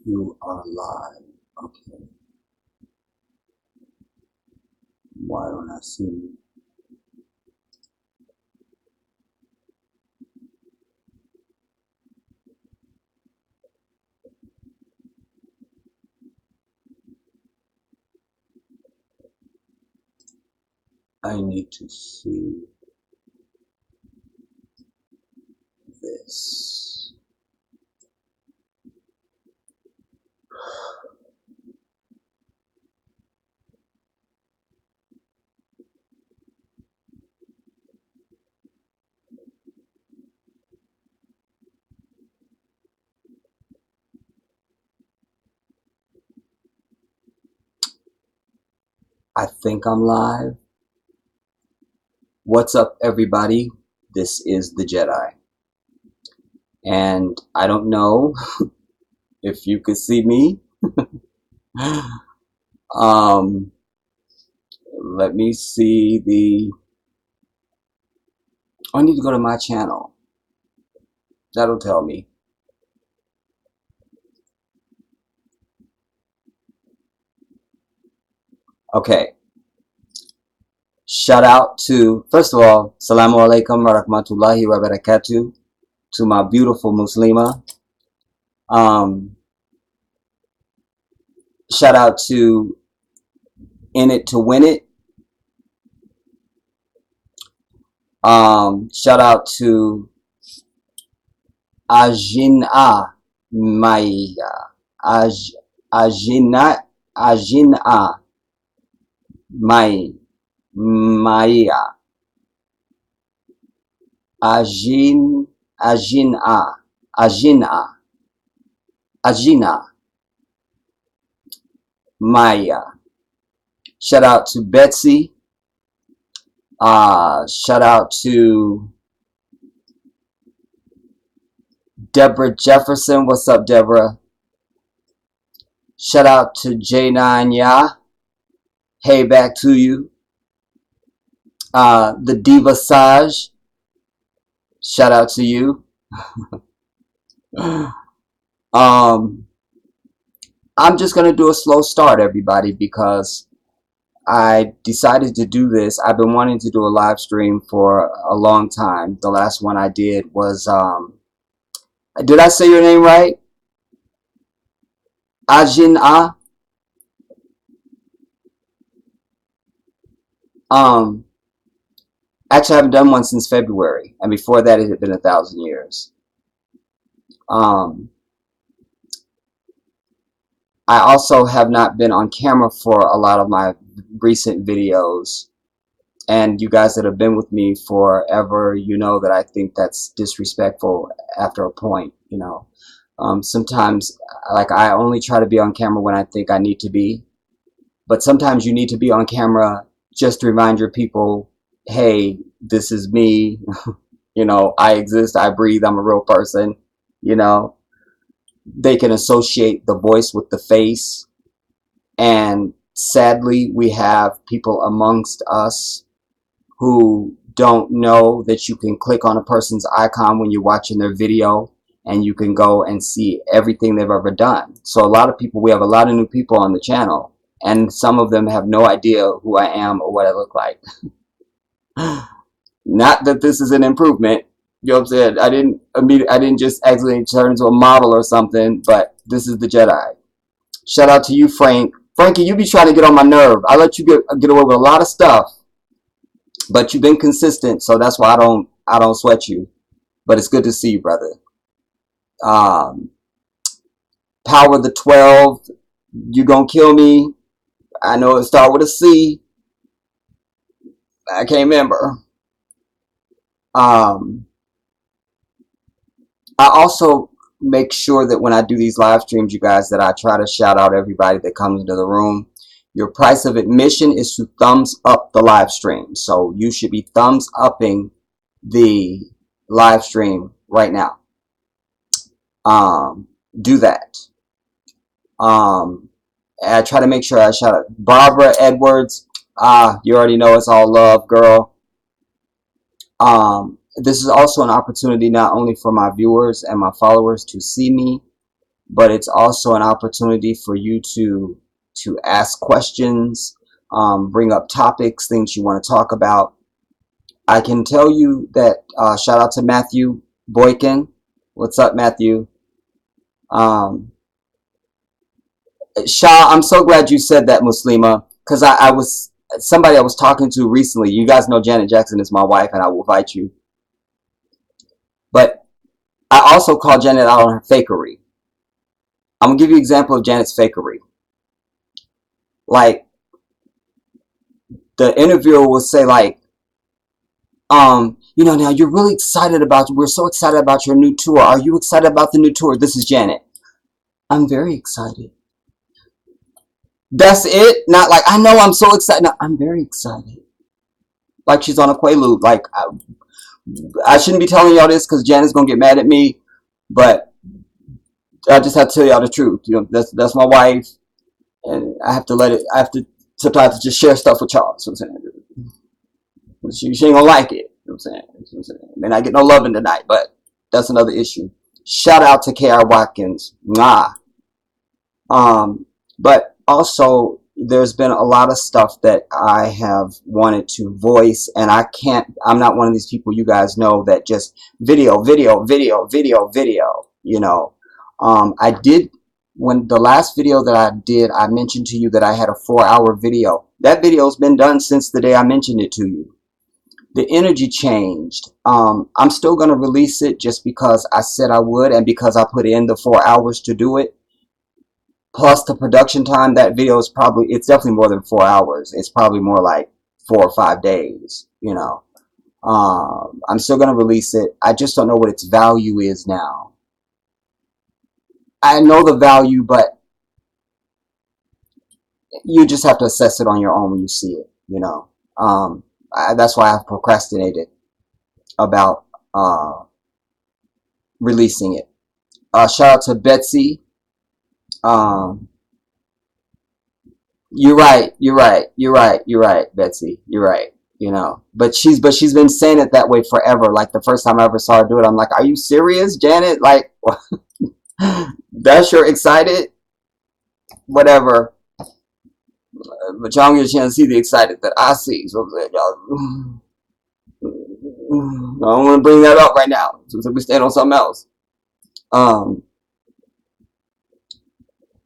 You are live. Okay. Why don't I see? I need to see this. I think I'm live. What's up, everybody? This is the Jedi. And I don't know if you could see me. um, Let me see the. I need to go to my channel. That'll tell me. Okay. Shout out to, first of all, Salamu Alaikum wa rahmatullahi wa barakatuh, to my beautiful Muslima. Shout out to In It to Win It. Shout out to Ajina Maya. Ajina Maya. Ajina Maya. Shout out to Betsy. Shout out to Deborah Jefferson. What's up, Deborah? Shout out to J9 Ya. Hey, back to you. The Diva Saj. Shout out to you. I'm just gonna do a slow start, everybody, because I decided to do this. I've been wanting to do a live stream for a long time. The last one I did was, did I say your name right? Ajin A. Actually, I haven't done one since February, and before that, it had been 1,000 years. I also have not been on camera for a lot of my recent videos, and you guys that have been with me forever, you know that I think that's disrespectful after a point, you know. Sometimes, like, I only try to be on camera when I think I need to be, but sometimes you need to be on camera just to remind your people, hey, this is me, you know, I exist, I breathe, I'm a real person, you know. They can associate the voice with the face, and sadly, we have people amongst us who don't know that you can click on a person's icon when you're watching their video, and you can go and see everything they've ever done. So a lot of people, we have a lot of new people on the channel, and some of them have no idea who I am or what I look like. Not that this is an improvement. You know what I'm saying? I didn't just accidentally turn into a model or something, but this is the Jedi. Shout out to you, Frank. Frankie, you be trying to get on my nerve. I let you get away with a lot of stuff, but you've been consistent, so that's why I don't sweat you. But it's good to see you, brother. Power the 12. You gonna kill me? I know it start with a C. I can't remember. I also make sure that when I do these live streams, you guys, that I try to shout out everybody that comes into the room. Your price of admission is to thumbs up the live stream. So you should be thumbs upping the live stream right now. Do that. I try to make sure I shout out Barbara Edwards. You already know it's all love, girl. This is also an opportunity not only for my viewers and my followers to see me, but it's also an opportunity for you to ask questions, bring up topics, things you want to talk about. I can tell you that shout out to Matthew Boykin. What's up, Matthew? Um, Shah, I'm so glad you said that, Muslima, because I was somebody I was talking to recently. You guys know Janet Jackson is my wife, and I will invite you. But I also call Janet out on her fakery. I'm gonna give you an example of Janet's fakery. Like the interviewer will say, like, now you're really excited about. We're so excited about your new tour. Are you excited about the new tour? This is Janet. I'm very excited. That's it. Not like I know I'm so excited. No, I'm very excited. Like she's on a quaalude. Like I shouldn't be telling y'all this because Janet's gonna get mad at me, but I just have to tell y'all the truth. That's my wife, and I have to let it. I have to sometimes just share stuff with y'all. So I'm saying she ain't gonna like it. You know what I'm saying? May not get no loving tonight, but that's another issue. Shout out to K.R. Watkins. Mwah. But also there's been a lot of stuff that I have wanted to voice, and I'm not one of these people you guys know that just video. I did, when the last video that I did, I mentioned to you that I had a 4-hour video. That video's been done since the day I mentioned it to you. The energy changed. I'm still going to release it just because I said I would, and because I put in the 4 hours to do it. Plus the production time, that video is it's definitely more than 4 hours. It's probably more like 4 or 5 days, I'm still going to release it. I just don't know what its value is now. I know the value, but you just have to assess it on your own when you see it, that's why I've procrastinated about releasing it. Shout out to Betsy. You're right, Betsy. You're right. But she's been saying it that way forever. Like the first time I ever saw her do it, I'm like, are you serious, Janet? Like, that's your excited? Whatever. But y'all don't get a chance to see the excited that I see. So y'all, I don't want to bring that up right now. So we stand on something else.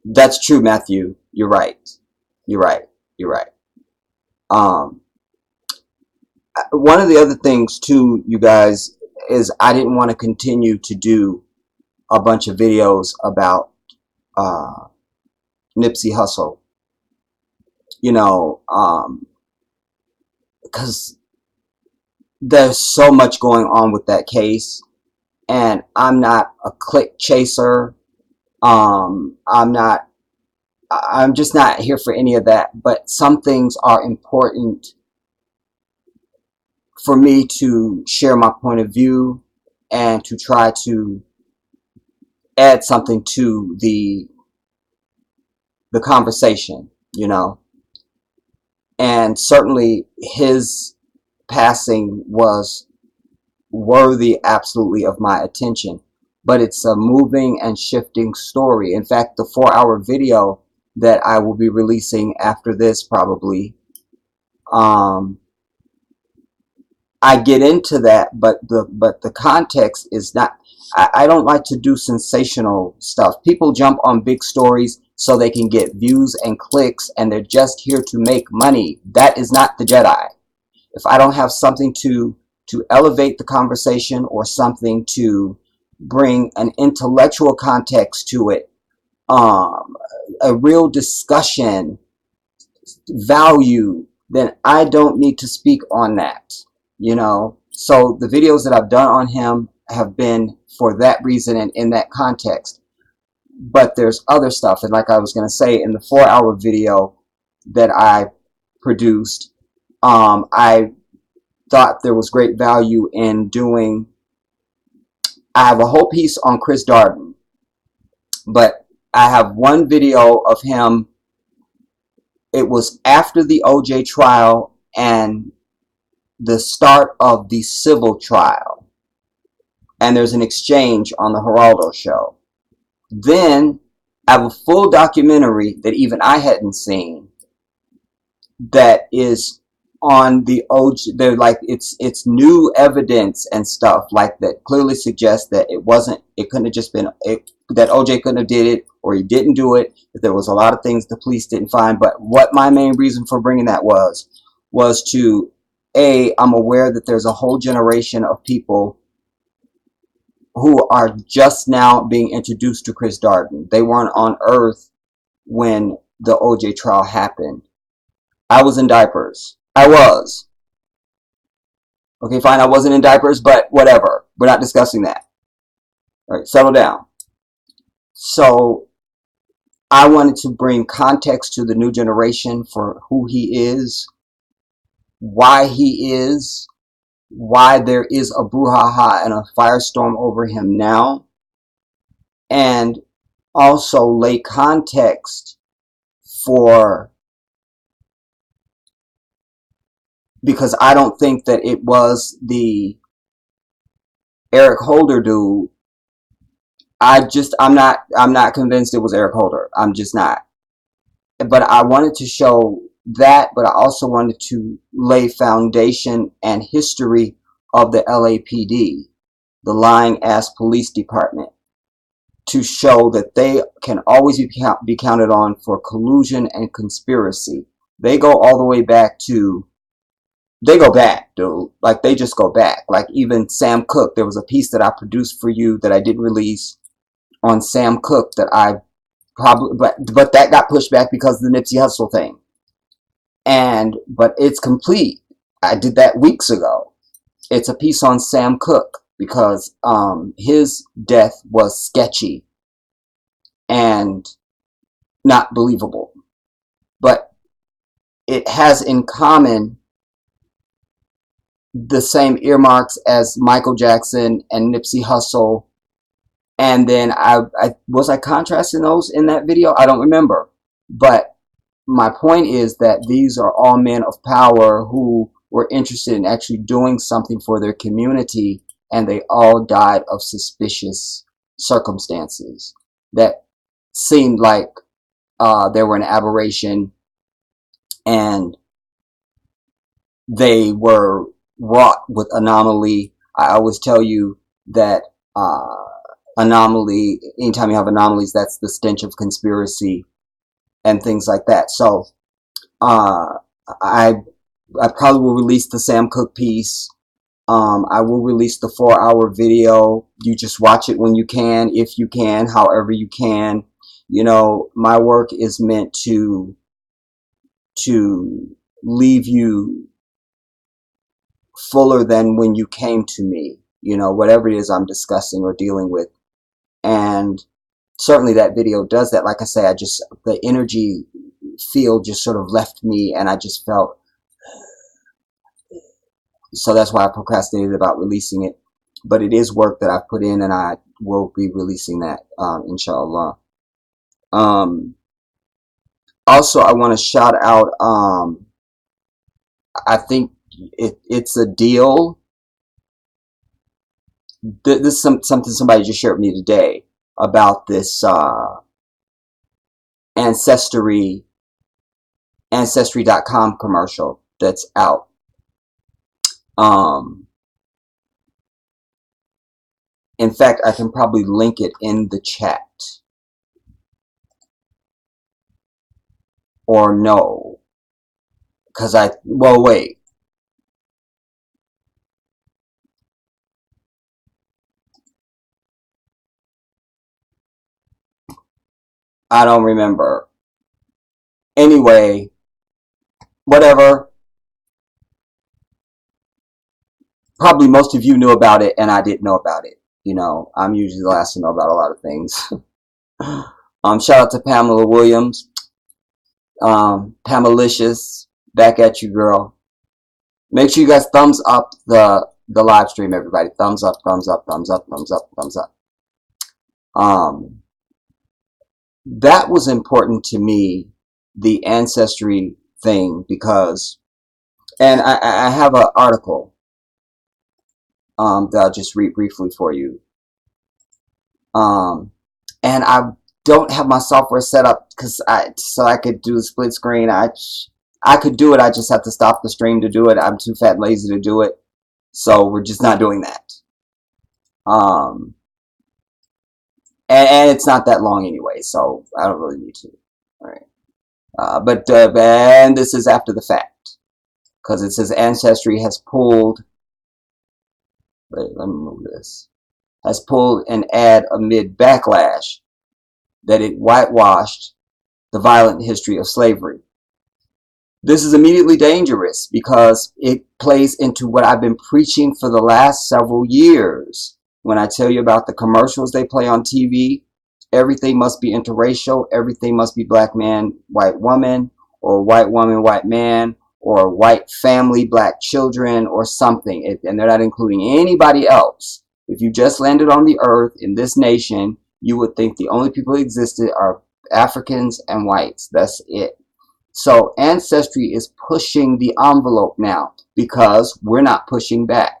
That's true, Matthew. You're right. One of the other things too, you guys, is I didn't want to continue to do a bunch of videos about Nipsey Hussle. Because there's so much going on with that case, and I'm not a click chaser. I'm just not here for any of that, but some things are important for me to share my point of view and to try to add something to the conversation, and certainly his passing was worthy absolutely of my attention, but it's a moving and shifting story. In fact, the 4-hour video that I will be releasing after this probably, I get into that, but the context is not. I don't like to do sensational stuff. People jump on big stories so they can get views and clicks, and they're just here to make money. That is not the Jedi. If I don't have something to elevate the conversation or something to bring an intellectual context to it, a real discussion value, then I don't need to speak on that. So the videos that I've done on him have been for that reason and in that context. But there's other stuff, and like I was going to say, in the 4-hour video that I produced, I thought there was great value in doing. I have a whole piece on Chris Darden, but I have one video of him. It was after the OJ trial and the start of the civil trial, and there's an exchange on the Geraldo show. Then I have a full documentary that even I hadn't seen that is on the OJ. They're like it's new evidence and stuff like that clearly suggests that it couldn't have just been that OJ couldn't have did it, or he didn't do it. That there was a lot of things the police didn't find. But what my main reason for bringing that was to I'm aware that there's a whole generation of people who are just now being introduced to Chris Darden. They weren't on Earth when the OJ trial happened. I was in diapers. I was. Okay, fine, I wasn't in diapers, but whatever. We're not discussing that. All right, settle down. So, I wanted to bring context to the new generation for who he is, why there is a brouhaha and a firestorm over him now, and also lay context for, because I don't think that it was the Eric Holder dude. I'm not convinced it was Eric Holder. I'm just not. But I wanted to show that, but I also wanted to lay foundation and history of the LAPD, the lying ass police department, to show that they can always be counted on for collusion and conspiracy. They go all the way back to, they go back, dude. Like, they just go back. Like, even Sam Cooke, there was a piece that I produced for you that I didn't release on Sam Cooke that I probably, but that got pushed back because of the Nipsey Hussle thing. But it's complete. I did that weeks ago. It's a piece on Sam Cooke because his death was sketchy and not believable. But it has in common the same earmarks as Michael Jackson and Nipsey Hussle. And then I was I contrasting those in that video? I don't remember. But my point is that these are all men of power who were interested in actually doing something for their community, and they all died of suspicious circumstances that seemed like they were an aberration, and they were wrought with anomaly. I always tell you that anomaly, anytime you have anomalies, that's the stench of conspiracy and things like that. So I probably will release the Sam Cooke piece. I will release the 4-hour video. You just watch it when you can, if you can, however you can. You know, my work is meant to leave you fuller than when you came to me. You know, whatever it is I'm discussing or dealing with. And certainly that video does that. Like I say, the energy field just sort of left me, and I just felt, so that's why I procrastinated about releasing it. But it is work that I've put in, and I will be releasing that, inshallah. Also, I want to shout out, I think it's a deal. This is something somebody just shared with me today about this Ancestry.com commercial that's out. In fact, I can probably link it in the chat. Or no. Because well, wait. I don't remember. Anyway, whatever. Probably most of you knew about it, and I didn't know about it. You know, I'm usually the last to know about a lot of things. Shout out to Pamela Williams. Pamelicious, back at you, girl. Make sure you guys thumbs up the live stream, everybody. Thumbs up, thumbs up, thumbs up, thumbs up, thumbs up. That was important to me, the ancestry thing, because, and I have an article that I'll just read briefly for you. And and I don't have my software set up so I could do a split screen. I could do it. I just have to stop the stream to do it. I'm too fat and lazy to do it, so we're just not doing that. Um, and it's not that long anyway, so I don't really need to. All right. And this is after the fact, because it says Ancestry has pulled. Wait, let me move this. Has pulled an ad amid backlash that it whitewashed the violent history of slavery. This is immediately dangerous because it plays into what I've been preaching for the last several years. When I tell you about the commercials they play on TV, everything must be interracial, everything must be black man, white woman, or white woman, white man, or white family, black children, or something. And they're not including anybody else. If you just landed on the earth in this nation, you would think the only people who existed are Africans and whites. That's it. So Ancestry is pushing the envelope now because we're not pushing back.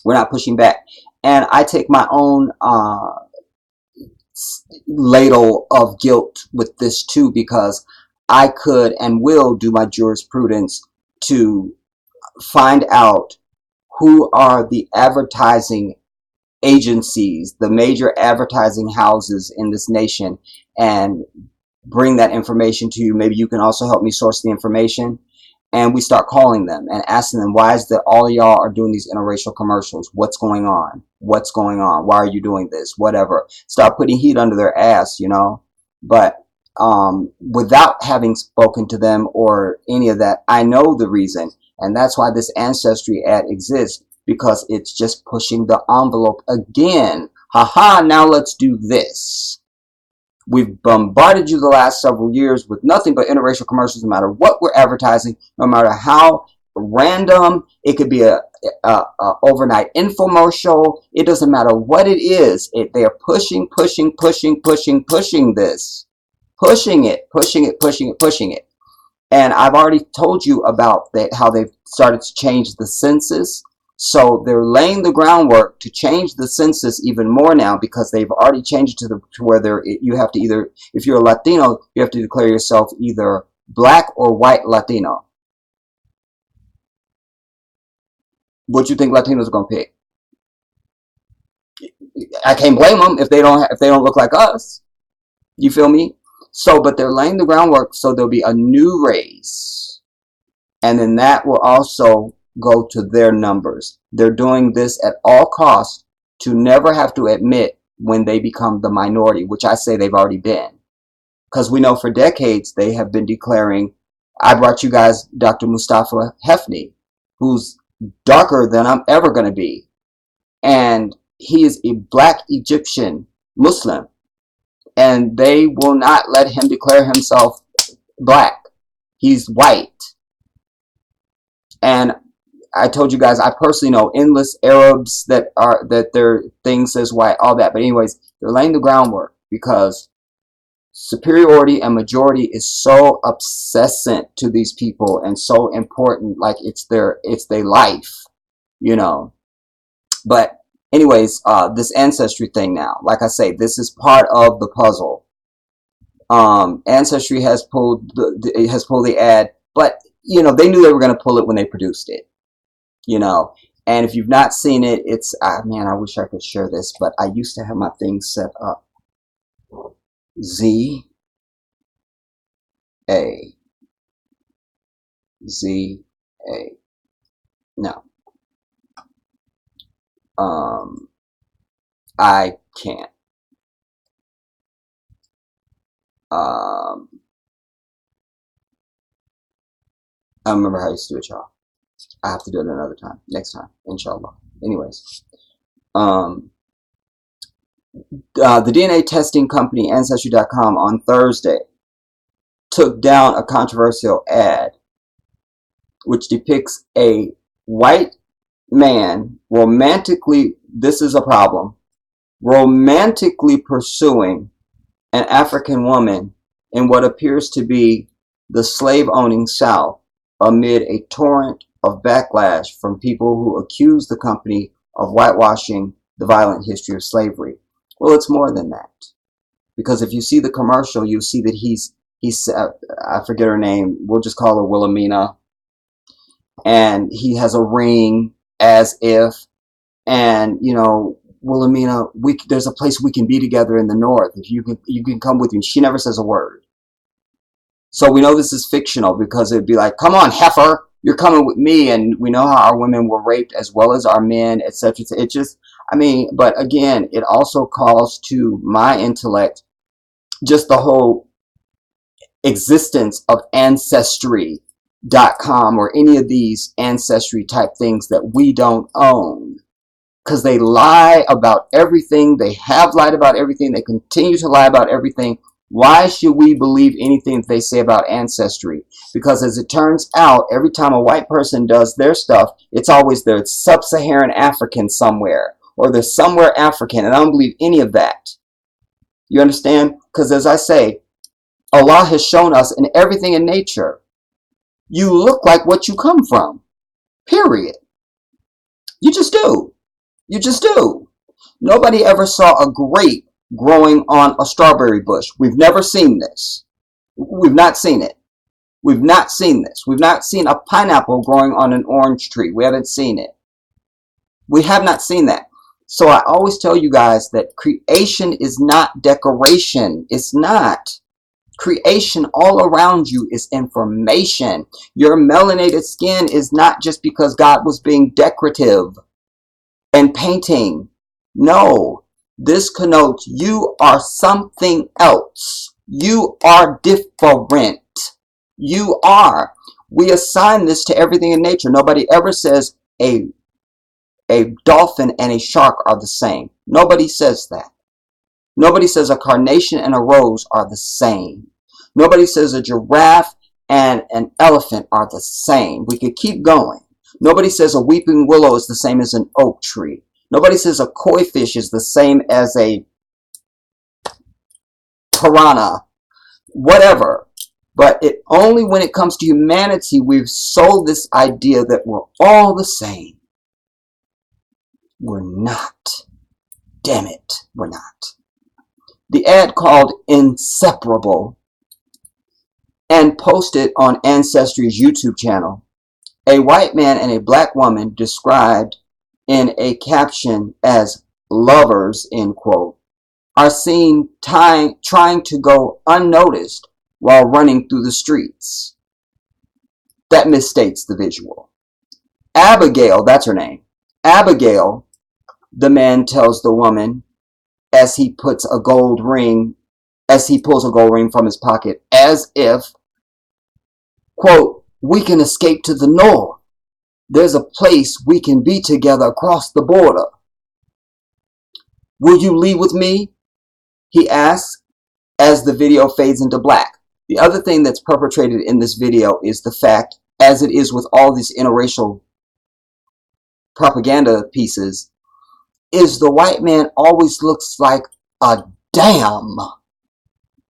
We're not pushing back. And I take my own ladle of guilt with this too, because I could and will do my jurisprudence to find out who are the advertising agencies, the major advertising houses in this nation, and bring that information to you. Maybe you can also help me source the information. And we start calling them and asking them, why is that all of y'all are doing these interracial commercials? What's going on? What's going on? Why are you doing this? Whatever. Start putting heat under their ass, you know. But without having spoken to them or any of that, I know the reason. And that's why this Ancestry ad exists, because it's just pushing the envelope again. Haha, now let's do this. We've bombarded you the last several years with nothing but interracial commercials, no matter what we're advertising, no matter how random. It could be a overnight infomercial. It doesn't matter what it is. They are pushing this. Pushing it. And I've already told you about that, how they've started to change the census. So they're laying the groundwork to change the census even more now, because they've already changed it to where you have to either, if you're a Latino, you have to declare yourself either black or white Latino. What you think Latinos are gonna pick? I can't blame them if they don't look like us. You feel me? So, but they're laying the groundwork so there'll be a new race, and then that will also go to their numbers. They're doing this at all costs to never have to admit when they become the minority, which I say they've already been. Because we know for decades they have been declaring. I brought you guys Dr. Mustafa Hefni, who's darker than I'm ever going to be. And he is a black Egyptian Muslim. And they will not let him declare himself black. He's white. And I told you guys, I personally know endless Arabs that their thing says white, all that. But anyways, they're laying the groundwork because superiority and majority is so obsessant to these people and so important, like it's their life, you know. But anyways, this Ancestry thing now, like I say, this is part of the puzzle. Ancestry has pulled the ad, but you know, they knew they were going to pull it when they produced it. You know, and if you've not seen it, it's man, I wish I could share this, but I used to have my thing set up. Z A no, I can't. I don't remember how I used to do it, y'all. I have to do it another time, next time, inshallah. Anyways, the DNA testing company Ancestry.com on Thursday took down a controversial ad which depicts a white man romantically, this is a problem, romantically pursuing an African woman in what appears to be the slave-owning South amid a torrent of backlash from people who accuse the company of whitewashing the violent history of slavery. Well, it's more than that. Because if you see the commercial, you see that he's I forget her name. We'll just call her Wilhelmina, and he has a ring as if, and you know, Wilhelmina, there's a place we can be together in the north. If you can come with me. She never says a word. So we know this is fictional because it'd be like, come on, heifer, you're coming with me. And we know how our women were raped as well as our men, etc. It just, I mean, but again, it also calls to my intellect just the whole existence of ancestry.com or any of these ancestry type things that we don't own. Because they lie about everything. They have lied about everything. They continue to lie about everything. Why should we believe anything that they say about ancestry? Because as it turns out, every time a white person does their stuff, it's always they're sub-Saharan African somewhere, or they're somewhere African, and I don't believe any of that. You understand? Because as I say, Allah has shown us in everything in nature, you look like what you come from. Period. You just do. You just do. Nobody ever saw a grape growing on a strawberry bush. We've never seen this. We've not seen it. We've not seen this. We've not seen a pineapple growing on an orange tree. We haven't seen it. We have not seen that. So I always tell you guys that creation is not decoration. It's not. Creation all around you is information. Your melanated skin is not just because God was being decorative and painting. No, this connotes you are something else. You are different. You are. We assign this to everything in nature. Nobody ever says a dolphin and a shark are the same. Nobody says that. Nobody says a carnation and a rose are the same. Nobody says a giraffe and an elephant are the same. We could keep going. Nobody says a weeping willow is the same as an oak tree. Nobody says a koi fish is the same as a piranha. Whatever. But it only when it comes to humanity, we've sold this idea that we're all the same. We're not. Damn it, we're not. The ad called Inseparable and posted on Ancestry's YouTube channel. A white man and a black woman described in a caption as lovers, end quote, are seen trying to go unnoticed while running through the streets. That misstates the visual. Abigail, that's her name. Abigail, the man tells the woman as he pulls a gold ring from his pocket, as if, quote, we can escape to the north. There's a place we can be together across the border. Will you leave with me? He asks as the video fades into black. The other thing that's perpetrated in this video is the fact, as it is with all these interracial propaganda pieces, is the white man always looks like a dam.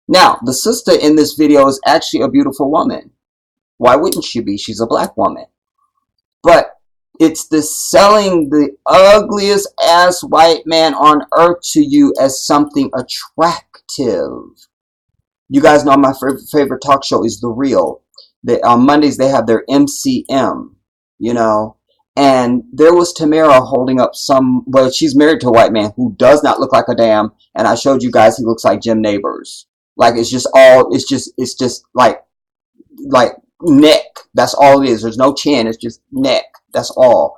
Now, the sister in this video is actually a beautiful woman. Why wouldn't she be? She's a black woman. But it's this selling the ugliest ass white man on earth to you as something attractive. You guys know my favorite talk show is The Real. On Mondays they have their MCM, you know. And there was Tamara holding up well, she's married to a white man who does not look like a dam. And I showed you guys he looks like Jim Neighbors. Like it's just like neck. That's all it is. There's no chin. It's just neck. That's all.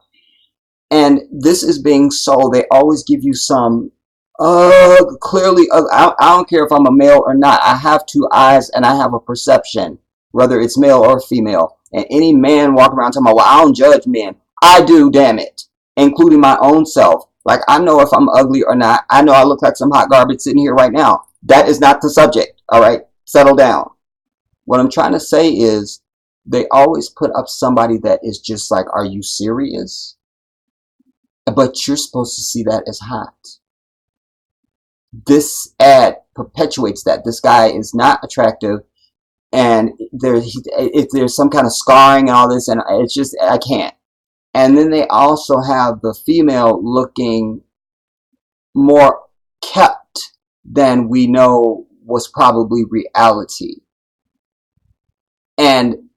And this is being sold. They always give you some clearly. I don't care if I'm a male or not. I have two eyes and I have a perception, whether it's male or female. And any man walking around talking about, well, I don't judge men. I do, damn it, including my own self. Like, I know if I'm ugly or not. I know I look like some hot garbage sitting here right now. That is not the subject, all right? Settle down. What I'm trying to say is they always put up somebody that is just like, are you serious? But you're supposed to see that as hot. This ad perpetuates that. This guy is not attractive. And there's some kind of scarring and all this. And it's just, I can't. And then they also have the female looking more kept than we know was probably reality. And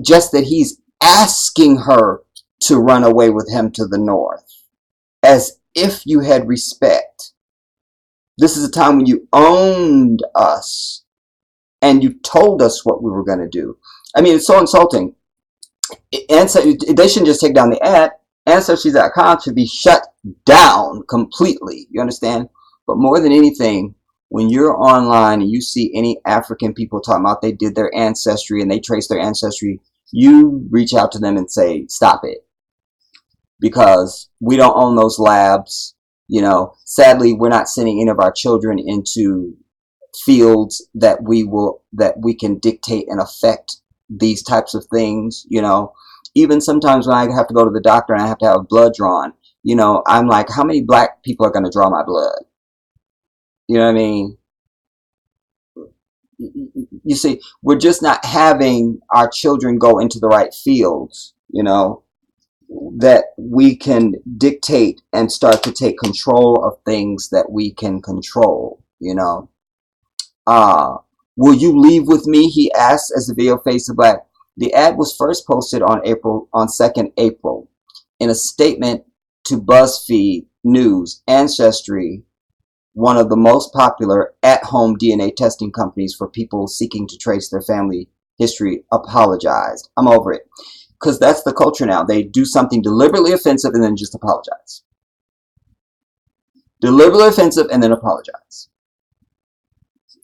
just that he's asking her to run away with him to the north, as if you had respect. This is a time when you owned us and you told us what we were going to do. I mean, it's so insulting. And so they shouldn't just take down the ad. Ancestry.com should be shut down completely. You understand? But more than anything, when you're online and you see any African people talking about they did their ancestry and they trace their ancestry, you reach out to them and say, stop it. Because we don't own those labs. You know, sadly, we're not sending any of our children into fields that we can dictate and affect these types of things. You know, even sometimes when I have to go to the doctor and I have to have blood drawn, you know, I'm like, how many black people are going to draw my blood? You know what I mean? You see, we're just not having our children go into the right fields, you know, that we can dictate and start to take control of things that we can control, you know. Will you leave with me? He asked as the video fades to black. The ad was first posted on 2nd April in a statement to BuzzFeed News. Ancestry, one of the most popular at-home DNA testing companies for people seeking to trace their family history, apologized. I'm over it. Because that's the culture now. They do something deliberately offensive and then just apologize. Deliberately offensive and then apologize.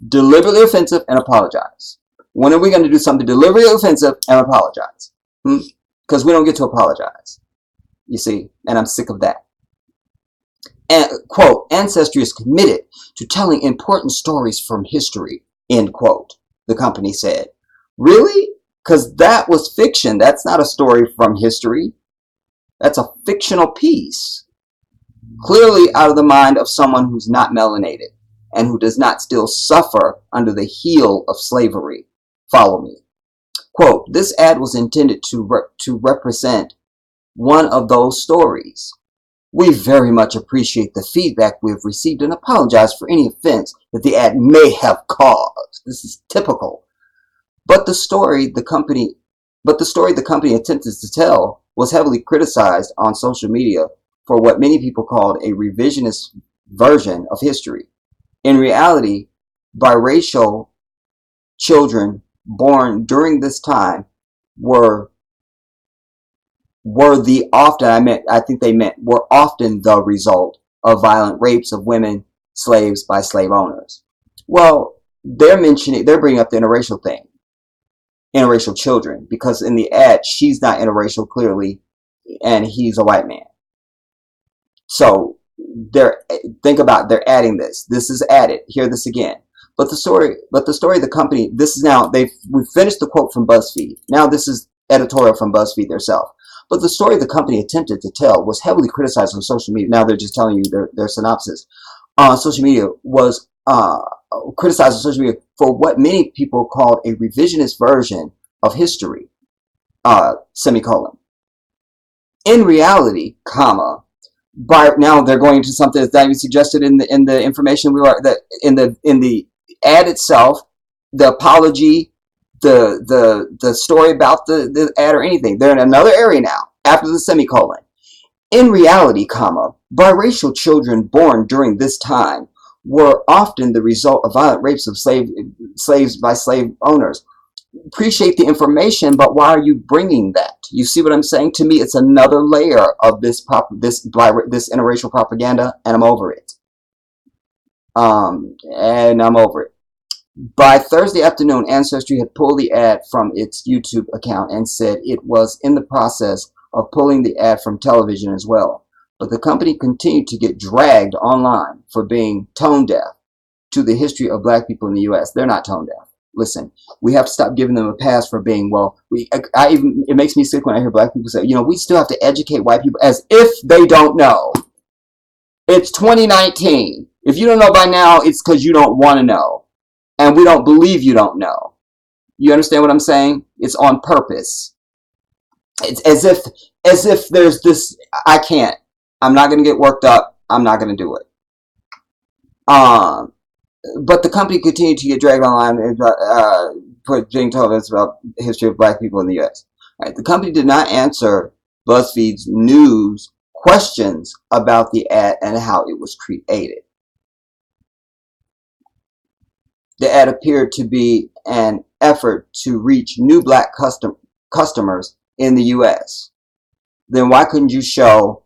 Deliberately offensive and apologize. When are we going to do something deliberately offensive and apologize? Because we don't get to apologize. You see? And I'm sick of that. And, quote, Ancestry is committed to telling important stories from history, end quote, the company said. Really? Because that was fiction. That's not a story from history. That's a fictional piece. Clearly out of the mind of someone who's not melanated and who does not still suffer under the heel of slavery. Follow me. Quote, this ad was intended to represent one of those stories. We very much appreciate the feedback we have received and apologize for any offense that the ad may have caused. This is typical. But the story the company attempted to tell was heavily criticized on social media for what many people called a revisionist version of history. In reality, biracial children born during this time were often the result of violent rapes of women, slaves by slave owners. Well, they're bringing up the interracial thing. Interracial children, because in the ad she's not interracial clearly and he's a white man. So they're adding this. This is added. Hear this again. But the story of the company, this is now we've finished the quote from BuzzFeed. Now this is editorial from BuzzFeed themselves. But the story the company attempted to tell was heavily criticized on social media. Now they're just telling you their synopsis. Social media was criticized on social media for what many people called a revisionist version of history, semicolon. In reality, comma, now they're going to something that's not even suggested in the information in the ad itself, the apology, the story about the ad or anything. They're in another area now after the semicolon. In reality, comma, biracial children born during this time were often the result of violent rapes of slaves by slave owners. Appreciate the information, but why are you bringing that? You see what I'm saying? To me, it's another layer of this interracial propaganda, and I'm over it. By Thursday afternoon, Ancestry had pulled the ad from its YouTube account and said it was in the process of pulling the ad from television as well. But the company continued to get dragged online for being tone deaf to the history of black people in the U.S. They're not tone deaf. Listen, we have to stop giving them a pass for being, it makes me sick when I hear black people say, we still have to educate white people, as if they don't know. It's 2019. If you don't know by now, it's because you don't want to know. And we don't believe you don't know. You understand what I'm saying? It's on purpose. It's as if there's this, I'm not going to get worked up. I'm not going to do it. Um, but the company continued to get dragged online and being told us about the history of black people in the U.S. Right? The company did not answer BuzzFeed's news questions about the ad and how it was created. The ad appeared to be an effort to reach new black customers in the U.S. Then why couldn't you show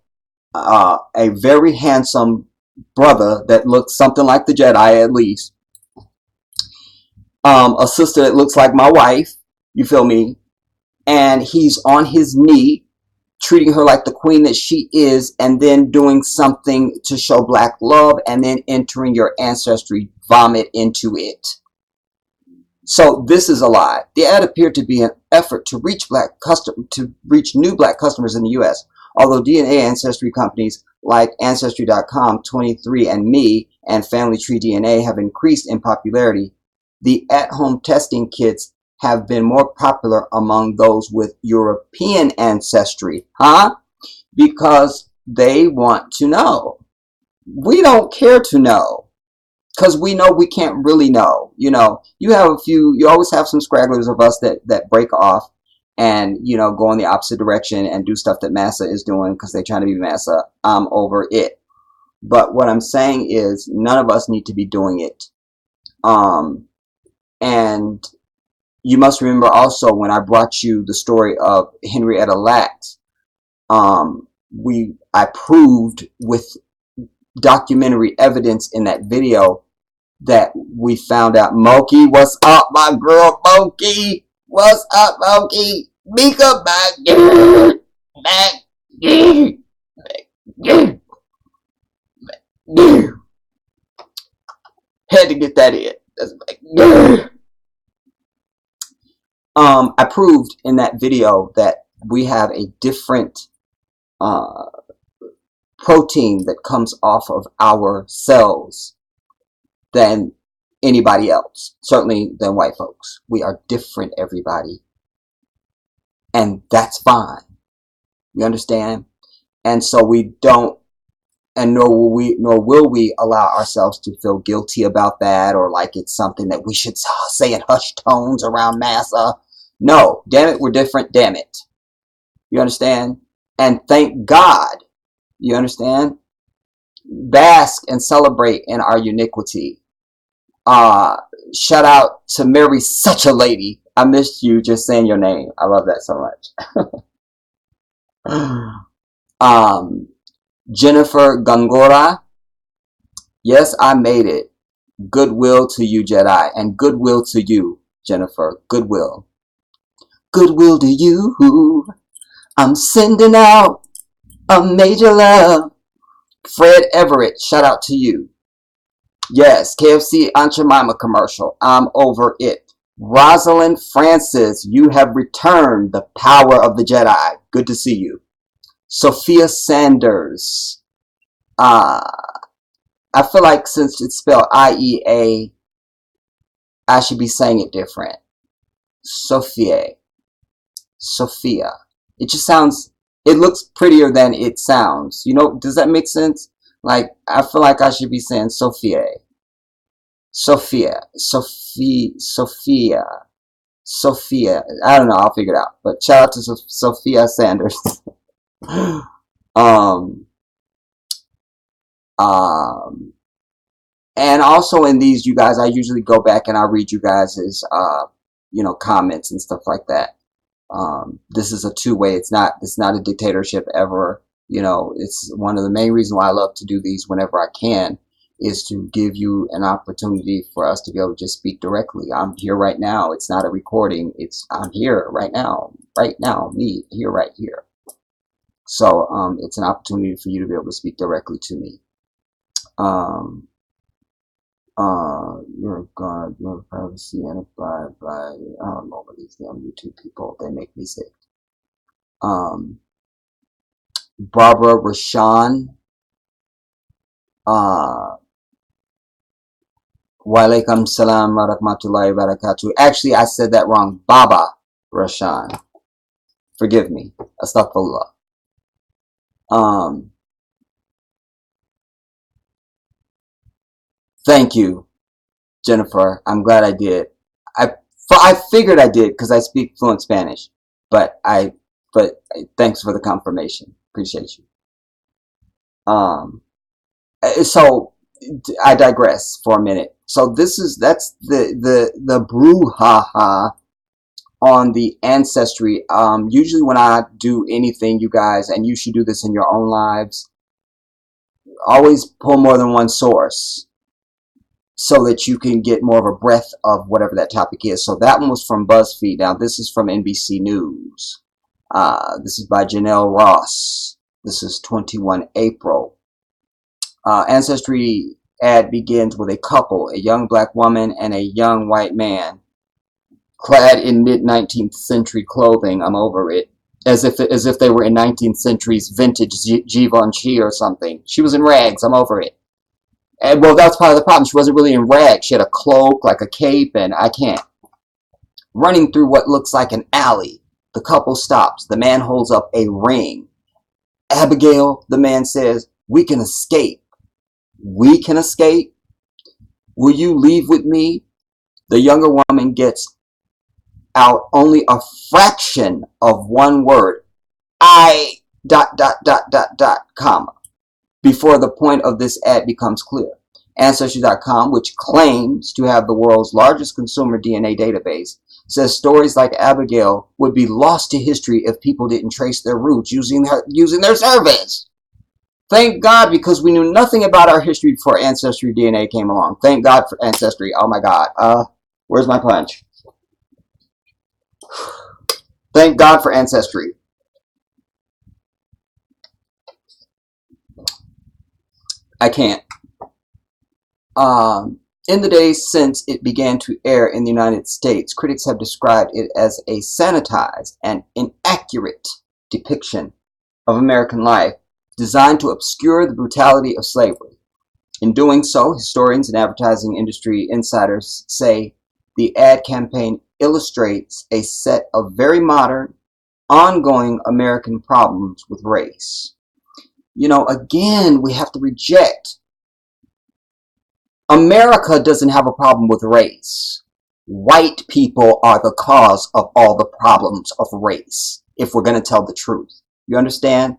a very handsome brother that looks something like the Jedi, at least, a sister that looks like my wife, you feel me, and he's on his knee treating her like the queen that she is, and then doing something to show black love, and then entering your ancestry vomit into it. So this is a lie. The ad appeared to be an effort to reach new black customers in the U.S. Although DNA ancestry companies like Ancestry.com, 23andMe, and Family Tree DNA have increased in popularity, the at-home testing kits have been more popular among those with European ancestry. Because they want to know. We don't care to know. Because we know we can't really know. You always have some scragglers of us that break off and, go in the opposite direction and do stuff that massa is doing because they're trying to be massa. I'm over it. But what I'm saying is none of us need to be doing it. And you must remember also when I brought you the story of Henrietta Lacks, I proved with documentary evidence in that video that we found out. Moki, what's up, my girl? Moki, what's up, Moki? Mika, back, back, had to get that in. That's like, I proved in that video that we have a different protein that comes off of our cells than anybody else, certainly than white folks. We are different, everybody, and that's fine. You understand? And so we don't, and nor will we allow ourselves to feel guilty about that, or like it's something that we should say in hushed tones around massa. No, damn it, we're different. Damn it, you understand? And thank God. You understand? Bask and celebrate in our uniquity. Shout out to Mary, such a lady. I missed you just saying your name. I love that so much. Jennifer Gongora. Yes, I made it. Goodwill to you, Jedi, and goodwill to you, Jennifer. Goodwill. Goodwill to you. I'm sending out a major love. Fred Everett, shout out to you. Yes, KFC Aunt Jemima commercial. I'm over it. Rosalind Francis, you have returned. The power of the Jedi. Good to see you. Sophia Sanders. I feel like since it's spelled I-E-A, I should be saying it different. Sophia. It just sounds, it looks prettier than it sounds. Does that make sense? Like, I feel like I should be saying Sophia. I don't know. I'll figure it out. But shout out to Sophia Sanders. And also in these, you guys, I usually go back and I read you guys' comments and stuff like that. This is a two-way. It's not a dictatorship ever. It's one of the main reasons why I love to do these whenever I can, is to give you an opportunity for us to be able to just speak directly. I'm here right now. It's not a recording. I'm here right now, me here, right here. So it's an opportunity for you to be able to speak directly to me. You're God, your privacy and abide by, I don't know about these damn YouTube people, they make me sick. Barbara Rashan, Walaikum salam wa rahmatullahi wa barakatuh. Actually, I said that wrong. Baba Rashan. Forgive me. Astaghfirullah. Thank you, Jennifer. I'm glad I did. I figured I did because I speak fluent Spanish, but thanks for the confirmation. Appreciate you. So I digress for a minute. So that's the brouhaha on the ancestry. Usually when I do anything, you guys, and you should do this in your own lives, always pull more than one source so that you can get more of a breadth of whatever that topic is. So that one was from BuzzFeed. Now this is from NBC News. This is by Janelle Ross. This is 21 April. Ancestry ad begins with a couple, a young black woman and a young white man, clad in mid-19th century clothing. I'm over it. As if they were in 19th century's vintage Givenchy or something. She was in rags. I'm over it. And well, that's part of the problem. She wasn't really in rags. She had a cloak, like a cape, and I can't. Running through what looks like an alley, the couple stops. The man holds up a ring. Abigail, the man says, we can escape. We can escape? Will you leave with me? The younger woman gets out only a fraction of one word. I ... comma. Before the point of this ad becomes clear. Ancestry.com, which claims to have the world's largest consumer DNA database, says stories like Abigail would be lost to history if people didn't trace their roots using their service. Thank God, because we knew nothing about our history before Ancestry DNA came along. Thank God for Ancestry. Oh my God. Where's my punch? Thank God for Ancestry. I can't. In the days since it began to air in the United States, critics have described it as a sanitized and inaccurate depiction of American life designed to obscure the brutality of slavery. In doing so, historians and advertising industry insiders say the ad campaign illustrates a set of very modern, ongoing American problems with race. You know, again, we have to reject. America doesn't have a problem with race. White people are the cause of all the problems of race, if we're going to tell the truth. You understand?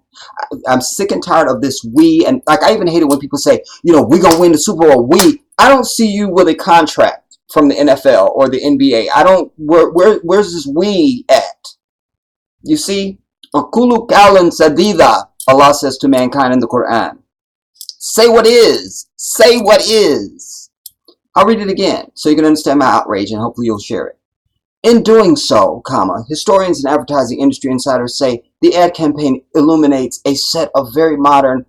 I'm sick and tired of this we, and like I even hate it when people say, you know, we're going to win the Super Bowl. I don't see you with a contract from the NFL or the NBA. Where's this we at? You see? Akulu kaulan sadida, Allah says to mankind in the Quran. Say what is. Say what is. I'll read it again so you can understand my outrage and hopefully you'll share it. In doing so, historians and advertising industry insiders say the ad campaign illuminates a set of very modern,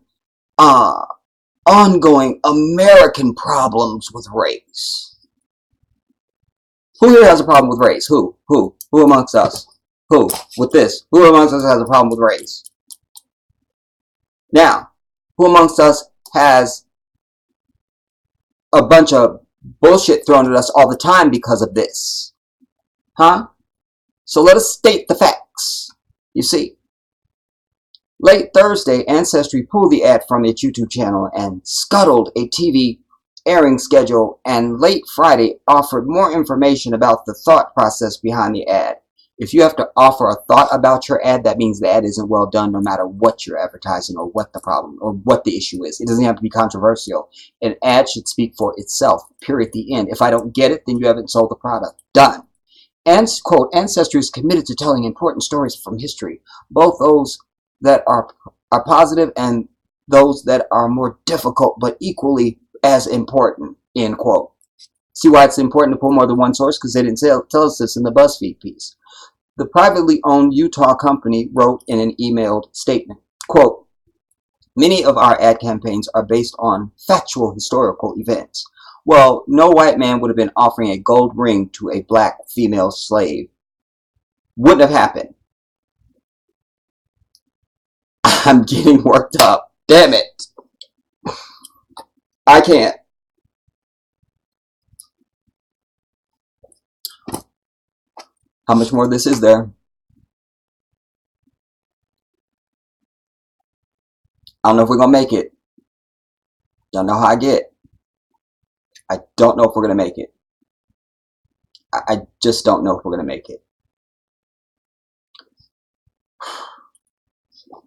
ongoing American problems with race. Who here has a problem with race? Who? Who amongst us? Who? With this? Who amongst us has a problem with race? Now, who amongst us has a bunch of bullshit thrown at us all the time because of this? Huh? So let us state the facts. You see, late Thursday, Ancestry pulled the ad from its YouTube channel and scuttled a TV airing schedule, and late Friday offered more information about the thought process behind the ad. If you have to offer a thought about your ad, that means the ad isn't well done no matter what you're advertising or what the problem or what the issue is. It doesn't have to be controversial. An ad should speak for itself, period, the end. If I don't get it, then you haven't sold the product. Done. And, quote, Ancestry is committed to telling important stories from history, both those that are positive and those that are more difficult, but equally as important, end quote. See why it's important to pull more than one source? Because they didn't tell us this in the BuzzFeed piece. The privately owned Utah company wrote in an emailed statement, quote, many of our ad campaigns are based on factual historical events. Well, no white man would have been offering a gold ring to a black female slave. Wouldn't have happened. I'm getting worked up. Damn it. I can't. How much more of this is there? I don't know if we're going to make it. Y'all know how I get. I don't know if we're going to make it. I just don't know if we're going to make it.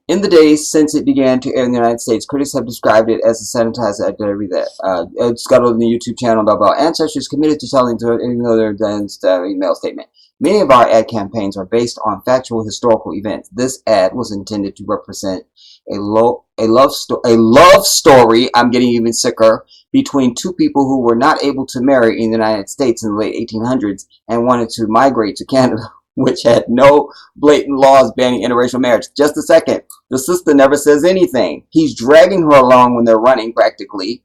In the days since it began to air in the United States, critics have described it as a sanitized ad. Did I read that? It's got on the YouTube channel, blah, blah. Ancestors committed to telling to even though they're done email statement. Many of our ad campaigns are based on factual historical events. This ad was intended to represent a love story, I'm getting even sicker, between two people who were not able to marry in the United States in the late 1800s and wanted to migrate to Canada, which had no blatant laws banning interracial marriage. Just a second. The sister never says anything. He's dragging her along when they're running, practically.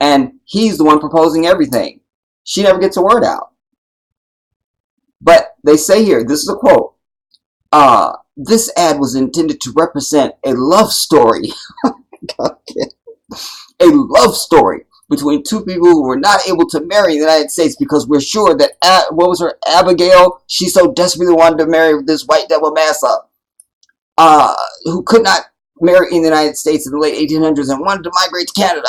And he's the one proposing everything. She never gets a word out. But they say here, this is a quote, this ad was intended to represent a love story. A love story between two people who were not able to marry in the United States because we're sure that, what was her, Abigail? She so desperately wanted to marry this white devil massa, who could not marry in the United States in the late 1800s and wanted to migrate to Canada.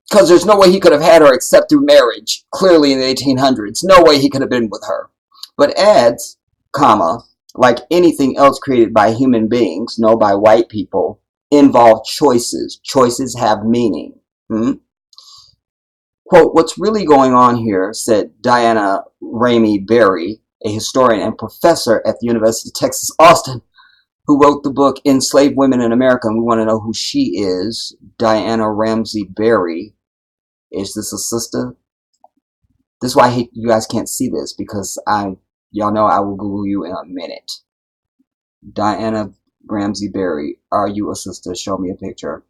Because there's no way he could have had her except through marriage, clearly in the 1800s. No way he could have been with her. But ads, comma, like anything else created by human beings, no, by white people, involve choices. Choices have meaning. Quote, what's really going on here, said Diana Ramey Berry, a historian and professor at the University of Texas, Austin, who wrote the book Enslaved Women in America, and we want to know who she is. Diana Ramsey Berry. Is this a sister? This is why I hate you guys can't see this, because y'all know I will Google you in a minute. Diana Ramsey Berry, are you a sister? Show me a picture.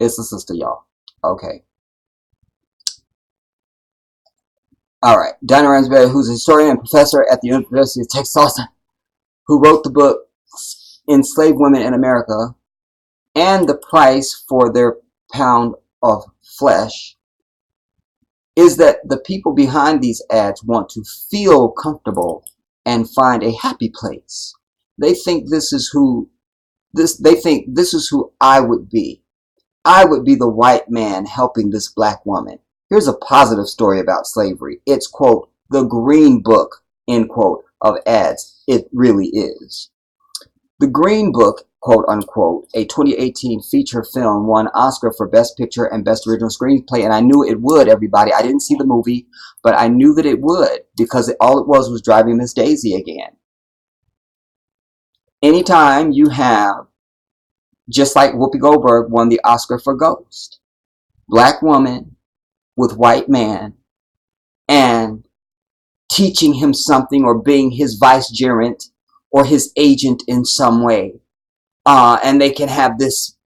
It's a sister, y'all. Okay. Alright. Diana Ramsey Berry, who's a historian and professor at the University of Texas, Austin, who wrote the book Enslaved Women in America and the price for their pound of flesh, is that the people behind these ads want to feel comfortable and find a happy place. They think this is who I would be. I would be the white man helping this black woman. Here's a positive story about slavery. It's, quote, the green book, end quote, of ads. It really is. The Green Book, quote unquote, a 2018 feature film, won Oscar for Best Picture and Best Original Screenplay, and I knew it would, everybody. I didn't see the movie, but I knew that it would, because all it was Driving Miss Daisy again. Anytime you have, just like Whoopi Goldberg won the Oscar for Ghost, black woman with white man, and teaching him something or being his vicegerent or his agent in some way, and they can have this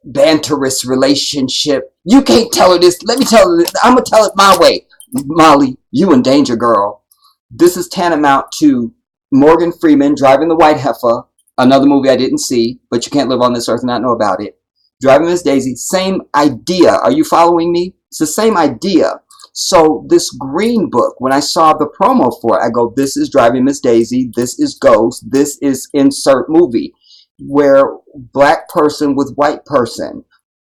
banterous relationship. You can't tell her this. Let me tell her this. I'm going to tell it my way. Molly, you in danger, girl. This is tantamount to Morgan Freeman driving the White Heifer, another movie I didn't see, but you can't live on this earth and not know about it. Driving Miss Daisy, same idea. Are you following me? It's the same idea. So this Green Book, when I saw the promo for it, I go, this is Driving Miss Daisy, this is Ghost, this is insert movie, where black person with white person.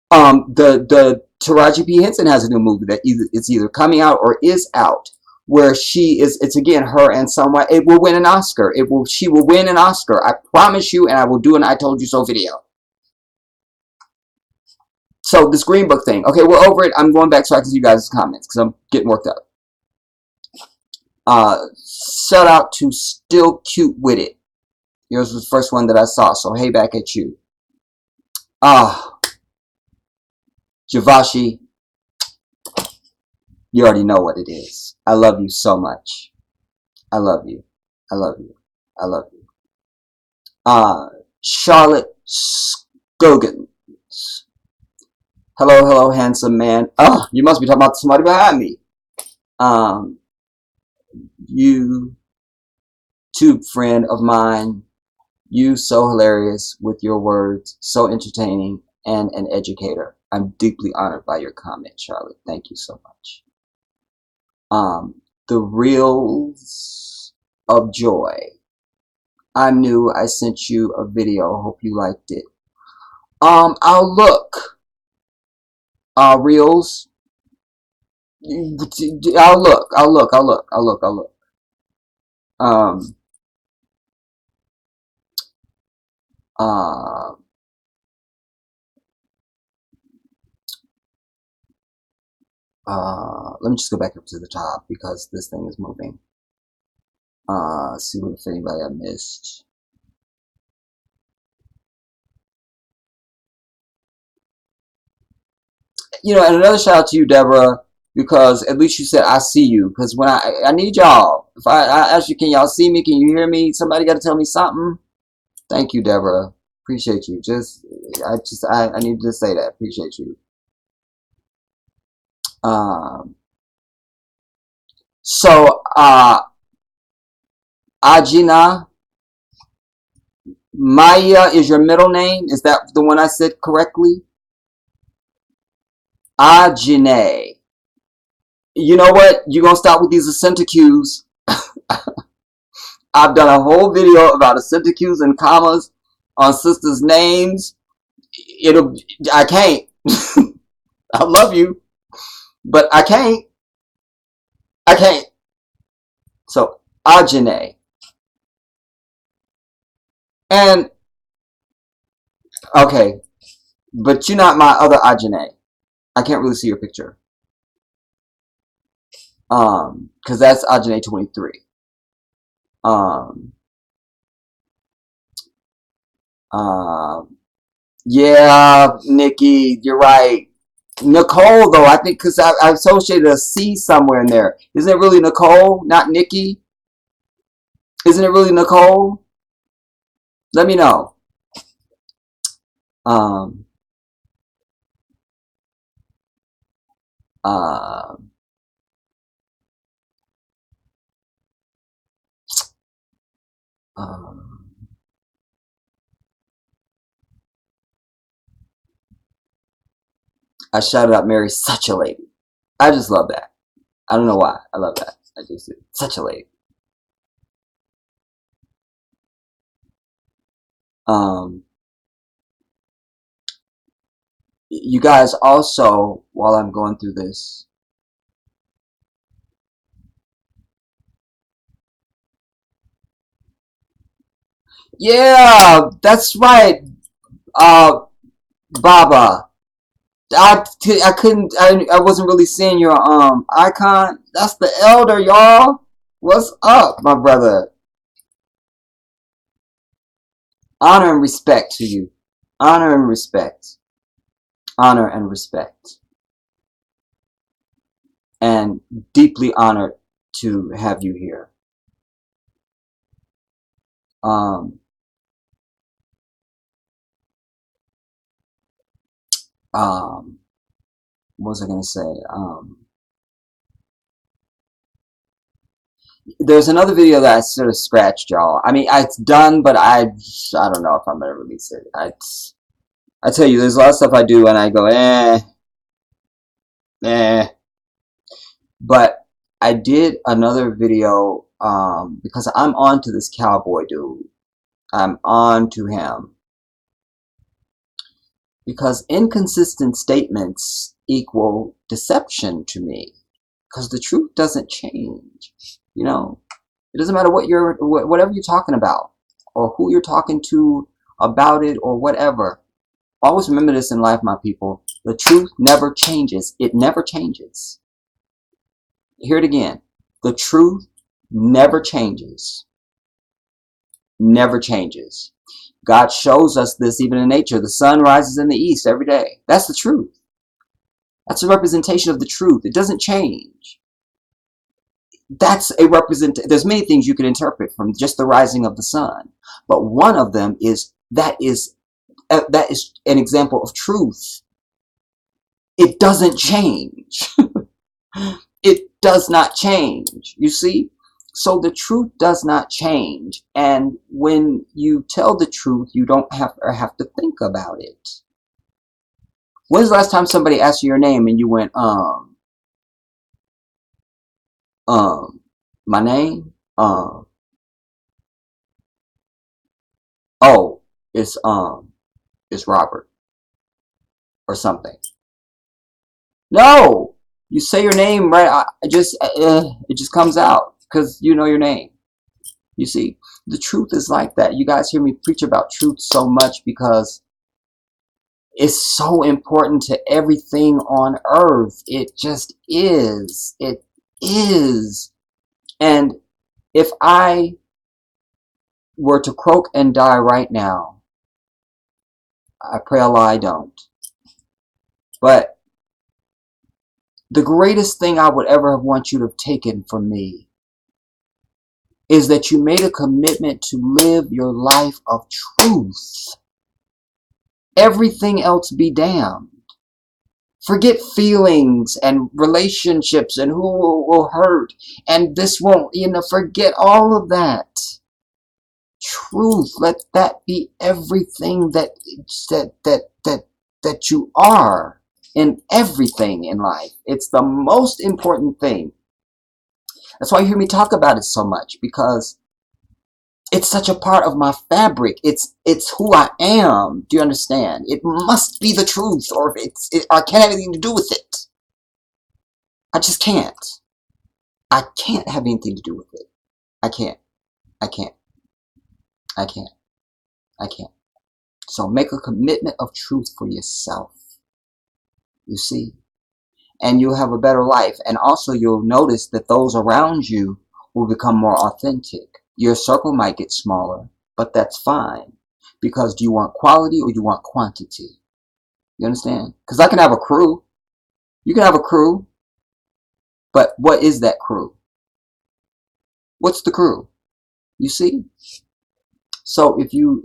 The Taraji P. Henson has a new movie that it's either coming out or is out, where it's again her and someone. It will win an Oscar. She will win an Oscar. I promise you, and I will do an I told you so video. So this Green Book thing. Okay, we're over it. I'm going back so I can see you guys' comments because I'm getting worked up. Shout out to Still Cute With It. Yours was the first one that I saw, so hey back at you. Javashi, you already know what it is. I love you so much. I love you. I love you. I love you. Charlotte Scogans. Hello, hello, handsome man. Oh, you must be talking about somebody behind me. You, tube friend of mine. You so hilarious with your words, so entertaining, and an educator. I'm deeply honored by your comment, Charlotte. Thank you so much. The Reels of Joy. I knew I sent you a video. Hope you liked it. I'll look. reels. I'll look. I'll look. I'll look. I'll look. I'll look. Um, uh, let me just go back up to the top because this thing is moving. See if anybody I missed. You know, and another shout out to you, Deborah, because at least you said I see you. Because when I need y'all, if I ask you, can y'all see me? Can you hear me? Somebody got to tell me something. Thank you, Deborah. Appreciate you. I needed to say that. Appreciate you. Um, so, Ajina Maya is your middle name. Is that the one I said correctly? Ajine. You know what? You're gonna stop with these accent-cues. I've done a whole video about accent-cues and commas on sisters' names. I can't. I love you, but I can't. I can't. So, Ajine. And, okay, but you're not my other Ajine. I can't really see your picture. Because that's Ajine 23. Um, um, yeah, Nikki, you're right. Nicole, though, I think because I associated a C somewhere in there. Isn't it really Nicole, not Nikki? Isn't it really Nicole? Let me know. Um, uh, um, I shouted out Mary, such a lady. I just love that. I don't know why. I love that. I just do. Such a lady. Um, you guys also, while I'm going through this, yeah, that's right, Baba. I couldn't, I wasn't really seeing your, icon. That's the elder, y'all. What's up, my brother? Honor and respect to you. Honor and respect. Honor and respect. And deeply honored to have you here. Um, um, what was I going to say? There's another video that I sort of scratched, y'all. I mean, it's done, but I don't know if I'm going to release it. I tell you, there's a lot of stuff I do and I go, eh. But I did another video, because I'm on to this cowboy dude. I'm on to him. Because inconsistent statements equal deception to me. Because the truth doesn't change. You know? It doesn't matter whatever you're talking about. Or who you're talking to about it or whatever. Always remember this in life, my people. The truth never changes. It never changes. Hear it again. The truth never changes. Never changes. God shows us this even in nature. The sun rises in the east every day. That's the truth. That's a representation of the truth. It doesn't change. That's a there's many things you can interpret from just the rising of the sun. But one of them is that is an example of truth. It doesn't change. It does not change. You see? So the truth does not change. And when you tell the truth, you don't have to think about it. When's the last time somebody asked you your name and you went, my name? Oh, it's Robert or something. No, you say your name right. It just comes out because you know your name. You see, the truth is like that. You guys hear me preach about truth so much because it's so important to everything on earth. It just is. It is. And if I were to croak and die right now, I pray Allah I don't. But the greatest thing I would ever want you to have taken from me is that you made a commitment to live your life of truth. Everything else be damned. Forget feelings and relationships and who will hurt and this won't, forget all of that. Truth, let that be everything that you are in everything in life. It's the most important thing. That's why you hear me talk about it so much, because it's such a part of my fabric. It's who I am. Do you understand? It must be the truth, or I can't have anything to do with it. I just can't. I can't have anything to do with it. I can't. I can't. I can't. I can't. So make a commitment of truth for yourself. You see? And you'll have a better life. And also you'll notice that those around you will become more authentic. Your circle might get smaller, but that's fine. Because do you want quality or do you want quantity? You understand? Because I can have a crew. You can have a crew. But what is that crew? What's the crew? You see? So if you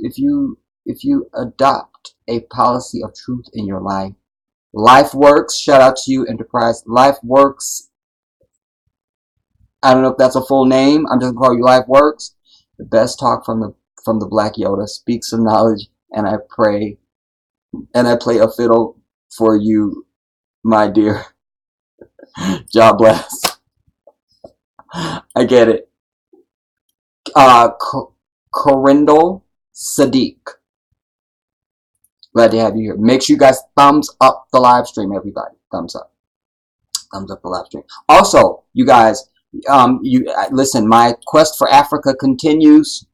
adopt a policy of truth in your life, Life Works, shout out to you, Enterprise. Life Works, I don't know if that's a full name. I'm just gonna call you Life Works. The best talk from the Black Yoda. Speak some knowledge, and I pray, and I play a fiddle for you, my dear. God bless. I get it. Corindal Sadiq. Glad to have you here. Make sure you guys thumbs up the live stream, everybody. Thumbs up. Thumbs up the live stream. Also, you guys, listen. My quest for Africa continues.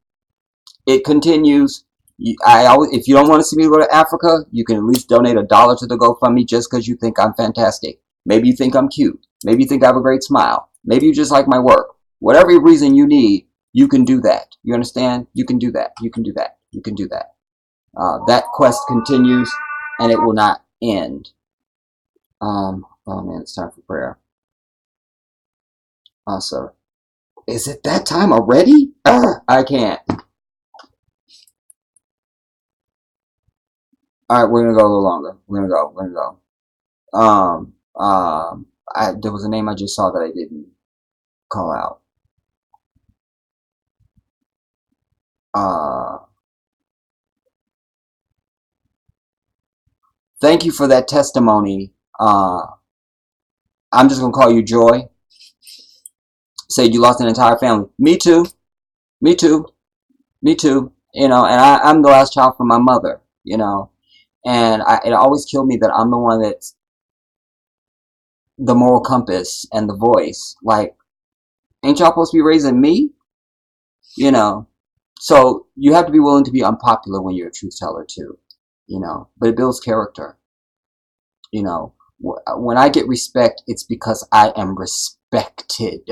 It continues. If you don't want to see me go to Africa, you can at least donate $1 to the GoFundMe just because you think I'm fantastic. Maybe you think I'm cute. Maybe you think I have a great smile. Maybe you just like my work. Whatever reason you need, you can do that. You understand? You can do that. You can do that. You can do that. That quest continues, and it will not end. Oh man, it's time for prayer. So, is it that time already? I can't. All right, we're gonna go a little longer. We're gonna go. There was a name I just saw that I didn't call out. Thank you for that testimony. I'm just gonna call you Joy. Say you lost an entire family. Me too. Me too. Me too. And I'm the last child from my mother. And it always killed me that I'm the one that's the moral compass and the voice. Like, ain't y'all supposed to be raising me? So you have to be willing to be unpopular when you're a truth teller too. But it builds character. When I get respect, it's because I am respected,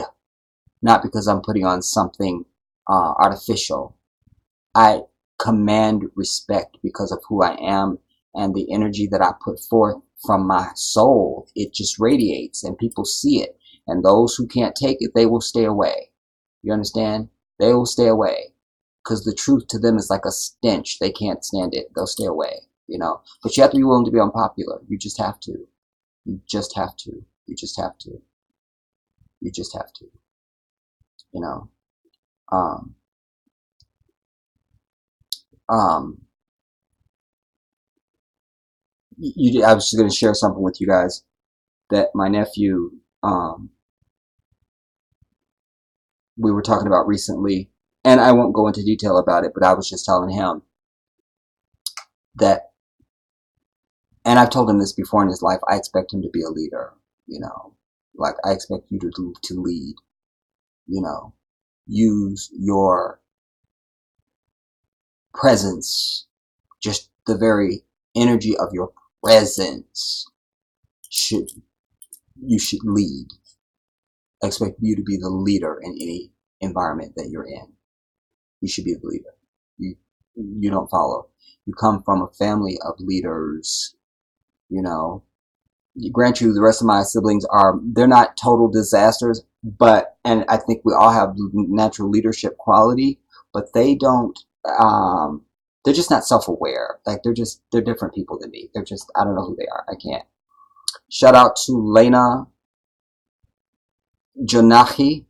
not because I'm putting on something artificial. I command respect because of who I am and the energy that I put forth from my soul. It just radiates and people see it. And those who can't take it, they will stay away. You understand? They will stay away because the truth to them is like a stench. They can't stand it. They'll stay away, But you have to be willing to be unpopular. You just have to. You just have to. You just have to. You just have to. I was just going to share something with you guys that my nephew, we were talking about recently, and I won't go into detail about it, but I was just telling him that And I've told him this before in his life, I expect him to be a leader, like I expect you to lead, use your presence, just the very energy of your presence you should lead. I expect you to be the leader in any environment that you're in. You should be the leader. You don't follow. You come from a family of leaders, grant you the rest of my siblings they're not total disasters, and I think we all have natural leadership quality, but they don't, they're just not self-aware. Like they're different people than me. I don't know who they are. I can't. Shout out to Lena Jonachi.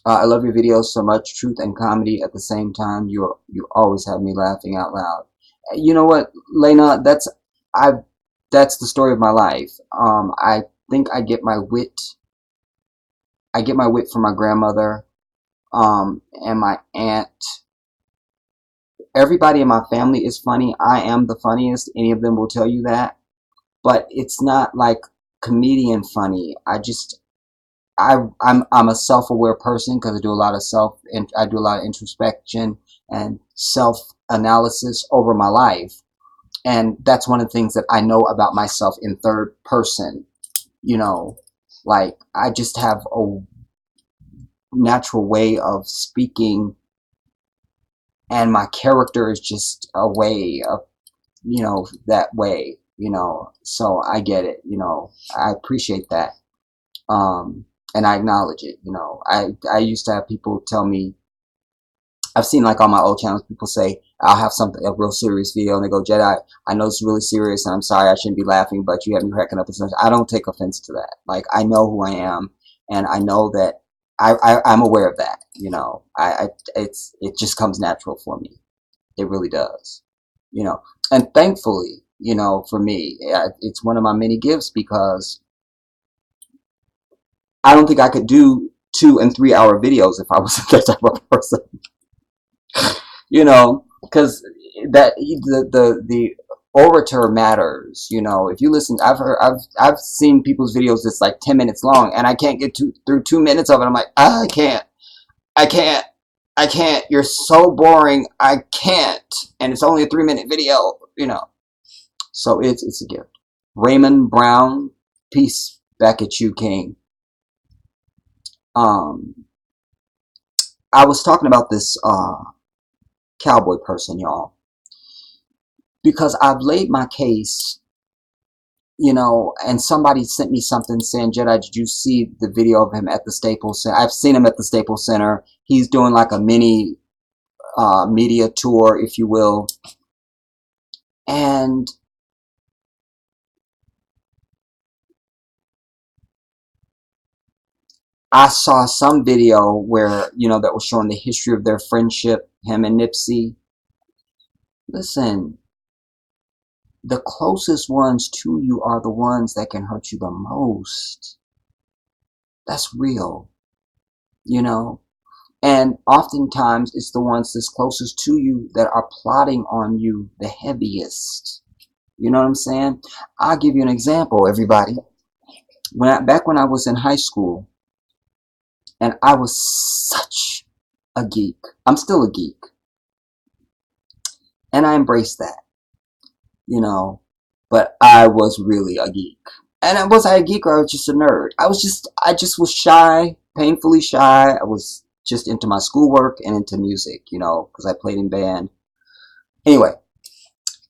I love your videos so much. Truth and comedy at the same time. You always have me laughing out loud. You know what, Lena? That's the story of my life. I think I get my wit from my grandmother, and my aunt. Everybody in my family is funny. I am the funniest. Any of them will tell you that. But it's not like comedian funny. I'm a self-aware person because I do a lot of introspection and self-analysis over my life. And that's one of the things that I know about myself in third person. Like I just have a natural way of speaking, and my character is just a way of, that way, so I get it, I appreciate that. And I acknowledge it, I used to have people tell me, I've seen like on my old channels, people say, I'll have a real serious video, and they go, Jedi, I know it's really serious, and I'm sorry, I shouldn't be laughing, but you have me cracking up and stuff. I don't take offense to that. Like, I know who I am, and I know that I'm aware of that, it just comes natural for me. It really does, and thankfully, for me, it's one of my many gifts, because I don't think I could do 2 and 3 hour videos if I wasn't that type of person. Because that the orator matters. If you listen, I've seen people's videos that's like 10 minutes long, and I can't get through 2 minutes of it. I'm like, I can't. You're so boring. I can't. And it's only a 3-minute video. So it's a gift. Raymond Brown, peace back at you, King. I was talking about this cowboy person, y'all, because I've laid my case, and somebody sent me something saying, Jedi, did you see the video of him at the Staples Center? I've seen him at the Staples Center. He's doing like a mini media tour, if you will. And I saw some video where, that was showing the history of their friendship, him and Nipsey. Listen, the closest ones to you are the ones that can hurt you the most. That's real, and oftentimes it's the ones that's closest to you that are plotting on you the heaviest. You know what I'm saying? I'll give you an example, everybody. Back when I was in high school, and I was such a geek. I'm still a geek. And I embrace that, but I was really a geek. And was I a geek, or I was just a nerd? I just was shy, painfully shy. I was just into my schoolwork and into music, because I played in band. Anyway,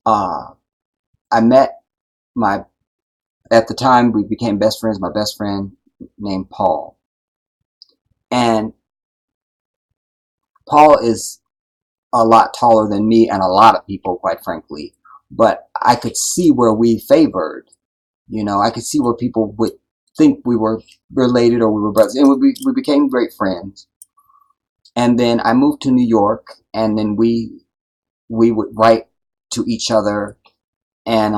I met at the time we became best friends, my best friend named Paul. And Paul is a lot taller than me and a lot of people, quite frankly. But I could see where we favored. I could see where people would think we were related or we were brothers. And we became great friends. And then I moved to New York, and then we would write to each other, and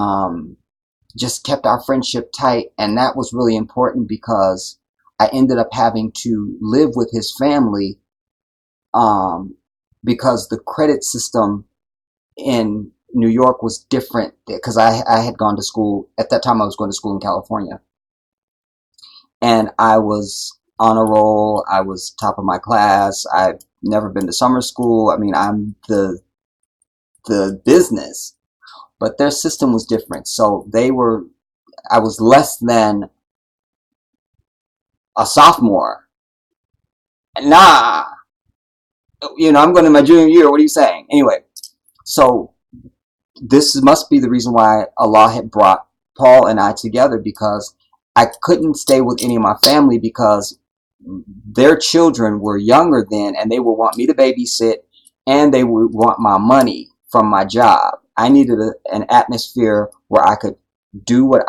just kept our friendship tight. And that was really important, because I ended up having to live with his family, because the credit system in New York was different because I had gone to school at that time. I was going to school in California, and I was on a roll. I was top of my class. I've never been to summer school. I mean, I'm the business, but their system was different. So I was less than a sophomore. Nah, I'm going to my junior year. What are you saying? Anyway, so this must be the reason why Allah had brought Paul and I together, because I couldn't stay with any of my family because their children were younger then, and they would want me to babysit, and they would want my money from my job. I needed an atmosphere where I could do what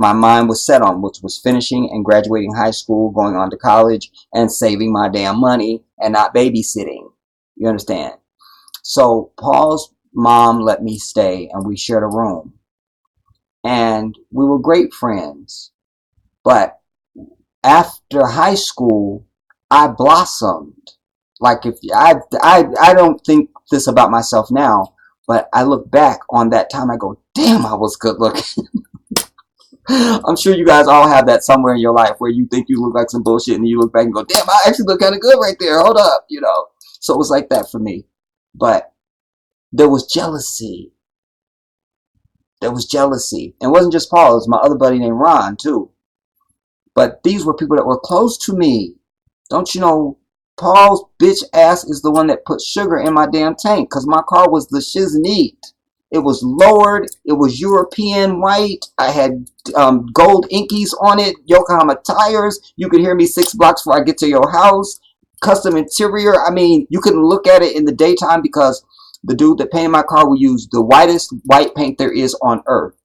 my mind was set on, which was finishing and graduating high school, going on to college, and saving my damn money and not babysitting. You understand? So Paul's mom let me stay, and we shared a room, and we were great friends. But after high school, I blossomed. Like, if I don't think this about myself now, but I look back on that time, I go, damn, I was good looking. I'm sure you guys all have that somewhere in your life where you think you look like some bullshit, and you look back and go, damn, I actually look kind of good right there. Hold up, So it was like that for me. But there was jealousy. There was jealousy. And it wasn't just Paul. It was my other buddy named Ron, too. But these were people that were close to me. Don't you know, Paul's bitch ass is the one that put sugar in my damn tank, because my car was the shiznit. It was lowered. It was European white. I had gold inkies on it. Yokohama tires. You could hear me 6 blocks before I get to your house. Custom interior. I mean, you couldn't look at it in the daytime because the dude that painted my car would use the whitest white paint there is on earth.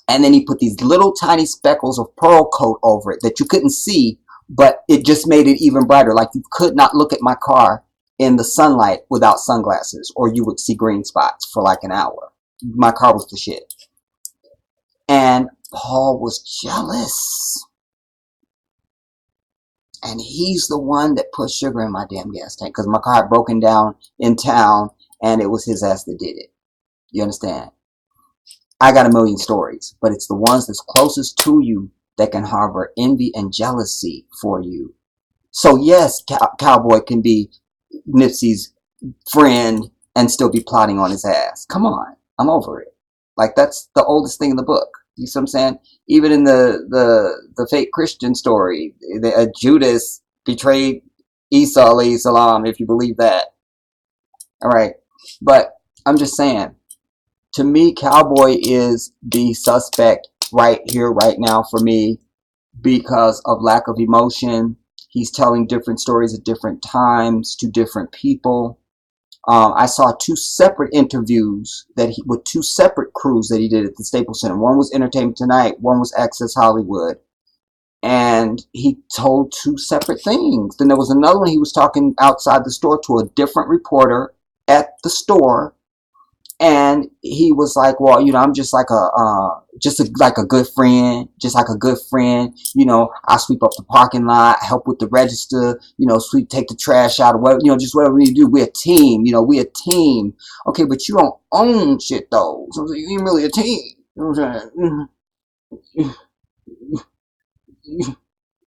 And then he put these little tiny speckles of pearl coat over it that you couldn't see, but it just made it even brighter. Like, you could not look at my car in the sunlight without sunglasses, or you would see green spots for like an hour. My car was the shit. And Paul was jealous. And he's the one that put sugar in my damn gas tank, because my car had broken down in town, and it was his ass that did it. You understand? I got a million stories, but it's the ones that's closest to you that can harbor envy and jealousy for you. So yes, Cowboy can be Nipsey's friend and still be plotting on his ass. Come on, I'm over it. Like, that's the oldest thing in the book. You see what I'm saying? Even in the fake Christian story, Judas betrayed Isa alayhi salam, if you believe that. All right, but I'm just saying, to me, Cowboy is the suspect right here, right now for me, because of lack of emotion. He's telling different stories at different times to different people. I saw 2 separate interviews with 2 separate crews that he did at the Staples Center. One was Entertainment Tonight, one was Access Hollywood. And he told 2 separate things. Then there was another one, he was talking outside the store to a different reporter at the store. And he was like, well, I'm just like like a good friend, I sweep up the parking lot, help with the register, take the trash out, or whatever, just whatever we do. We're a team, we're a team. Okay, but you don't own shit though. So you ain't really a team. You know what I'm saying?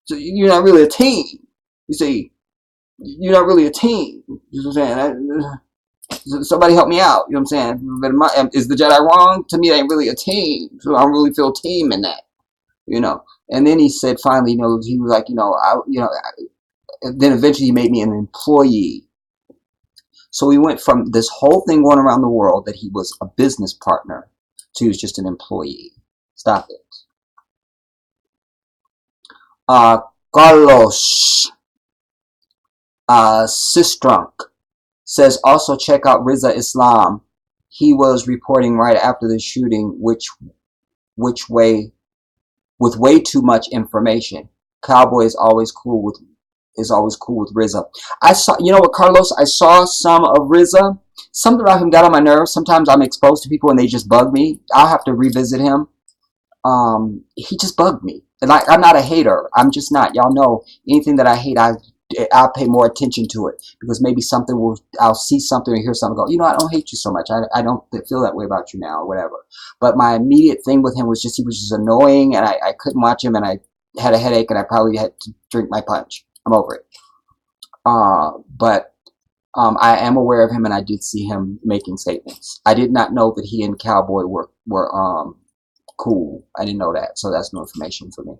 So you're not really a team. You see, you're not really a team. You know what I'm saying? Somebody help me out. You know what I'm saying? Is the Jedi wrong? To me, it ain't really a team. So I don't really feel team in that. And then he said finally, he was like, then eventually he made me an employee. So we went from this whole thing going around the world that he was a business partner to he was just an employee. Stop it. Carlos Sistrunk says, also check out Riza Islam. He was reporting right after the shooting, with way too much information. Cowboy is always cool with Riza. I saw, what, Carlos? I saw some of Riza. Something about him got on my nerves. Sometimes I'm exposed to people and they just bug me. I'll have to revisit him. He just bugged me. And I'm not a hater. I'm just not. Y'all know anything that I hate, I I'll pay more attention to it, because maybe something will, I'll see something or hear something, go, you know, I don't hate you so much. I don't feel that way about you now, or whatever. But my immediate thing with him was just, he was just annoying, and I couldn't watch him, and I had a headache, and I probably had to drink my punch. I'm over it. But I am aware of him, and I did see him making statements. I did not know that he and Cowboy were cool. I didn't know that, so that's new information for me.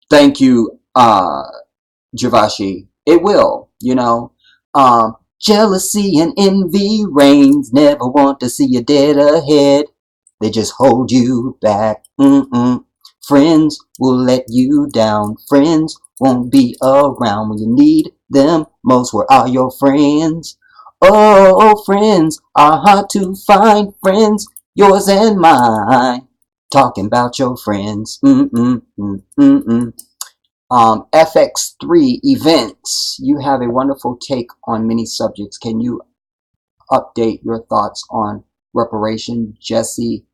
Thank you, Javashi. It will, you know. Jealousy and envy reigns. Never want to see you dead ahead. They just hold you back. Friends will let you down. Friends won't be around when you need them most. Where are your friends? Oh, friends are hard to find. Friends, yours and mine. Talking about your friends. FX3 events. You have a wonderful take on many subjects. Can you update your thoughts on reparation, Jesse,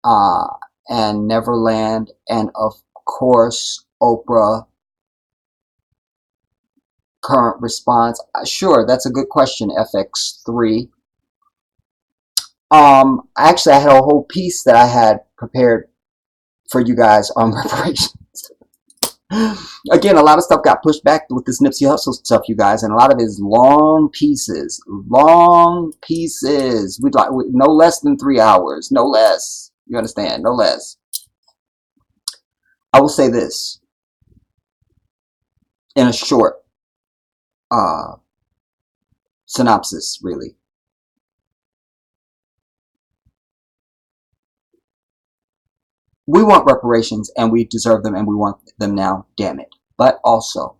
and Neverland, and of course Oprah? Current response? Sure, that's a good question, FX3. Actually, I had a whole piece that I had prepared for you guys on reparations. Again, a lot of stuff got pushed back with this Nipsey Hussle stuff, you guys, and a lot of it is long pieces. Long pieces. We'd like no less than 3 hours. No less. You understand? No less. I will say this in a short synopsis, really. We want reparations, and we deserve them, and we want them now, damn it. But also,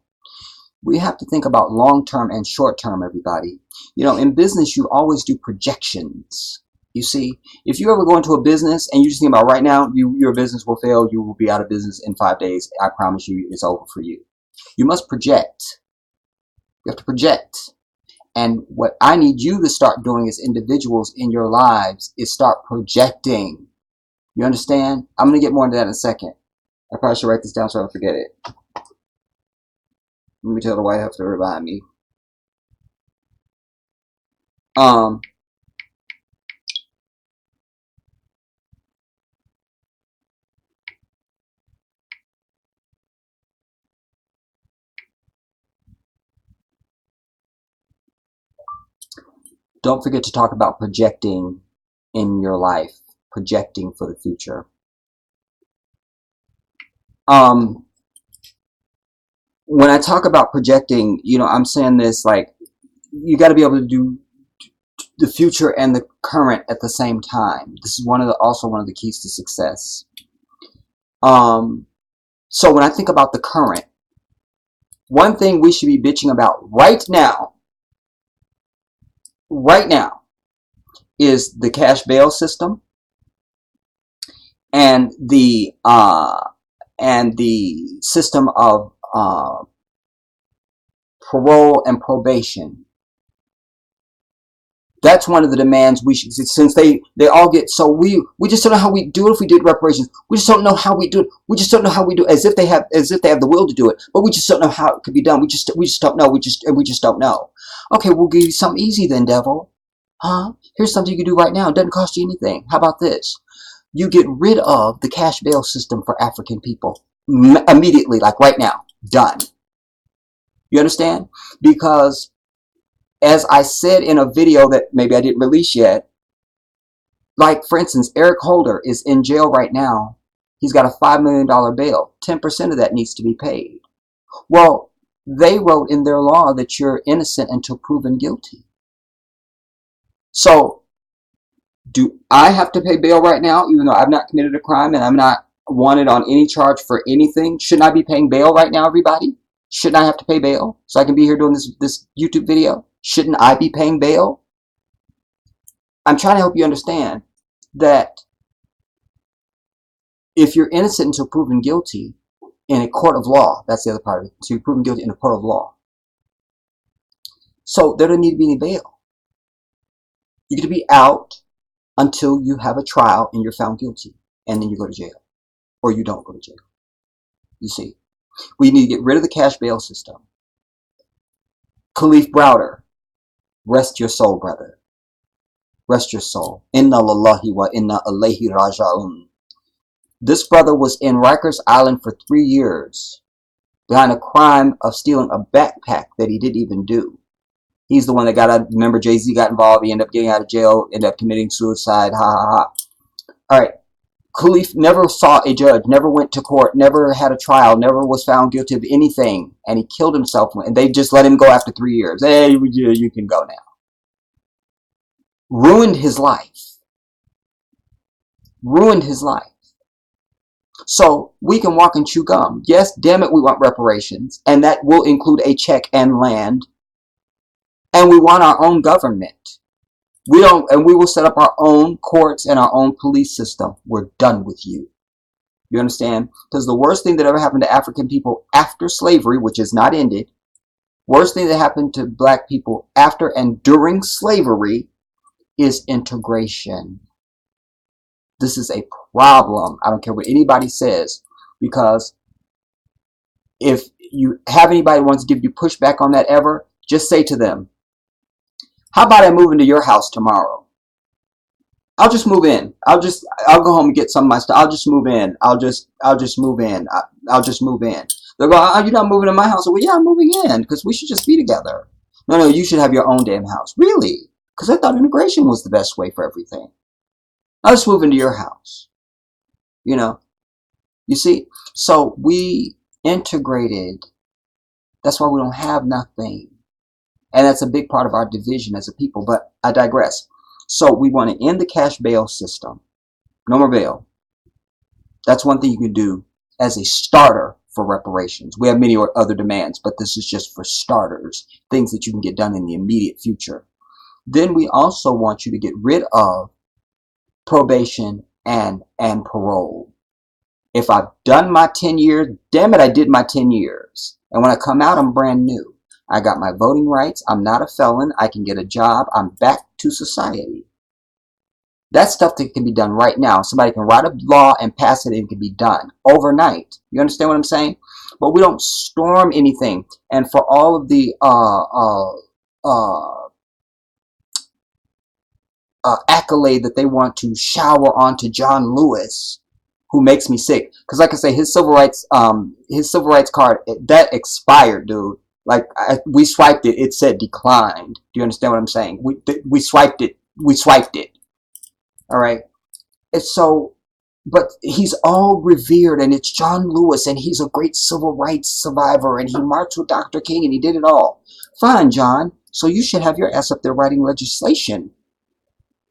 we have to think about long-term and short-term, everybody. You know, in business, you always do projections. You see, if you ever go into a business and you just think about right now, your business will fail, you will be out of business in 5 days. I promise you, it's over for you. You must project. You have to project. And what I need you to start doing as individuals in your lives is start projecting. You understand? I'm going to get more into that in a second. I probably should write this down so I don't forget it. Let me tell the White House to remind me. Don't forget to talk about projecting in your life. Projecting for the future. When I talk about projecting, you know, I'm saying this like, you got to be able to do the future and the current at the same time. This is also one of the keys to success. So when I think about the current, one thing we should be bitching about right now, is the cash bail system and the system of parole and probation. That's one of the demands we should, since they all get, so we just don't know how we do it. If we did reparations, we just don't know how we do it. We just don't know how we do it, as if they have the will to do it, but we just don't know how it could be done. We just don't know. We just don't know. Okay, we'll give you something easy then, devil. Huh? Here's something you can do right now. It doesn't cost you anything. How about this? You get rid of the cash bail system for African people immediately, like right now. Done. You understand? Because, as I said in a video that maybe I didn't release yet, like, for instance, Eric Holder is in jail right now. He's got a $5 million bail. 10% of that needs to be paid. Well, they wrote in their law that you're innocent until proven guilty. So, do I have to pay bail right now, even though I've not committed a crime and I'm not wanted on any charge for anything? Shouldn't I be paying bail right now, everybody? Shouldn't I have to pay bail so I can be here doing this YouTube video? Shouldn't I be paying bail? I'm trying to help you understand that if you're innocent until proven guilty in a court of law, that's the other part of it. So you're proven guilty in a court of law. So there doesn't need to be any bail. You get to be out until you have a trial and you're found guilty, and then you go to jail, or you don't go to jail. You see, we need to get rid of the cash bail system. Khalif Browder, rest your soul, brother. Rest your soul. Inna lillahi wa inna ilayhi raja'un. This brother was in Rikers Island for 3 years behind a crime of stealing a backpack that he didn't even do. He's the one that got out. Remember, Jay-Z got involved. He ended up getting out of jail, ended up committing suicide. Ha ha ha. All right. Khalif never saw a judge, never went to court, never had a trial, never was found guilty of anything, and he killed himself, and they just let him go after 3 years. Hey, you can go now. Ruined his life. Ruined his life. So we can walk and chew gum. Yes, damn it, we want reparations, and that will include a check and land, and we want our own government. We will set up our own courts and our own police system. We're done with you. You understand? Because the worst thing that ever happened to African people after slavery, which is not ended, worst thing that happened to black people after and during slavery is integration. This is a problem. I don't care what anybody says, because if you have anybody who wants to give you pushback on that ever, just say to them, how about I move into your house tomorrow? I'll just move in. I'll go home and get some of my stuff. I'll just move in. I'll just move in. I'll just move in. They'll go, oh, you're not moving in my house. Well, yeah, I'm moving in because we should just be together. No, you should have your own damn house. Really? Because I thought integration was the best way for everything. I'll just move into your house. You see? So we integrated. That's why we don't have nothing. And that's a big part of our division as a people. But I digress. So we want to end the cash bail system. No more bail. That's one thing you can do as a starter for reparations. We have many other demands, but this is just for starters. Things that you can get done in the immediate future. Then we also want you to get rid of probation and parole. If I've done my 10 years, damn it, I did my 10 years. And when I come out, I'm brand new. I got my voting rights. I'm not a felon. I can get a job. I'm back to society. That's stuff that can be done right now. Somebody can write a law and pass it, and it can be done overnight. You understand what I'm saying? But we don't storm anything. And for all of the accolade that they want to shower onto John Lewis, who makes me sick. Because like I say, his civil rights card, that expired, dude. Like, we swiped it. It said declined. Do you understand what I'm saying? We swiped it. We swiped it. All right. And so, but he's all revered, and it's John Lewis, and he's a great civil rights survivor, and he marched with Dr. King, and he did it all. Fine, John. So you should have your ass up there writing legislation,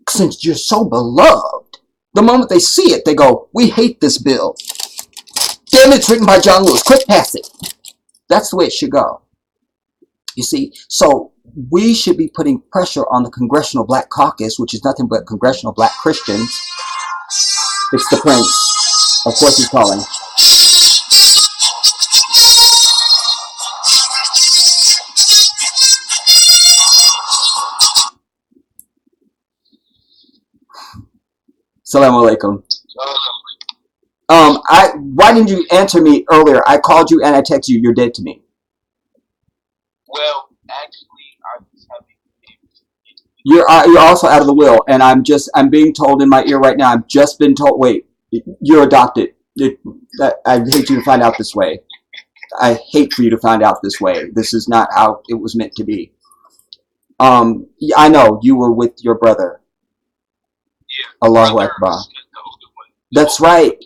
since you're so beloved. The moment they see it, they go, we hate this bill. Damn, it's written by John Lewis. Quick, pass it. That's the way it should go. You see, so we should be putting pressure on the Congressional Black Caucus, which is nothing but Congressional Black Christians. It's the Prince. Of course he's calling. Assalamu alaikum. Why didn't you answer me earlier? I called you and I texted you. You're dead to me. Well, actually, I was having. You're also out of the will, and I'm being told in my ear right now. I've just been told. Wait, you're adopted. I hate you to find out this way. I hate for you to find out this way. This is not how it was meant to be. I know you were with your brother. Yeah. Allahu Akbar. That's right.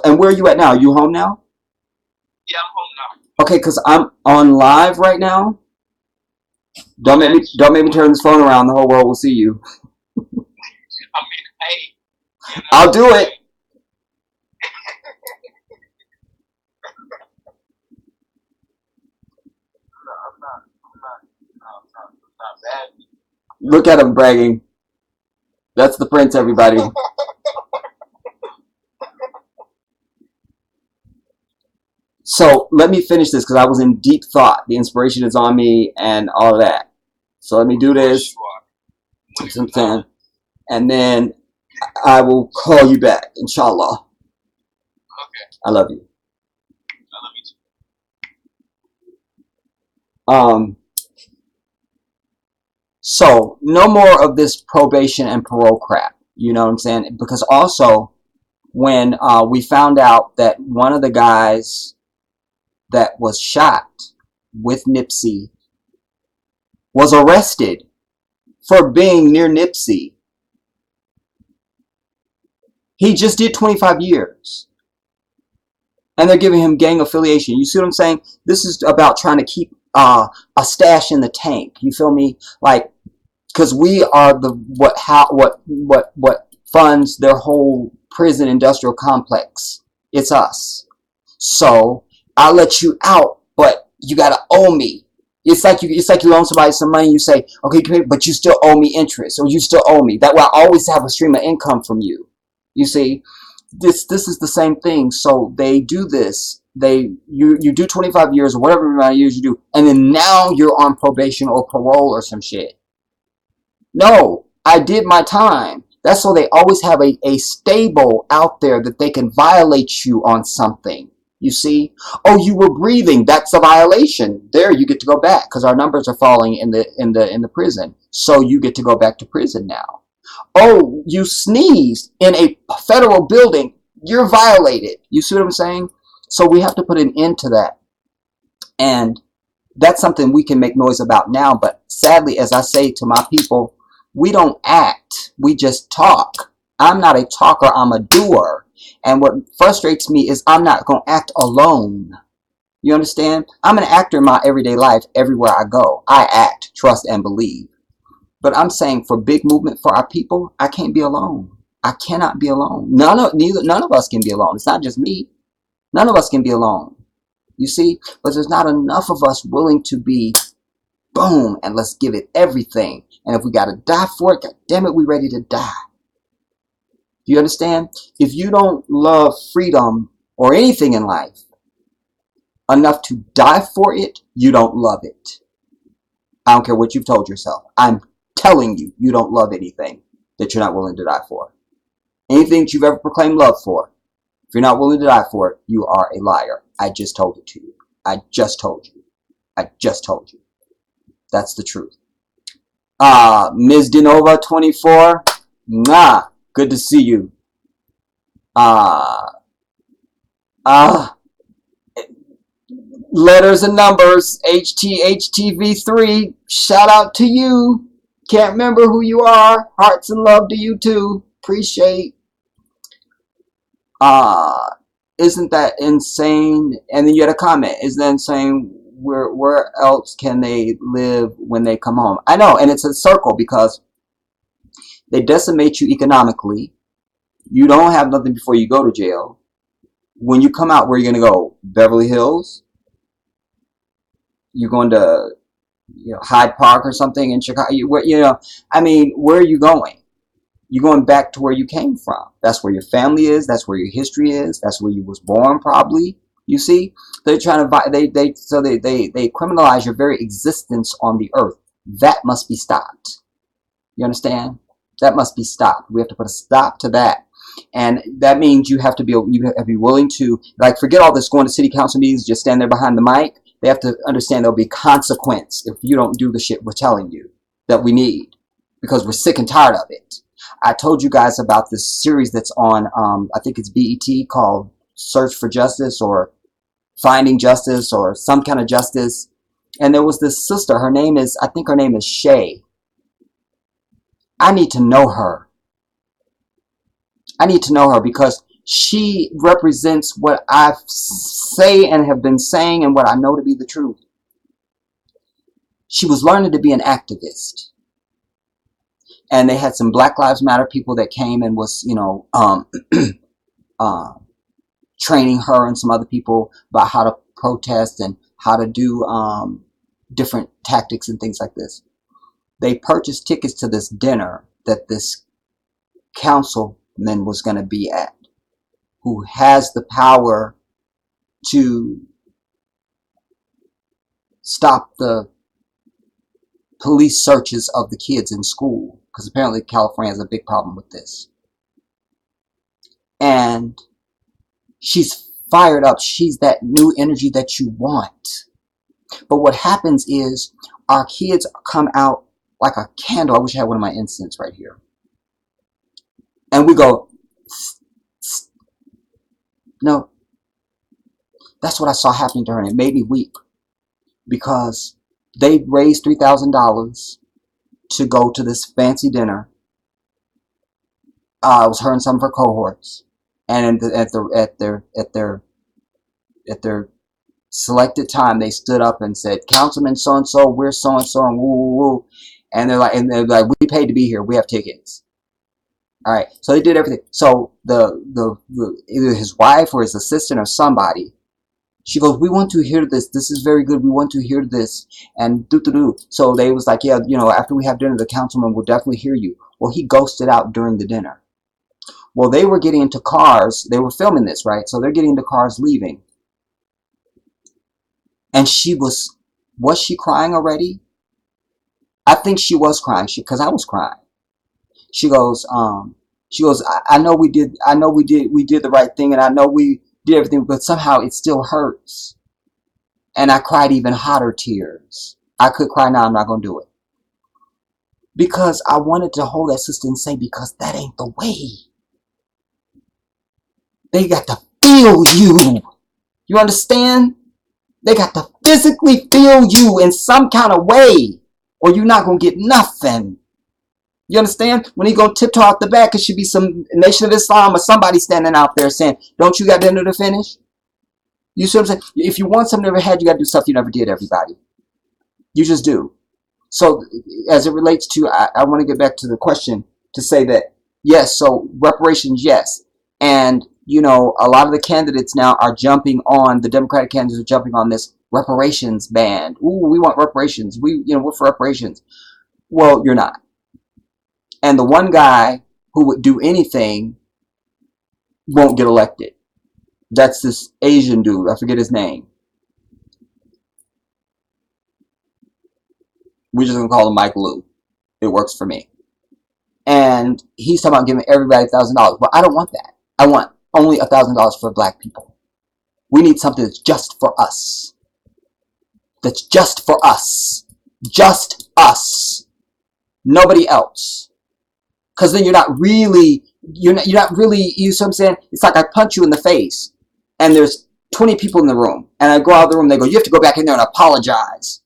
And where are you at now? Are you home now? Yeah, I'm home now. Okay, because I'm on live right now. Don't make me turn this phone around. The whole world will see you. I mean, hey. I'll do it. I'm not bad. Look at him bragging. That's the Prince, everybody. So let me finish this because I was in deep thought. The inspiration is on me and all of that. So let me do this. That's what I'm saying. and then I will call you back, inshallah. Okay. I love you. I love you too. So no more of this probation and parole crap. You know what I'm saying? Because also, when we found out that one of the guys that was shot with Nipsey was arrested for being near Nipsey, he just did 25 years. And they're giving him gang affiliation. You see what I'm saying? This is about trying to keep a stash in the tank. You feel me? Like, because we are the what funds their whole prison industrial complex. It's us. So I'll let you out, but you gotta owe me. It's like you loan somebody some money. You say, okay, but you still owe me interest, or you still owe me. That way, I always have a stream of income from you. You see, this is the same thing. So they do this. You do 25 years or whatever amount of years you do, and then now you're on probation or parole or some shit. No, I did my time. That's so they always have a stable out there that they can violate you on something. You see? Oh, you were breathing. That's a violation. There, you get to go back because our numbers are falling in the prison. So you get to go back to prison now. Oh, you sneezed in a federal building. You're violated. You see what I'm saying? So we have to put an end to that. And that's something we can make noise about now. But sadly, as I say to my people, we don't act. We just talk. I'm not a talker. I'm a doer. And what frustrates me is I'm not going to act alone. You understand? I'm an actor in my everyday life everywhere I go. I act, trust, and believe. But I'm saying for big movement for our people, I can't be alone. I cannot be alone. None of us can be alone. It's not just me. None of us can be alone. You see? But there's not enough of us willing to be boom and let's give it everything. And if we got to die for it, God damn it, we ready to die. Do you understand? If you don't love freedom or anything in life enough to die for it, you don't love it. I don't care what you've told yourself. I'm telling you, you don't love anything that you're not willing to die for. Anything that you've ever proclaimed love for, if you're not willing to die for it, you are a liar. I just told it to you. I just told you. I just told you. That's the truth. Ms. Denova 24. Nah. Good to see you. Letters and numbers. HTHTV3. Shout out to you. Can't remember who you are. Hearts and love to you too. Appreciate. Isn't that insane? And then you had a comment. Isn't that insane? Where else can they live when they come home? I know, and it's a circle because they decimate you economically. You don't have nothing before you go to jail. When you come out, where are you going to go? Beverly Hills? You're going to Hyde Park or something in Chicago? I mean, where are you going? You're going back to where you came from. That's where your family is. That's where your history is. That's where you was born, probably. You see, they're trying to they criminalize your very existence on the earth. That must be stopped. You understand? That must be stopped. We have to put a stop to that. And that means you have to be willing to, like, forget all this going to city council meetings, just stand there behind the mic. They have to understand there'll be consequence if you don't do the shit we're telling you that we need, because we're sick and tired of it. I told you guys about this series that's on, I think it's BET, called Search for Justice or Finding Justice or some kind of justice. And there was this sister, I think her name is Shay. I need to know her. I need to know her because she represents what I say and have been saying and what I know to be the truth. She was learning to be an activist. And they had some Black Lives Matter people that came and was, training her and some other people about how to protest and how to do different tactics and things like this. They purchased tickets to this dinner that this councilman was going to be at, who has the power to stop the police searches of the kids in school, because apparently California has a big problem with this. And she's fired up. She's that new energy that you want. But what happens is our kids come out like a candle. I wish I had one of my incense right here. And we go, no. That's what I saw happening to her, and it made me weep, because they raised $3,000 to go to this fancy dinner. It was her and some of her cohorts, and at their selected time, they stood up and said, "Councilman so and so, we're so and so, and woo woo woo," and they're like, "We paid to be here. We have tickets." All right, so they did everything. So the either his wife or his assistant or somebody, she goes, "We want to hear this. This is very good. We want to hear this." And do. So they was like, "Yeah, after we have dinner, the councilman will definitely hear you." Well, he ghosted out during the dinner. Well, they were getting into cars. They were filming this, right? So they're getting into cars leaving. And was she crying already? I think she was crying, because I was crying. She goes, I know we did the right thing, and I know we did everything, but somehow it still hurts. And I cried even hotter tears. I could cry now, I'm not going to do it. Because I wanted to hold that sister and say, because that ain't the way. They got to feel you. You understand? They got to physically feel you in some kind of way, or you're not going to get nothing. You understand? When he go tiptoe out the back, it should be some Nation of Islam or somebody standing out there saying, "Don't you got dinner to finish?" You see what I'm saying? If you want something you never had, you got to do stuff you never did, everybody. You just do. So as it relates to, I want to get back to the question to say that, yes, so reparations, yes. And, a lot of the candidates now are jumping on, the Democratic candidates are jumping on this reparations band. Ooh, we want reparations. We're for reparations. Well, you're not. And the one guy who would do anything won't get elected. That's this Asian dude. I forget his name. We're just going to call him Mike Lou. It works for me. And he's talking about giving everybody $1,000. But I don't want that. I want only $1,000 for black people. We need something that's just for us. That's just for us. Just us. Nobody else. Because then you're not really, you know what I'm saying? It's like I punch you in the face, and there's 20 people in the room, and I go out of the room, and they go, "You have to go back in there and apologize."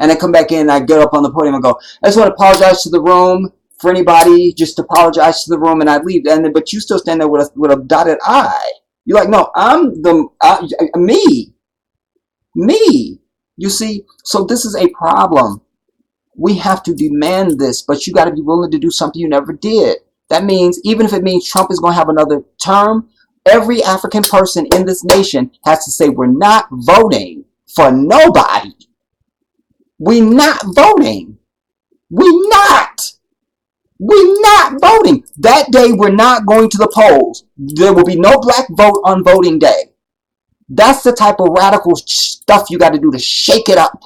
And I come back in, and I get up on the podium and go, "I just want to apologize to the room, for anybody, just apologize to the room," and I leave. But you still stand there with a dotted I. You're like, "No, I'm me. You see? So this is a problem. We have to demand this, but you got to be willing to do something you never did. That means, even if it means Trump is going to have another term, every African person in this nation has to say, we're not voting for nobody. We're not voting. We're not. We're not voting. That day, we're not going to the polls. There will be no black vote on voting day. That's the type of radical stuff you got to do to shake it up.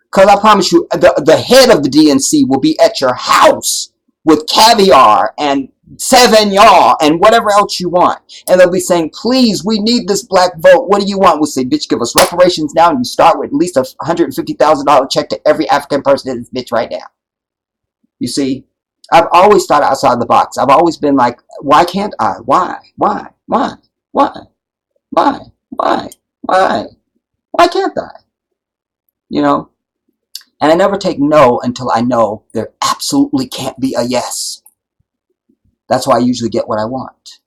Because I promise you, the head of the DNC will be at your house with caviar and Sauvignon and whatever else you want. And they'll be saying, "Please, we need this black vote. What do you want?" We'll say, "Bitch, give us reparations now." And you start with at least a $150,000 check to every African person in this bitch right now. You see, I've always thought outside the box. I've always been like, why can't I? Why? Why? Why? Why? Why? Why? Why? Why can't I? And I never take no until I know there absolutely can't be a yes. That's why I usually get what I want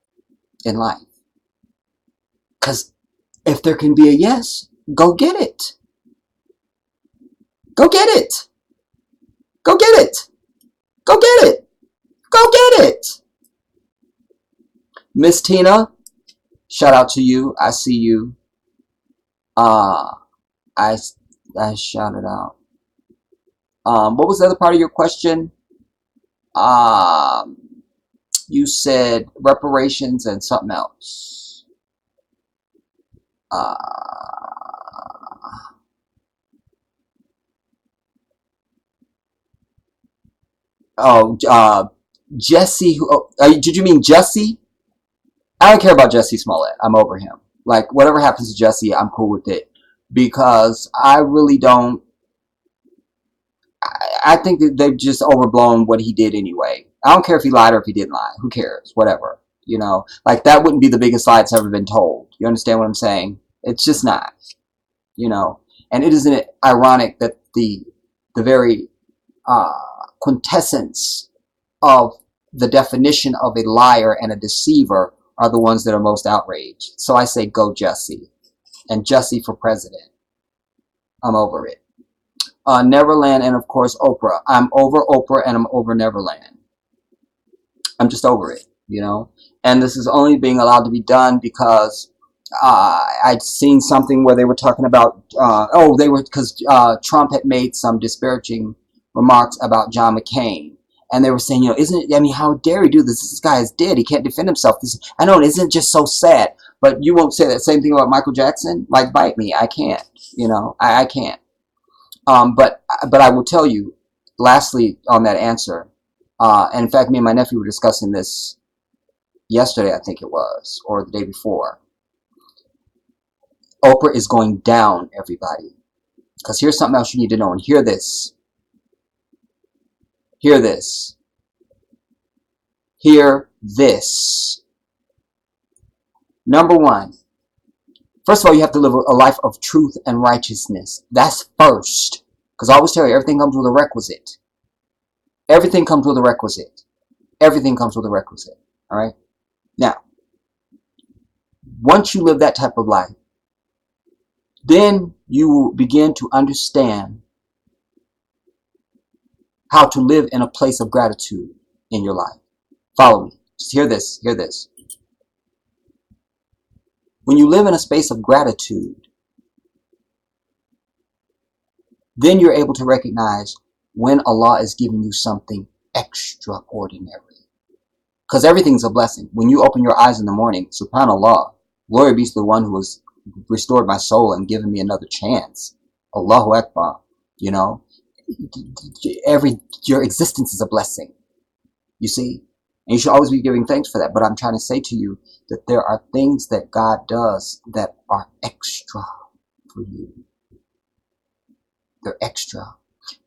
in life. Because if there can be a yes, go get it. Go get it. Go get it. Go get it. Go get it. Miss Tina, shout out to you. I see you. I shouted out. What was the other part of your question? You said reparations and something else. Oh, Jesse. Did you mean Jesse? I don't care about Jesse Smollett. I'm over him. Like, whatever happens to Jesse, I'm cool with it. Because I really don't. I think that they've just overblown what he did anyway. I don't care if he lied or if he didn't lie. Who cares? Whatever. You know, like that wouldn't be the biggest lie that's ever been told. You understand what I'm saying? It's just not. You know, and it isn't it ironic that the very uh, quintessence of the definition of a liar and a deceiver are the ones that are most outraged. So I say go Jesse, and Jesse for president. I'm over it. Neverland and of course Oprah. I'm over Oprah and I'm over Neverland. I'm just over it, you know. And this is only being allowed to be done because I'd seen something where they were talking about because Trump had made some disparaging remarks about John McCain. And they were saying, you know, isn't it, I mean, how dare he do this? This guy is dead. He can't defend himself. I know, it isn't just so sad. But you won't say that same thing about Michael Jackson? Like, bite me. I can't. You know, I can't. But I will tell you, lastly, on that answer, and in fact, me and my nephew were discussing this yesterday, I think it was, or the day before. Oprah is going down, everybody. Because here's something else you need to know, and hear this. Hear this. Hear this. Number one, first of all, you have to live a life of truth and righteousness. That's first. Because I always tell you, everything comes with a requisite. Everything comes with a requisite. Everything comes with a requisite. All right? Now, once you live that type of life, then you will begin to understand how to live in a place of gratitude in your life. Follow me. Just hear this. Hear this. When you live in a space of gratitude, then you're able to recognize when Allah is giving you something extraordinary. Because everything's a blessing. When you open your eyes in the morning, subhanAllah, glory be to the one who has restored my soul and given me another chance. Allahu Akbar. You know, your existence is a blessing. You see? And you should always be giving thanks for that. But I'm trying to say to you that there are things that God does that are extra for you. They're extra.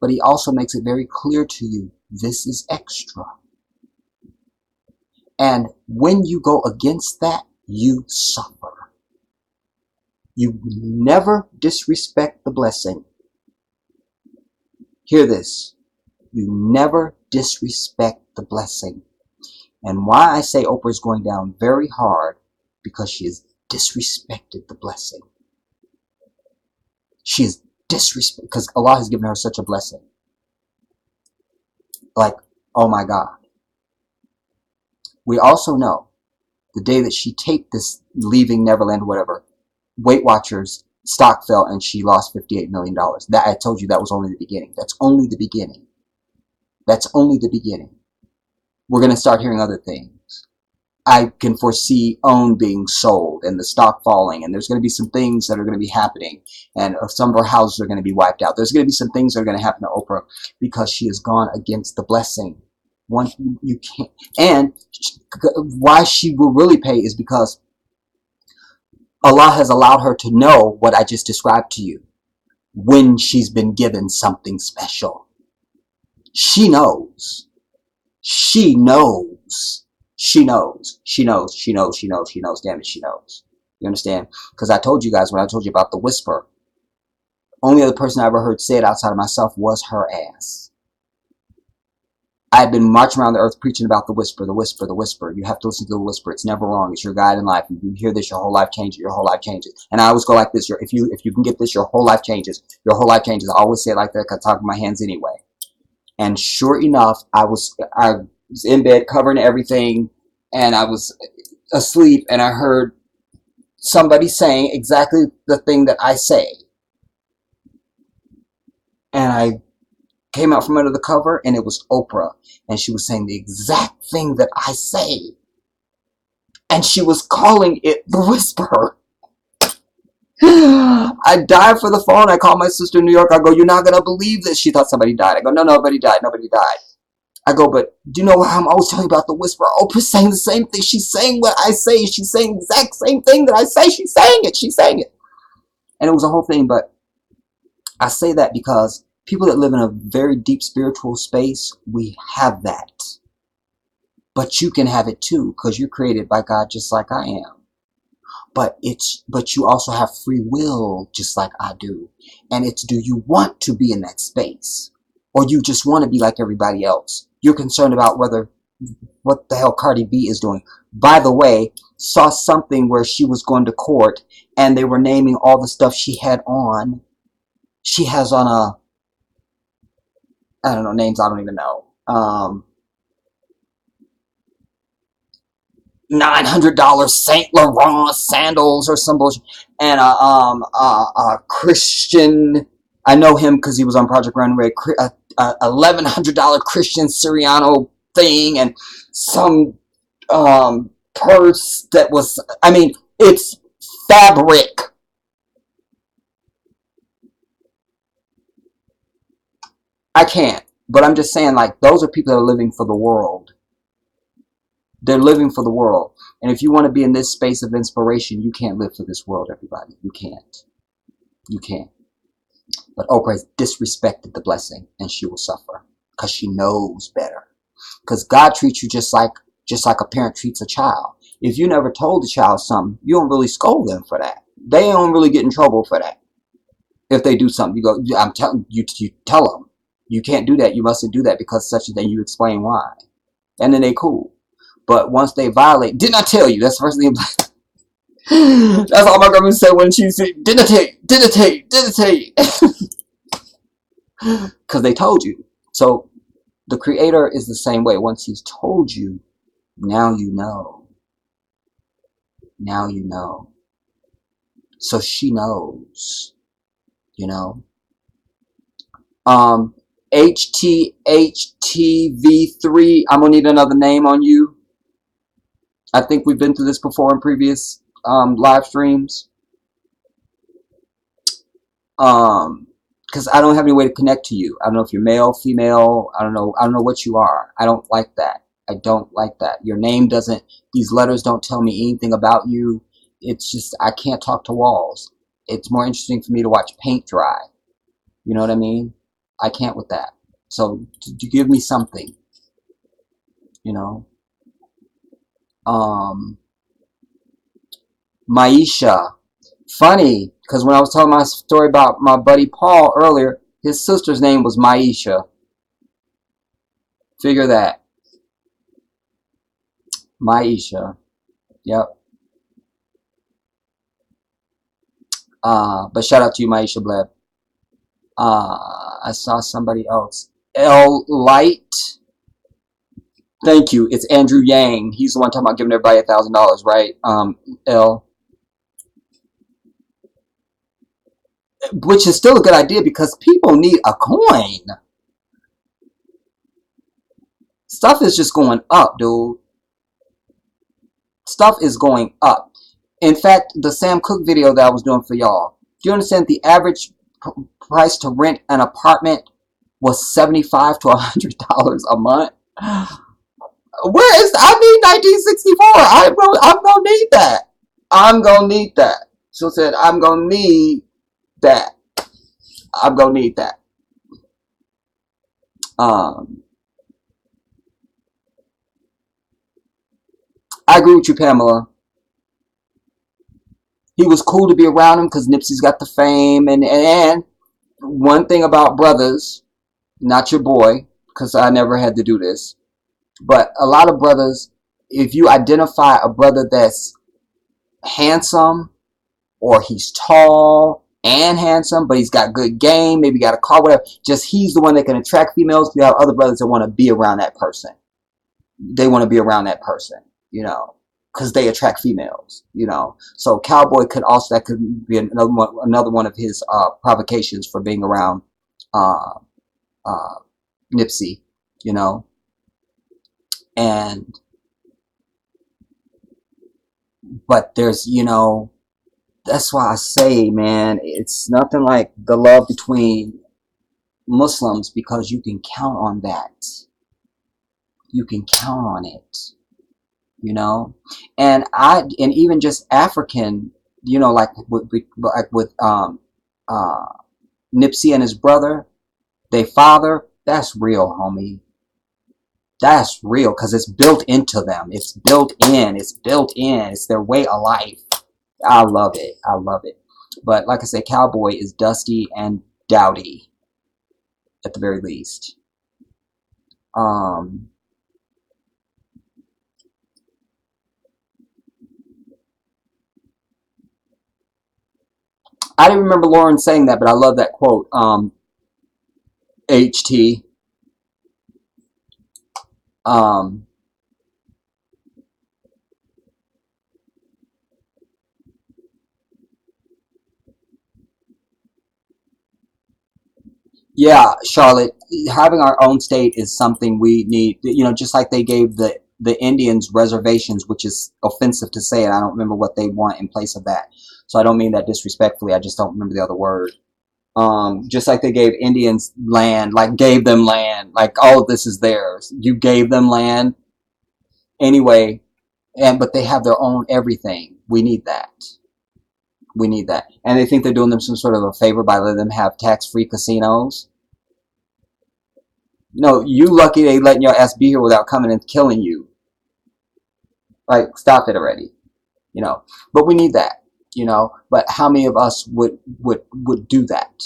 But he also makes it very clear to you, this is extra. And when you go against that, you suffer. You never disrespect the blessing. Hear this. You never disrespect the blessing. And why I say Oprah is going down very hard, because she has disrespected the blessing. She is disrespect, because Allah has given her such a blessing. Like, oh my God. We also know the day that she taped this leaving Neverland or whatever, Weight Watchers stock fell and she lost $58 million. That, I told you, that was only the beginning. That's only the beginning. That's only the beginning. We're going to start hearing other things. I can foresee OWN being sold and the stock falling, and there's going to be some things that are going to be happening, and some of our houses are going to be wiped out. There's going to be some things that are going to happen to Oprah because she has gone against the blessing. One, you can't. And why she will really pay is because Allah has allowed her to know what I just described to you when she's been given something special. She knows. She knows. She knows. She knows. She knows. She knows. She knows. Damn it, she knows. You understand? Because I told you guys when I told you about the whisper, only other person I ever heard say it outside of myself was her ass. I had been marching around the earth preaching about the whisper, the whisper, the whisper. You have to listen to the whisper. It's never wrong. It's your guide in life. If you hear this, your whole life changes. Your whole life changes. And I always go like this. If you can get this, your whole life changes. Your whole life changes. I always say it like that because I talk with my hands anyway. And sure enough, I was in bed covering everything, and I was asleep, and I heard somebody saying exactly the thing that I say. And I came out from under the cover, and it was Oprah, and she was saying the exact thing that I say. And she was calling it the whisper. I died for the phone. I called my sister in New York. I go, you're not going to believe this. She thought somebody died. I go, no, nobody died. Nobody died. I go, but do you know how I'm always telling you about the whisperer? Oprah's saying the same thing. She's saying what I say. She's saying the exact same thing that I say. She's saying it. She's saying it. And it was a whole thing, but I say that because people that live in a very deep spiritual space, we have that. But you can have it too, because you're created by God just like I am. But you also have free will just like I do. And it's, do you want to be in that space? Or you just want to be like everybody else? You're concerned about what the hell Cardi B is doing. By the way, saw something where she was going to court and they were naming all the stuff she had on. She has on I don't know, names I don't even know. $900 Saint Laurent sandals or some bullshit, and a Christian. I know him because he was on Project Runway. $1,100 Christian Siriano thing, and some purse that was. I mean, it's fabric. I can't, but I'm just saying, like, those are people that are living for the world. They're living for the world. And if you want to be in this space of inspiration, you can't live for this world, everybody. You can't. You can't. But Oprah has disrespected the blessing, and she will suffer because she knows better. Because God treats you just like a parent treats a child. If you never told the child something, you don't really scold them for that. They don't really get in trouble for that. If they do something, you go, I'm telling you, you tell them. You can't do that. You mustn't do that because such a thing. You explain why. And then they cool. But once they violate, didn't I tell you? That's the first thing. That's all my grandma said when she said, didn't I tell you? Didn't I tell you? Didn't I tell you? Because they told you. So the Creator is the same way. Once He's told you, now you know. Now you know. So she knows. You know. HTHTV3, I'm going to need another name on you. I think we've been through this before in previous live streams. Because I don't have any way to connect to you. I don't know if you're male, female. I don't know what you are. I don't like that. I don't like that. Your name doesn't, these letters don't tell me anything about you. It's just, I can't talk to walls. It's more interesting for me to watch paint dry. You know what I mean? I can't with that. So, give me something. You know? Maisha. Funny, because when I was telling my story about my buddy Paul earlier, his sister's name was Maisha. Figure that. Maisha. Yep. But shout out to you, Maisha Bleb. I saw somebody else. L Light. Thank you. It's Andrew Yang. He's the one talking about giving everybody $1,000, right? L. Which is still a good idea because people need a coin. Stuff is just going up, dude. Stuff is going up. In fact, the Sam Cooke video that I was doing for y'all, do you understand the average price to rent an apartment was $75 to $100 a month? Where is, I need 1964. I'm gonna need that. I'm gonna need that. She said, I'm gonna need that. I'm gonna need that. I agree with you, Pamela. He was cool to be around him because Nipsey's got the fame. And one thing about brothers, not your boy, because I never had to do this, but a lot of brothers, if you identify a brother that's handsome or he's tall and handsome, but he's got good game, maybe got a car, whatever, just he's the one that can attract females. You have other brothers that want to be around that person. They want to be around that person, you know, because they attract females, you know. So Cowboy could also, that could be another one of his provocations for being around Nipsey, you know. And but there's, you know, that's why I say, man, it's nothing like the love between Muslims because you can count on that. You can count on it, you know. And even just African, you know, like with Nipsey and his brother, they father, that's real, homie. That's real, because it's built into them. It's built in. It's built in. It's their way of life. I love it. I love it. But like I say, Cowboy is dusty and dowdy at the very least. Um, I didn't remember Lauren saying that, but I love that quote. HT. Um, yeah, Charlotte, having our own state is something we need. You know, just like they gave the Indians reservations, which is offensive to say, and I don't remember what they want in place of that. So I don't mean that disrespectfully. I just don't remember the other word. Just like they gave Indians land, like gave them land, like, oh, this is theirs. You gave them land anyway, but they have their own everything. We need that. We need that. And they think they're doing them some sort of a favor by letting them have tax-free casinos. No, you lucky they letting your ass be here without coming and killing you. Like, stop it already. You know. But we need that. You know. But how many of us would do that?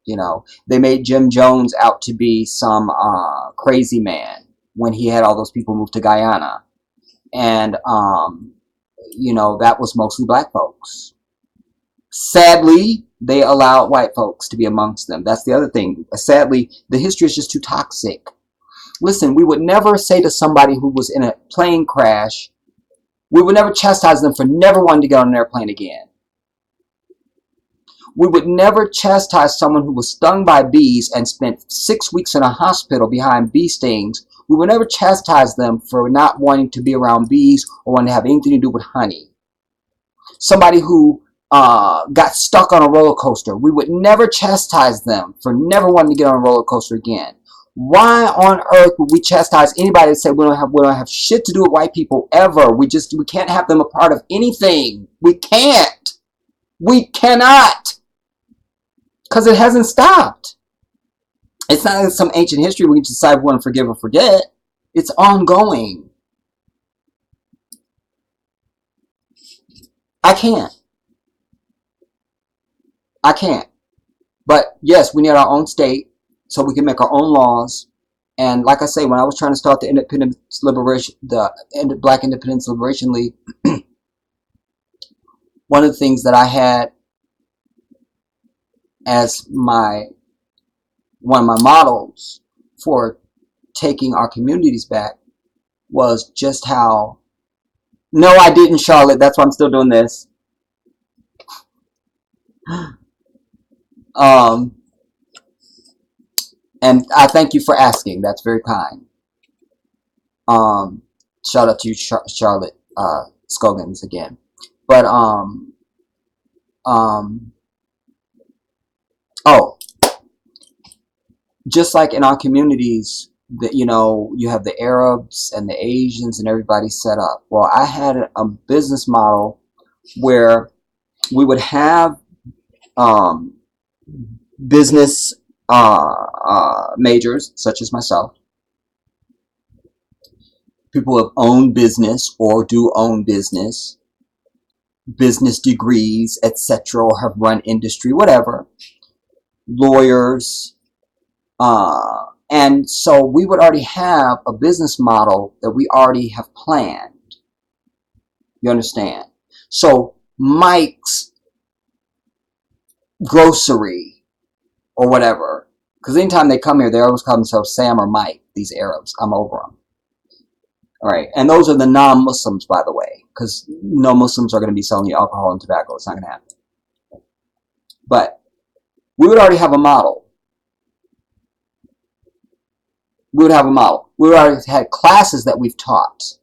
You know. They made Jim Jones out to be some crazy man when he had all those people move to Guyana. And you know, that was mostly black folks. Sadly, they allowed white folks to be amongst them. That's the other thing. Sadly, the history is just too toxic. Listen, we would never say to somebody who was in a plane crash, we would never chastise them for never wanting to get on an airplane again. We would never chastise someone who was stung by bees and spent 6 weeks in a hospital behind bee stings. We would never chastise them for not wanting to be around bees or wanting to have anything to do with honey. Somebody who got stuck on a roller coaster, we would never chastise them for never wanting to get on a roller coaster again. Why on earth would we chastise anybody that said we don't have shit to do with white people ever? We can't have them a part of anything. We can't. We cannot. Because it hasn't stopped. It's not like some ancient history we can decide we want to forgive or forget. It's ongoing. I can't. I can't. But yes, we need our own state so we can make our own laws. And like I say, when I was trying to start the Black Independence Liberation League, one of the things that I had as one of my models for taking our communities back was just how, no, I didn't, Charlotte. That's why I'm still doing this. And I thank you for asking. That's very kind. Shout out to you, Charlotte Scogans again. But oh, just like in our communities, that, you know, you have the Arabs and the Asians and everybody set up. Well, I had a business model where we would have business majors such as myself, people who have owned business or do own business degrees, etc., or have run industry, whatever, lawyers, and so we would already have a business model that we already have planned. You understand? So Mike's grocery or whatever, because anytime they come here, they always call themselves Sam or Mike, these Arabs. I'm over them. All right, and those are the non-Muslims, by the way, because no Muslims are going to be selling you alcohol and tobacco. It's not going to happen. But we would already have a model. We would have a model. We would already had classes that we've taught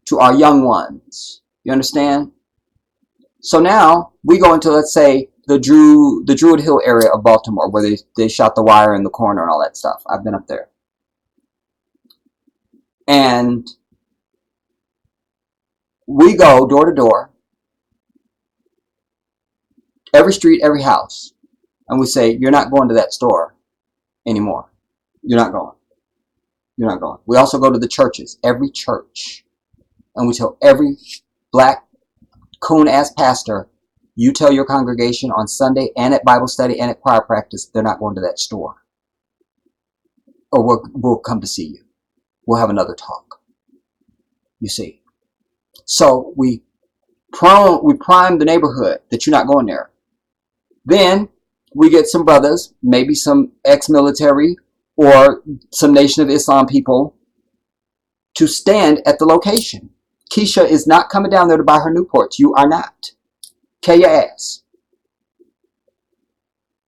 to our young ones. You understand? So now we go into, let's say, the Druid Hill area of Baltimore, where they shot the wire in the corner and all that stuff. I've been up there. And we go door to door, every street, every house, and we say, you're not going to that store anymore. You're not going. You're not going. We also go to the churches, every church, and we tell every black coon-ass pastor, you tell your congregation on Sunday and at Bible study and at choir practice, they're not going to that store. Or we'll come to see you. We'll have another talk. You see. So we prime the neighborhood that you're not going there. Then we get some brothers, maybe some ex-military or some Nation of Islam people, to stand at the location. Keisha is not coming down there to buy her Newports. You are not. Tell your ass.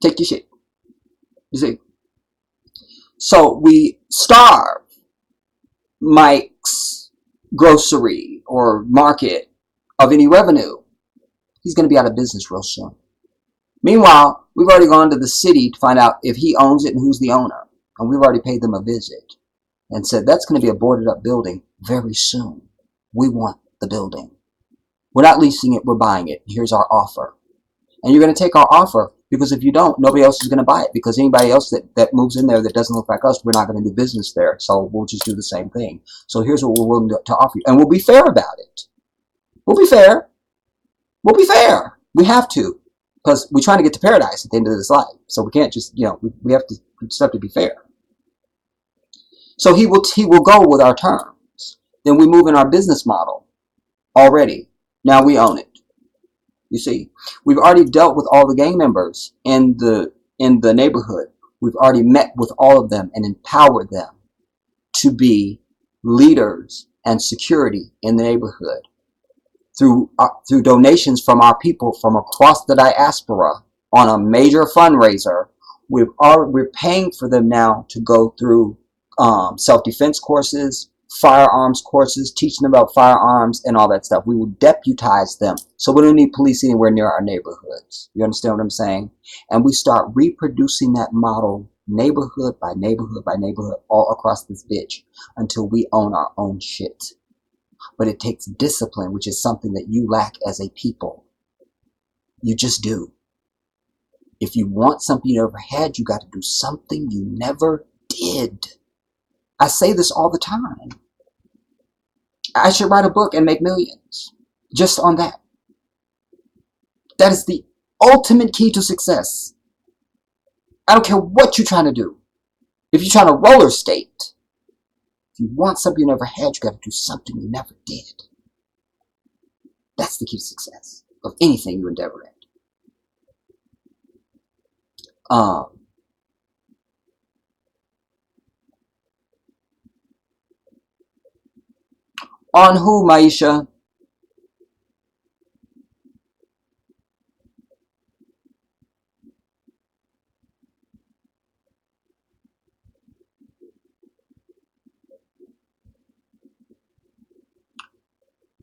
Take your shit. You see? So we starve Mike's grocery or market of any revenue. He's going to be out of business real soon. Meanwhile, we've already gone to the city to find out if he owns it and who's the owner. And we've already paid them a visit and said that's going to be a boarded up building very soon. We want the building. We're not leasing it, we're buying it. Here's our offer. And you're going to take our offer because if you don't, nobody else is going to buy it because anybody else that moves in there that doesn't look like us, we're not going to do business there. So we'll just do the same thing. So here's what we're willing to offer you. And we'll be fair about it. We'll be fair. We'll be fair. We have to. Because we're trying to get to paradise at the end of this life. So we can't just, we just have to be fair. So he will go with our terms. Then we move in our business model already. Now we own it. You see, we've already dealt with all the gang members in the neighborhood. We've already met with all of them and empowered them to be leaders and security in the neighborhood. Through donations from our people from across the diaspora on a major fundraiser, we're paying for them now to go through self-defense courses, firearms courses, teaching them about firearms and all that stuff. We will deputize them so we don't need police anywhere near our neighborhoods. You understand what I'm saying? And we start reproducing that model neighborhood by neighborhood by neighborhood all across this bitch until we own our own shit. But it takes discipline, which is something that you lack as a people. You just do. If you want something you never had, you got to do something you never did. I say this all the time. I should write a book and make millions just on that. That is the ultimate key to success. I don't care what you're trying to do. If you're trying to roller skate, if you want something you never had, you got to do something you never did. That's the key to success of anything you endeavor at. On who, Maisha?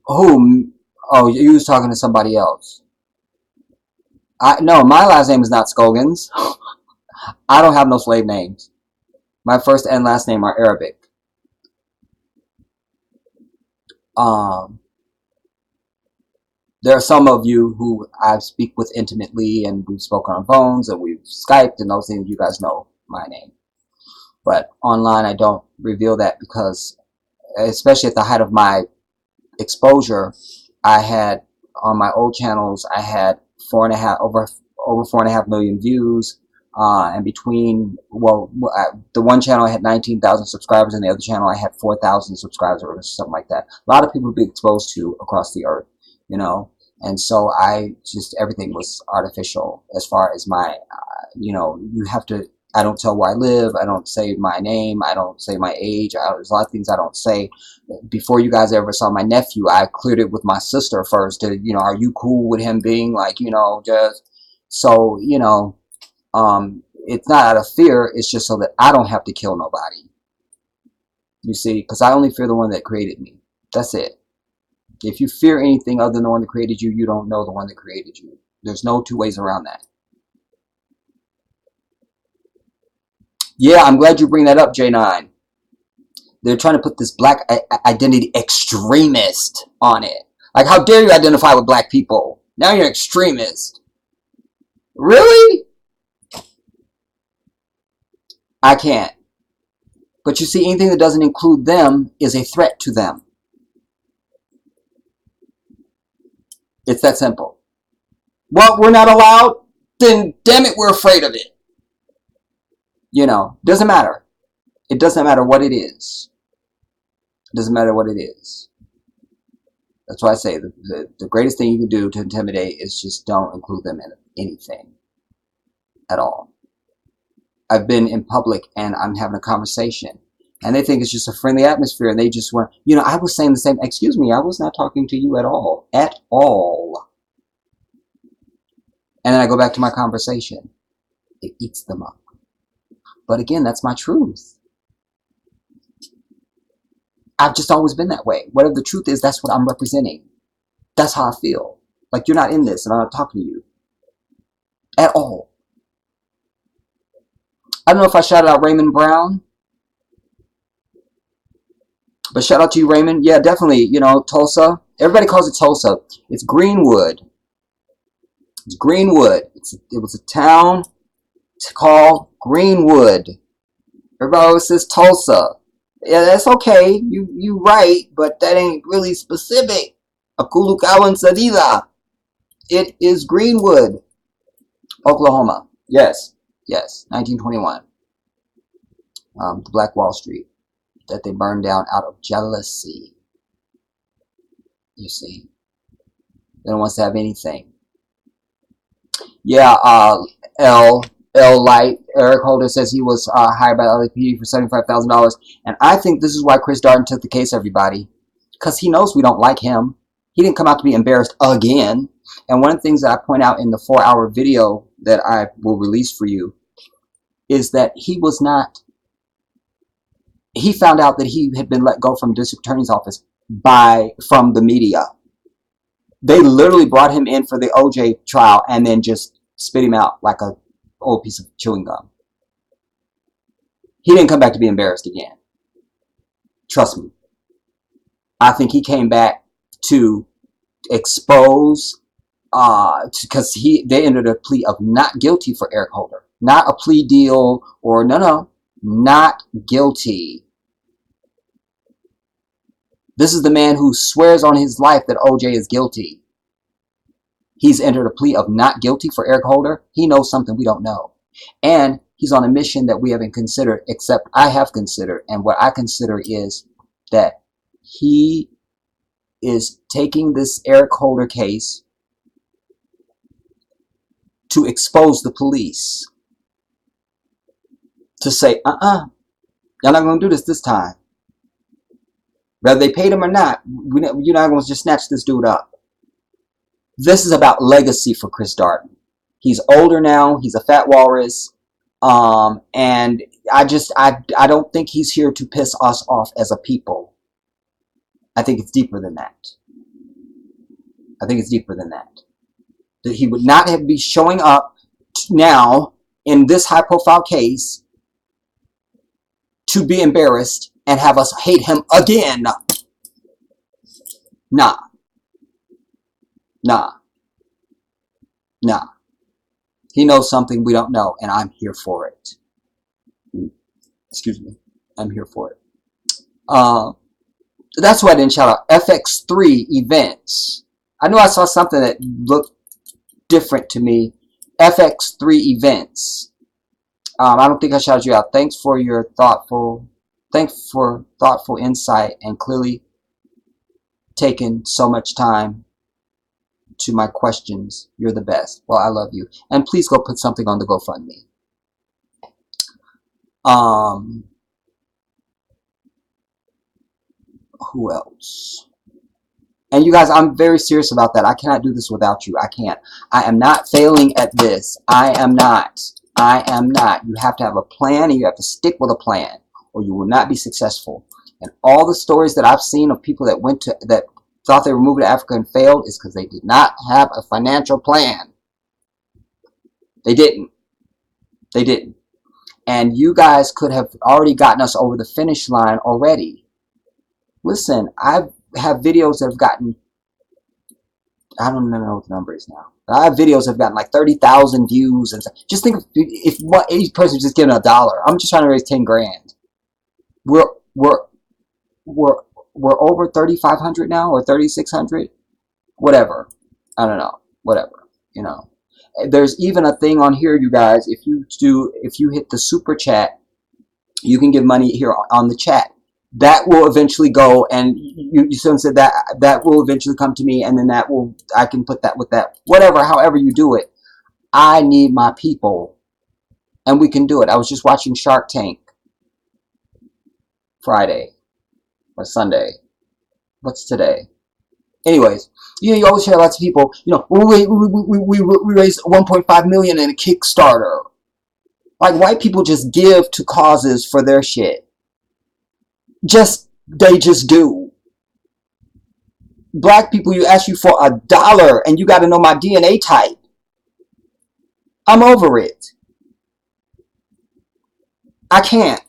Who? Oh, you was talking to somebody else. No, my last name is not Skogans. I don't have no slave names. My first and last name are Arabic. There are some of you who I speak with intimately, and we've spoken on phones, and we've Skyped, and those things. You guys know my name. But online, I don't reveal that because, especially at the height of my exposure, I had on my old channels, I had over 4.5 million views, and between the one channel I had 19,000 subscribers, and the other channel I had 4,000 subscribers or something like that. A lot of people to be exposed to across the earth, and so everything was artificial as far as my, you have to. I don't tell where I live. I don't say my name. I don't say my age. There's a lot of things I don't say. Before you guys ever saw my nephew, I cleared it with my sister first. Are you cool with him being like, just so, it's not out of fear. It's just so that I don't have to kill nobody. You see, because I only fear the one that created me. That's it. If you fear anything other than the one that created you, you don't know the one that created you. There's no two ways around that. Yeah, I'm glad you bring that up, J9. They're trying to put this black identity extremist on it. Like, how dare you identify with black people? Now you're an extremist. Really? I can't. But you see, anything that doesn't include them is a threat to them. It's that simple. Well, we're not allowed? Then, damn it, we're afraid of it. You know, doesn't matter. It doesn't matter what it is. It doesn't matter what it is. That's why I say the greatest thing you can do to intimidate is just don't include them in anything at all. I've been in public and I'm having a conversation and they think it's just a friendly atmosphere and they just want, you know, I was saying the same, excuse me, I was not talking to you at all. At all. And then I go back to my conversation. It eats them up. But again, that's my truth. I've just always been that way. Whatever the truth is, that's what I'm representing. That's how I feel. Like you're not in this and I'm not talking to you. At all. I don't know if I shouted out Raymond Brown. But shout out to you, Raymond. Yeah, definitely. You know, Tulsa. Everybody calls it Tulsa. It's Greenwood. It's Greenwood. It was a town called Greenwood. Everybody always says Tulsa. Yeah, that's okay. You right, but that ain't really specific. Akulukawan Sadila. It is Greenwood, Oklahoma. Yes, yes, 1921. The Black Wall Street that they burned down out of jealousy. You see, they don't want to have anything. Yeah, L Light. Eric Holder says he was hired by the LAPD for $75,000, and I think this is why Chris Darden took the case. Everybody, because he knows we don't like him. He didn't come out to be embarrassed again. And one of the things that I point out in the 4-hour video that I will release for you is that he was not. He found out that he had been let go from district attorney's office from the media. They literally brought him in for the OJ trial and then just spit him out like a old piece of chewing gum. He didn't come back to be embarrassed again. Trust me. I think he came back to expose, because they entered a plea of not guilty for Eric Holder. Not a plea deal or no, not guilty. This is the man who swears on his life that OJ is guilty. He's entered a plea of not guilty for Eric Holder. He knows something we don't know. And he's on a mission that we haven't considered, except I have considered. And what I consider is that he is taking this Eric Holder case to expose the police. To say, y'all not going to do this time. Whether they paid him or not, you're not going to just snatch this dude up. This is about legacy for Chris Darden. He's older now. He's a fat walrus. And I don't think he's here to piss us off as a people. I think it's deeper than that. I think it's deeper than that. That he would not have be showing up now in this high-profile case to be embarrassed and have us hate him again. Nah. He knows something we don't know, and I'm here for it. Excuse me. I'm here for it. That's why I didn't shout out FX3 events. I know I saw something that looked different to me. FX3 events. I don't think I shouted you out. Thanks for thoughtful insight and clearly taking so much time to my questions. You're the best. Well, I love you. And please go put something on the GoFundMe. Who else? And you guys, I'm very serious about that. I cannot do this without you. I can't. I am not failing at this. I am not. You have to have a plan and you have to stick with a plan or you will not be successful. And all the stories that I've seen of people that thought they were moving to Africa and failed is because they did not have a financial plan. They didn't. And you guys could have already gotten us over the finish line already. Listen, I have videos that have gotten, I don't know what the number is now. I have videos that have gotten like 30,000 views. And just think if what each person just giving $1. I'm just trying to raise 10 grand. We're, we're, we're, we're over 3,500 now, or 3,600. Whatever. I don't know. Whatever. You know. There's even a thing on here, you guys. If you hit the super chat, you can give money here on the chat. That will eventually go, and you said that will eventually come to me, and then I can put that with that. Whatever, however you do it. I need my people, and we can do it. I was just watching Shark Tank Friday or Sunday. What's today? Anyways, you always hear lots of people, we raised 1.5 million in a Kickstarter. Like, white people just give to causes for their shit. They just do. Black people, you ask you for $1 and you got to know my DNA type. I'm over it. I can't.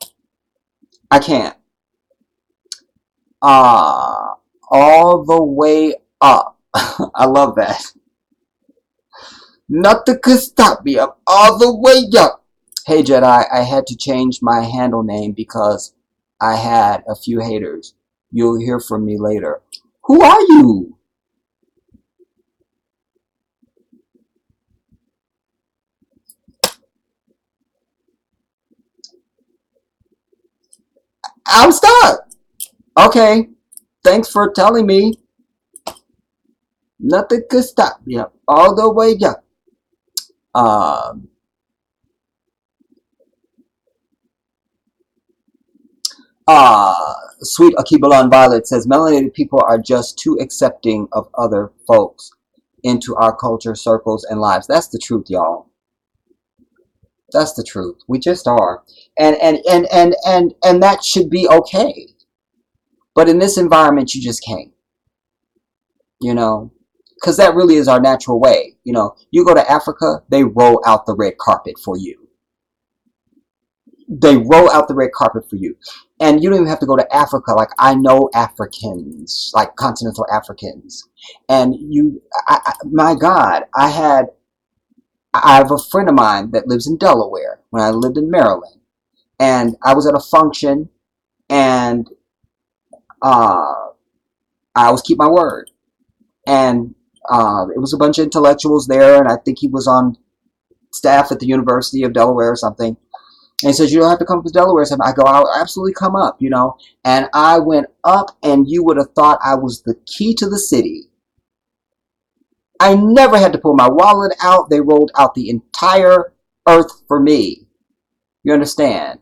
All the way up. I love that. Nothing could stop me. I'm all the way up. Hey Jedi, I had to change my handle name because I had a few haters. You'll hear from me later. Who are you? I'm stuck. Okay. Thanks for telling me. Nothing could stop me. I'm all the way up. Sweet Akibalan Violet says melanated people are just too accepting of other folks into our culture, circles, and lives. That's the truth, y'all. That's the truth. We just are. And that should be okay. But in this environment you just can't. You know? Because that really is our natural way. You know, you go to Africa, they roll out the red carpet for you. They roll out the red carpet for you. And you don't even have to go to Africa. Like, I know Africans, like continental Africans. And my God, I have a friend of mine that lives in Delaware when I lived in Maryland. And I was at a function, and I always keep my word. And it was a bunch of intellectuals there, and I think he was on staff at the University of Delaware or something. And he says, you don't have to come to Delaware. So I go, I'll absolutely come up, you know. And I went up, and you would have thought I was the key to the city. I never had to pull my wallet out. They rolled out the entire earth for me. You understand?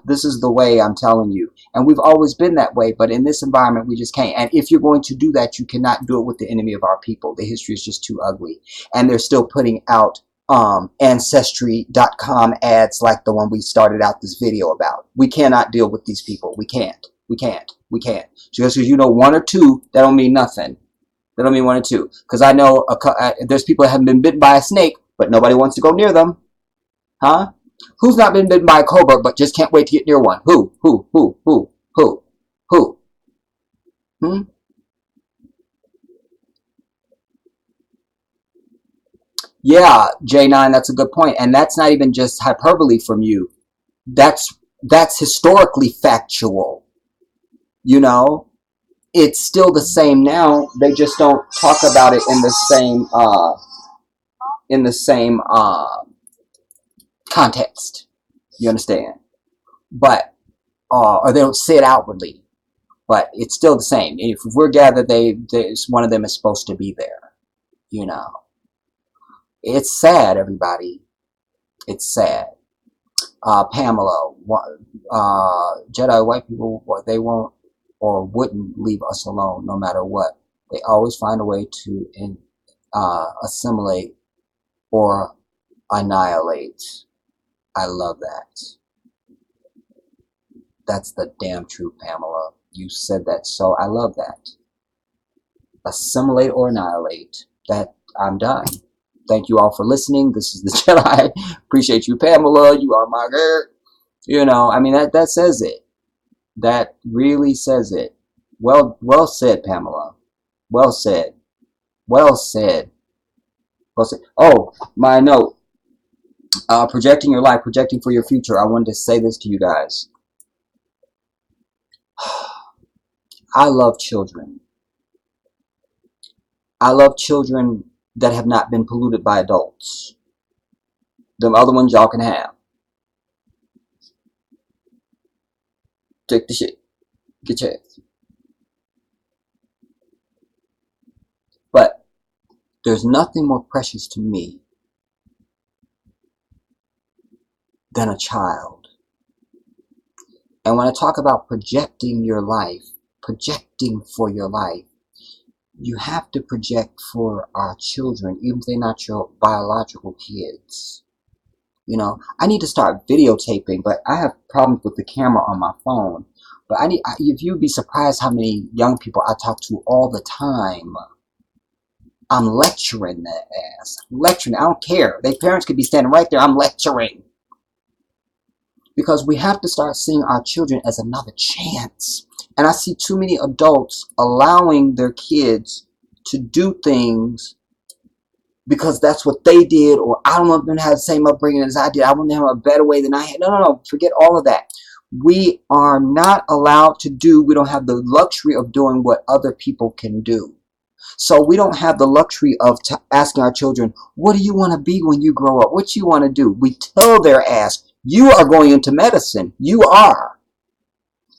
This is the way, I'm telling you. And we've always been that way, but in this environment, we just can't. And if you're going to do that, you cannot do it with the enemy of our people. The history is just too ugly. And they're still putting out Ancestry.com ads like the one we started out this video about. We cannot deal with these people. We can't. Just because you know one or two, that don't mean nothing. That don't mean one or two. Because I know there's people that haven't been bitten by a snake, but nobody wants to go near them. Huh? Who's not been bitten by a cobra but just can't wait to get near one? Who? Hmm? Yeah, J9, that's a good point. And that's not even just hyperbole from you. That's historically factual. You know? It's still the same now. They just don't talk about it in the same context. You understand? But or they don't say it outwardly. But it's still the same. If we're gathered, one of them is supposed to be there. You know. It's sad, everybody. It's sad. Pamela, Jedi white people, they won't or wouldn't leave us alone no matter what. They always find a way to assimilate or annihilate. I love that. That's the damn truth, Pamela. You said that, so I love that. Assimilate or annihilate. That I'm done. Thank you all for listening. This is the Jedi. Appreciate you, Pamela. You are my girl. You know, I mean, that says it. That really says it. Well said, Pamela. Well said. Well said. Well said. Oh, my note. Projecting your life, projecting for your future. I wanted to say this to you guys. I love children. I love children that have not been polluted by adults. Them other ones y'all can have. Take the shit. Get your ass. But there's nothing more precious to me than a child. And when I talk about projecting your life, projecting for your life, you have to project for our children, even if they're not your biological kids. You know, I need to start videotaping, but I have problems with the camera on my phone. But if you'd be surprised how many young people I talk to all the time. I'm lecturing that ass. I'm lecturing. I don't care. Their parents could be standing right there. I'm lecturing. Because we have to start seeing our children as another chance. And I see too many adults allowing their kids to do things because that's what they did, or I don't want them to have the same upbringing as I did. I want them to have a better way than I had. No. Forget all of that. We are not allowed to do, we don't have the luxury of doing what other people can do. So we don't have the luxury of asking our children, what do you want to be when you grow up? What you want to do? We tell their ass, you are going into medicine. You are.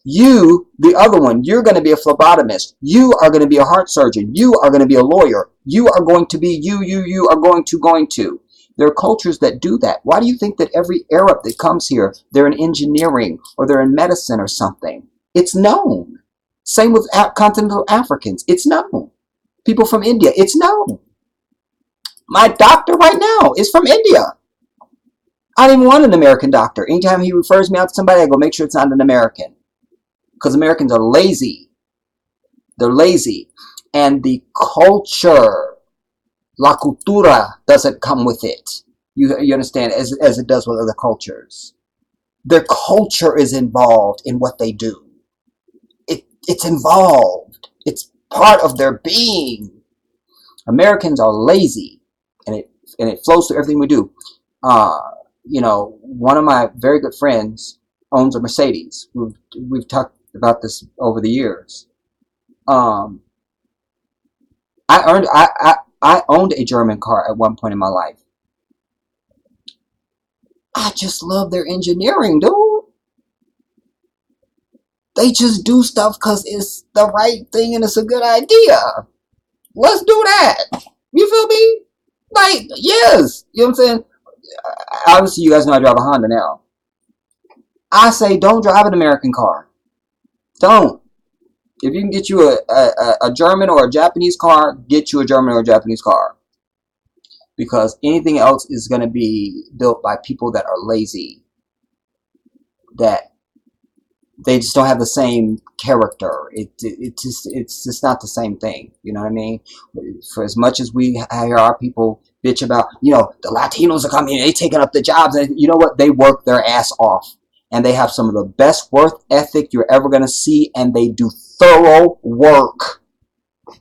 You, the other one, you're going to be a phlebotomist. You are going to be a heart surgeon. You are going to be a lawyer. You are going to be, you are going to. There are cultures that do that. Why do you think that every Arab that comes here, they're in engineering or they're in medicine or something? It's known. Same with continental Africans. It's known. People from India, it's known. My doctor right now is from India. I don't even want an American doctor. Anytime he refers me out to somebody, I go, make sure it's not an American. Because Americans are lazy. They're lazy. And the culture, la cultura, doesn't come with it. You understand, as it does with other cultures. Their culture is involved in what they do. It's involved. It's part of their being. Americans are lazy, and it flows through everything we do. You know, one of my very good friends owns a Mercedes. We've talked about this over the years. I owned a German car at one point in my life. I just love their engineering, dude. They just do stuff because it's the right thing and it's a good idea. Let's do that. You feel me? Like, yes. You know what I'm saying? Obviously, you guys know I drive a Honda now. I say, don't drive an American car. Don't. If you can get you a German or a Japanese car, get you a German or a Japanese car. Because anything else is going to be built by people that are lazy. That they just don't have the same character. It's just not the same thing. You know what I mean? For as much as we hear our people bitch about, you know, the Latinos are coming, they taking up the jobs, and you know what? They work their ass off, and they have some of the best work ethic you're ever gonna see, and they do thorough work.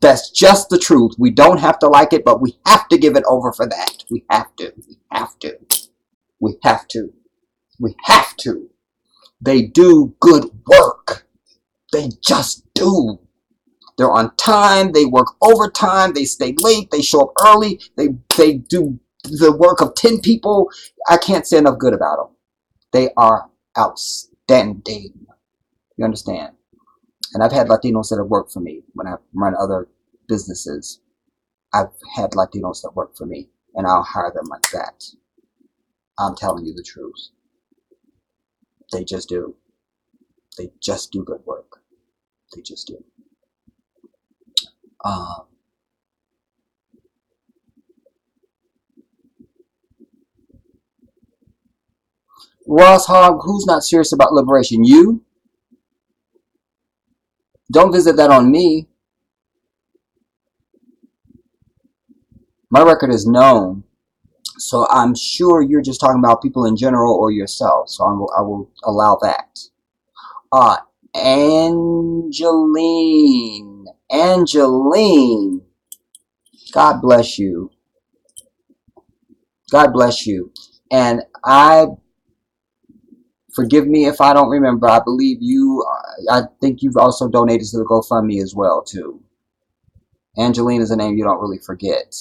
That's just the truth. We don't have to like it, but we have to give it over for that. We have to. We have to. We have to. We have to. They do good work. They just do. They're on time. They work overtime. They stay late. They show up early. They do the work of 10 people. I can't say enough good about them. They are outstanding. You understand? And I've had Latinos that have worked for me when I run other businesses. I've had Latinos that work for me, and I'll hire them like that. I'm telling you the truth. They just do. They just do good work. They just do. Ross Hogg, who's not serious about liberation? You? Don't visit that on me. My record is known. So I'm sure you're just talking about people in general or yourself. So I will allow that. Uh, Angeline. Angeline. God bless you. God bless you. And forgive me if I don't remember. I believe I think you've also donated to the GoFundMe as well, too. Angeline is a name you don't really forget.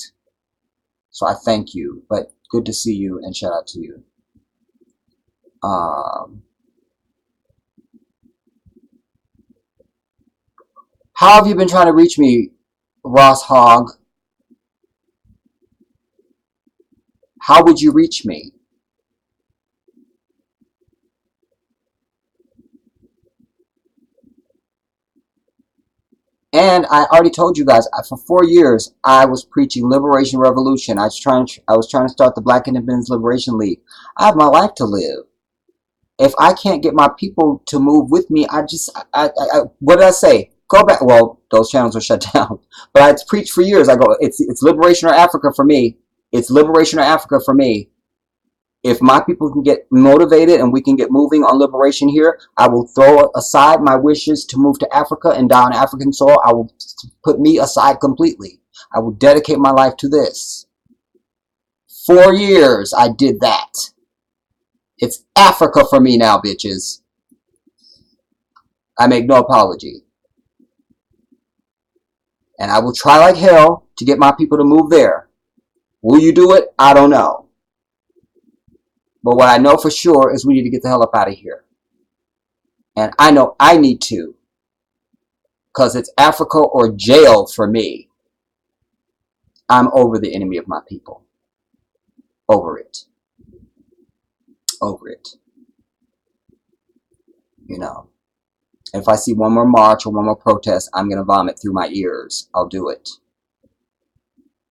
So I thank you. But good to see you and shout out to you. How have you been trying to reach me, Ross Hogg? How would you reach me? And I already told you guys, for 4 years, I was preaching Liberation Revolution. I was trying to start the Black Independence Liberation League. I have my life to live. If I can't get my people to move with me, what did I say? Go back. Well, those channels are shut down. But I preached for years. I go, it's Liberation or Africa for me. It's Liberation or Africa for me. If my people can get motivated and we can get moving on liberation here, I will throw aside my wishes to move to Africa and die on African soil. I will put me aside completely. I will dedicate my life to this. 4 years I did that. It's Africa for me now, bitches. I make no apology. And I will try like hell to get my people to move there. Will you do it? I don't know. But what I know for sure is we need to get the hell up out of here. And I know I need to. Because it's Africa or jail for me. I'm over the enemy of my people. Over it. Over it. You know. If I see one more march or one more protest, I'm going to vomit through my ears. I'll do it.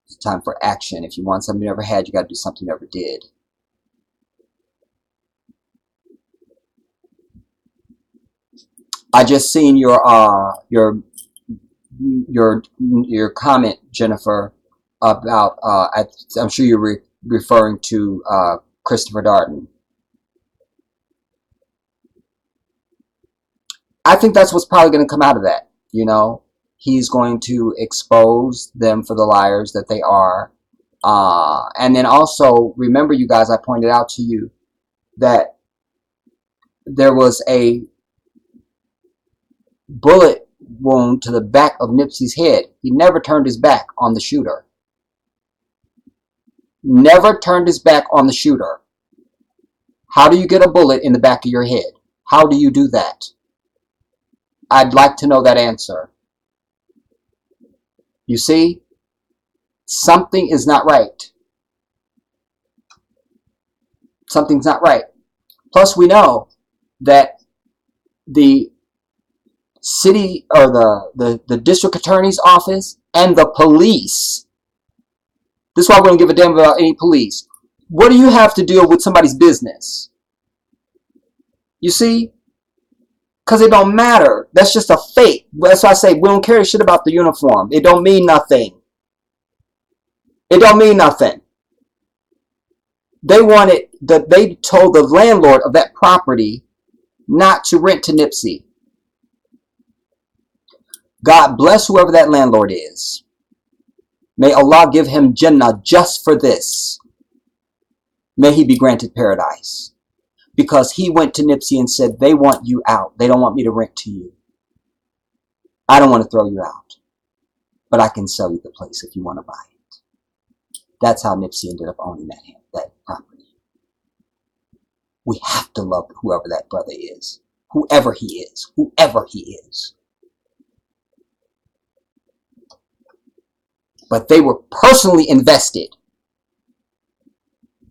It's time for action. If you want something you never had, you got to do something you never did. I just seen your comment, Jennifer, about I'm sure you're referring to Christopher Darden. I think that's what's probably going to come out of that. You know, he's going to expose them for the liars that they are, and then also remember, you guys, I pointed out to you that there was a bullet wound to the back of Nipsey's head. He never turned his back on the shooter. Never turned his back on the shooter. How do you get a bullet in the back of your head? How do you do that? I'd like to know that answer. You see? Something is not right. Something's not right. Plus, we know that the city or the district attorney's office and the police. This is why we don't give a damn about any police. What do you have to deal with somebody's business? You see? Because it don't matter. That's just a fake. That's why I say we don't care shit about the uniform. It don't mean nothing. It don't mean nothing. They told the landlord of that property not to rent to Nipsey. God bless whoever that landlord is. May Allah give him Jannah just for this. May he be granted paradise. Because he went to Nipsey and said, they want you out. They don't want me to rent to you. I don't want to throw you out. But I can sell you the place if you want to buy it. That's how Nipsey ended up owning that property. We have to love whoever that brother is. Whoever he is. Whoever he is. But they were personally invested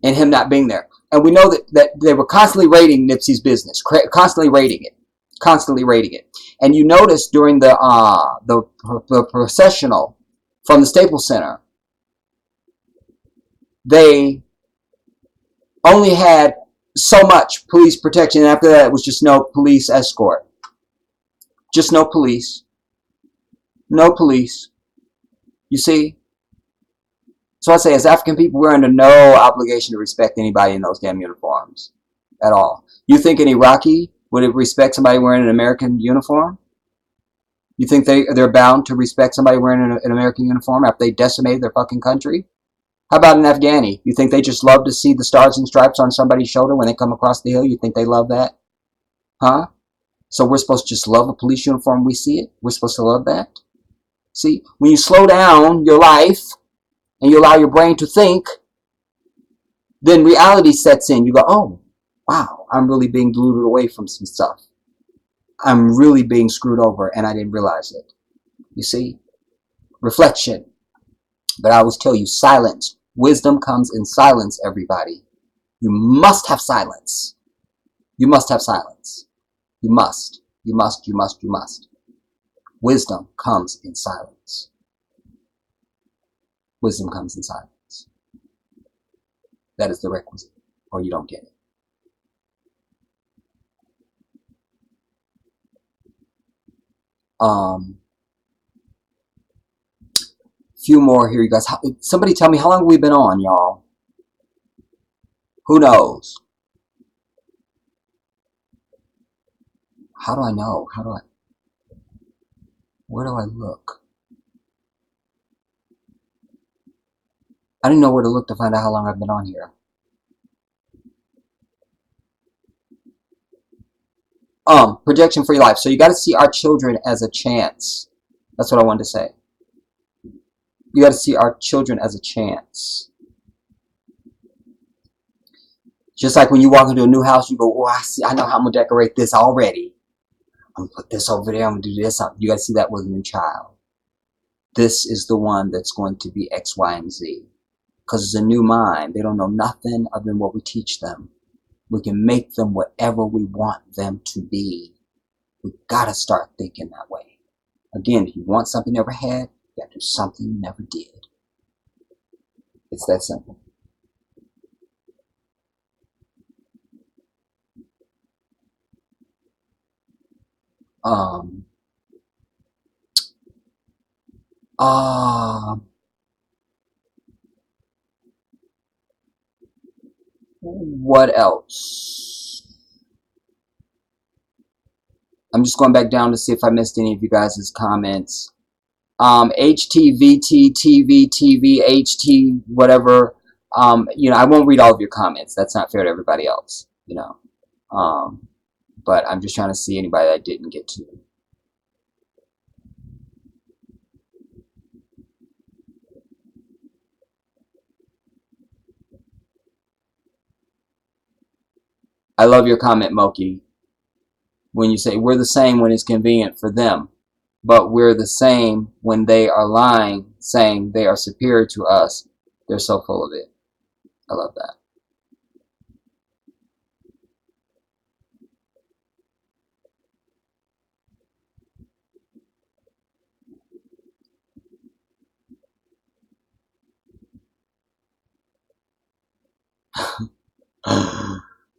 in him not being there. And we know that they were constantly raiding Nipsey's business. Constantly raiding it. Constantly raiding it. And you notice during the processional from the Staples Center, they only had so much police protection. And after that, it was just no police escort. Just no police. No police. You see? So I say, as African people, we're under no obligation to respect anybody in those damn uniforms at all. You think an Iraqi would respect somebody wearing an American uniform? You think they're bound to respect somebody wearing an American uniform after they decimated their fucking country? How about an Afghani? You think they just love to see the stars and stripes on somebody's shoulder when they come across the hill? You think they love that? Huh? So we're supposed to just love a police uniform when we see it? We're supposed to love that? See, when you slow down your life and you allow your brain to think, then reality sets in. You go, oh, wow, I'm really being deluded away from some stuff. I'm really being screwed over and I didn't realize it. You see? Reflection. But I always tell you, silence. Wisdom comes in silence, everybody. You must have silence. You must have silence. You must. You must, you must, you must. Wisdom comes in silence. Wisdom comes in silence. That is the requisite, or you don't get it. Few more here, you guys. Somebody tell me, how long have we been on, y'all? Who knows? How do I know? Where do I look? I didn't know where to look to find out how long I've been on here. Projection for your life. So you got to see our children as a chance. That's what I wanted to say. You got to see our children as a chance. Just like when you walk into a new house, you go, oh, I know how I'm going to decorate this already. I'm going to put this over there. I'm going to do this. You got to see that with a new child. This is the one that's going to be X, Y, and Z. Because it's a new mind. They don't know nothing other than what we teach them. We can make them whatever we want them to be. We got to start thinking that way. Again, if you want something you never had, you got to do something you never did. It's that simple. What else? I'm just going back down to see if I missed any of you guys' comments. HTVT, TV, TV, HT, whatever. I won't read all of your comments. That's not fair to everybody else, But I'm just trying to see anybody that I didn't get to. I love your comment, Moki, when you say we're the same when it's convenient for them, but we're the same when they are lying, saying they are superior to us. They're so full of it. I love that.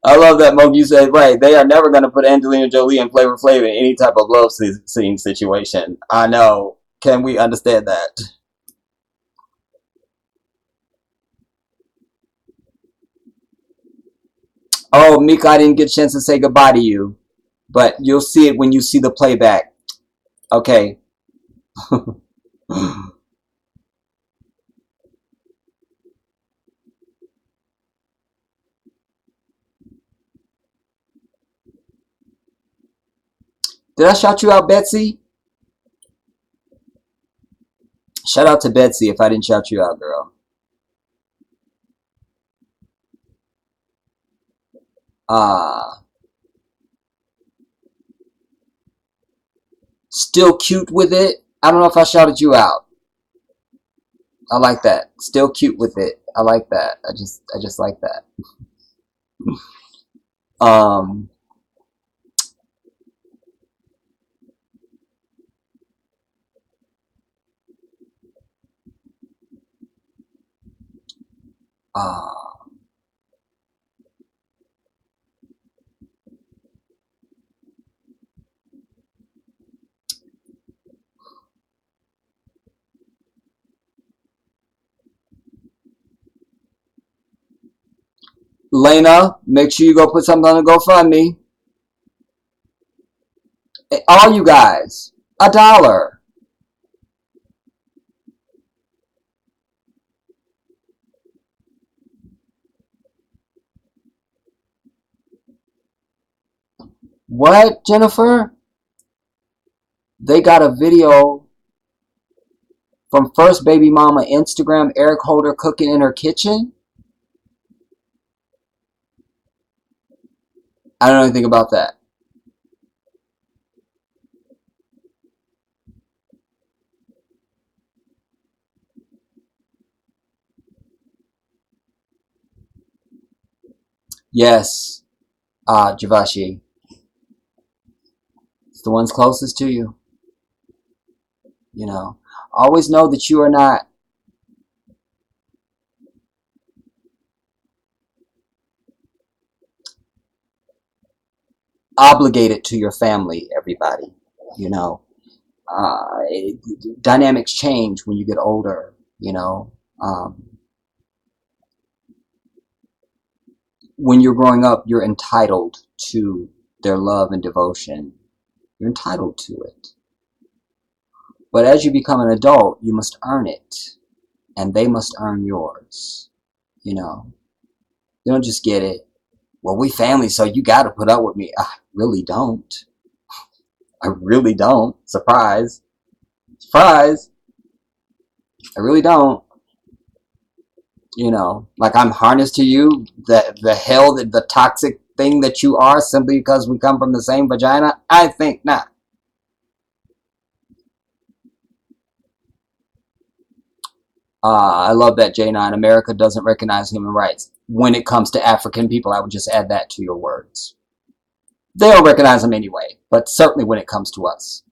I love that, Moki. You said, right, they are never going to put Angelina Jolie and Flavor Flav in any type of love scene situation. I know. Can we understand that? Oh, Mika, I didn't get a chance to say goodbye to you, but you'll see it when you see the playback. Okay. Did I shout you out, Betsy? Shout out to Betsy if I didn't shout you out, girl. Still cute with it. I don't know if I shouted you out. I like that. Still cute with it. I like that. I just like that. Um. Uh, Lena, make sure you go put something on the GoFundMe. All you guys, $1. What, Jennifer? They got a video from first baby mama Instagram, Eric Holder cooking in her kitchen? I don't know anything about that. Yes, Javashi. It's the ones closest to you. You know, always know that you are not obligated to your family, everybody. You know, dynamics change when you get older, you know. When you're growing up, you're entitled to their love and devotion. You're entitled to it. But as you become an adult, you must earn it. And they must earn yours. You know, you don't just get it. Well, we family, so you got to put up with me. I really don't. I really don't. Surprise. Surprise. I really don't. You know, like I'm harnessed to you, the hell, the toxic thing that you are simply because we come from the same vagina? I think not. I love that J9. America doesn't recognize human rights. When it comes to African people, I would just add that to your words. They don't recognize them anyway, but certainly when it comes to us.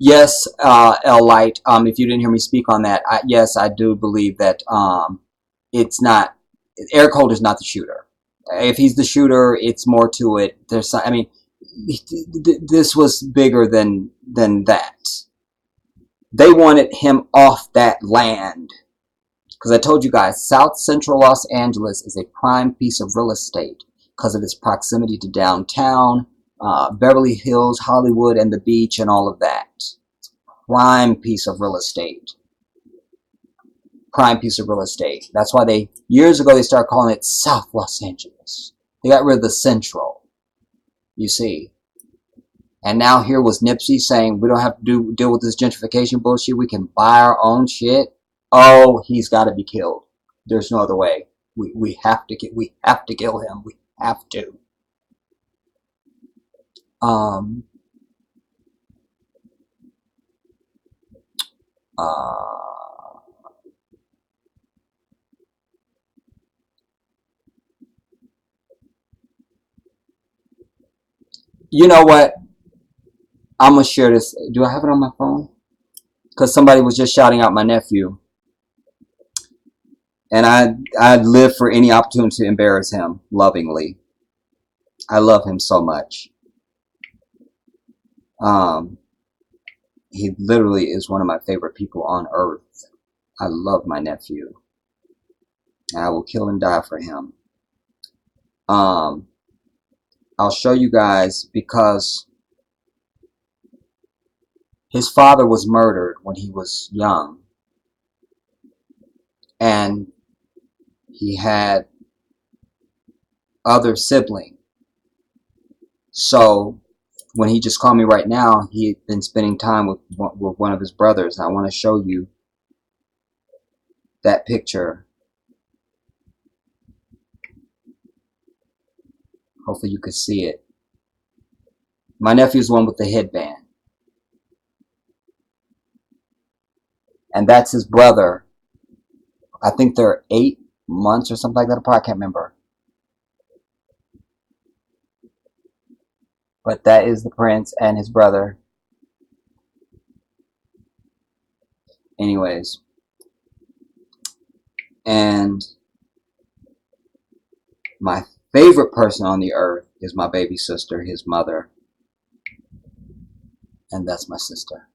Yes, L Light. If you didn't hear me speak on that, yes, I do believe that it's not. Eric Holder's not the shooter. If he's the shooter, it's more to it. There's, I mean, this was bigger than that. They wanted him off that land because I told you guys, South Central Los Angeles is a prime piece of real estate because of its proximity to downtown, Beverly Hills, Hollywood, and the beach, and all of that. Prime piece of real estate. Prime piece of real estate. That's why they, years ago, they started calling it South Los Angeles. They got rid of the Central, you see. And now here was Nipsey saying, we don't have to deal with this gentrification bullshit. We can buy our own shit. Oh, he's got to be killed. There's no other way. We have to kill him. We have to. Um, you know what? I'm going to share this. Do I have it on my phone? Because somebody was just shouting out my nephew. And I'd live for any opportunity to embarrass him lovingly. I love him so much. He literally is one of my favorite people on earth. I love my nephew. And I will kill and die for him. I'll show you guys because his father was murdered when he was young. And he had other siblings. So when he just called me right now, he had been spending time with one of his brothers. And I want to show you that picture. Hopefully you could see it. My nephew's the one with the headband. And that's his brother. I think they're 8 months or something like that apart. I can't remember. But that is the prince and his brother. Anyways. And my favorite person on the earth is my baby sister, his mother. And that's my sister.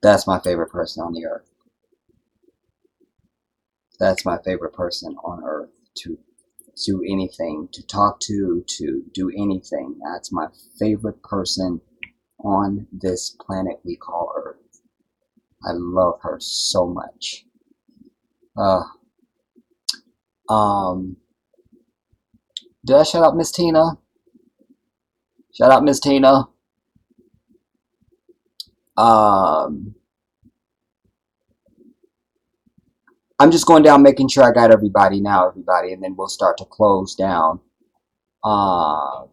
That's my favorite person on the earth. That's my favorite person on earth to do anything, to talk to do anything. That's my favorite person on this planet we call Earth. I love her so much. Uh, um, did I shout out Miss Tina? Shout out Miss Tina. Um, I'm just going down, making sure I got everybody now, everybody, and then we'll start to close down. Uh,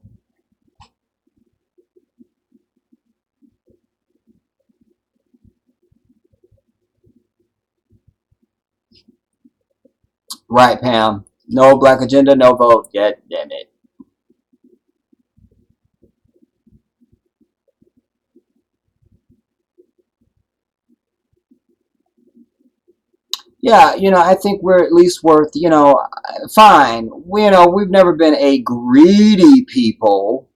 right, Pam. No black agenda, no vote. Yeah, damn it. Yeah, I think we're at least worth, fine. We've never been a greedy people,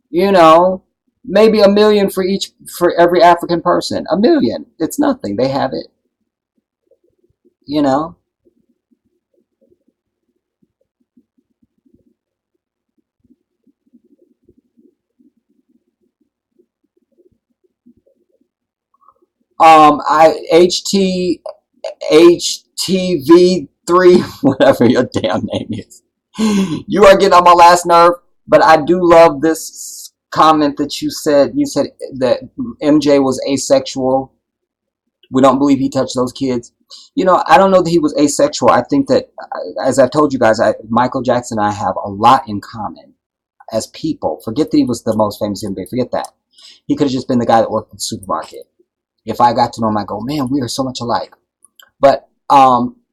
you know, maybe a million for every African person. A million. It's nothing. They have it, you know. I HTV3, whatever your damn name is. You are getting on my last nerve, but I do love this comment that you said. You said that MJ was asexual. We don't believe he touched those kids. I don't know that he was asexual. I think that, as I've told you guys, Michael Jackson and I have a lot in common as people. Forget that he was the most famous human being. Forget that. He could have just been the guy that worked in the supermarket. If I got to know him, I go, man, we are so much alike. But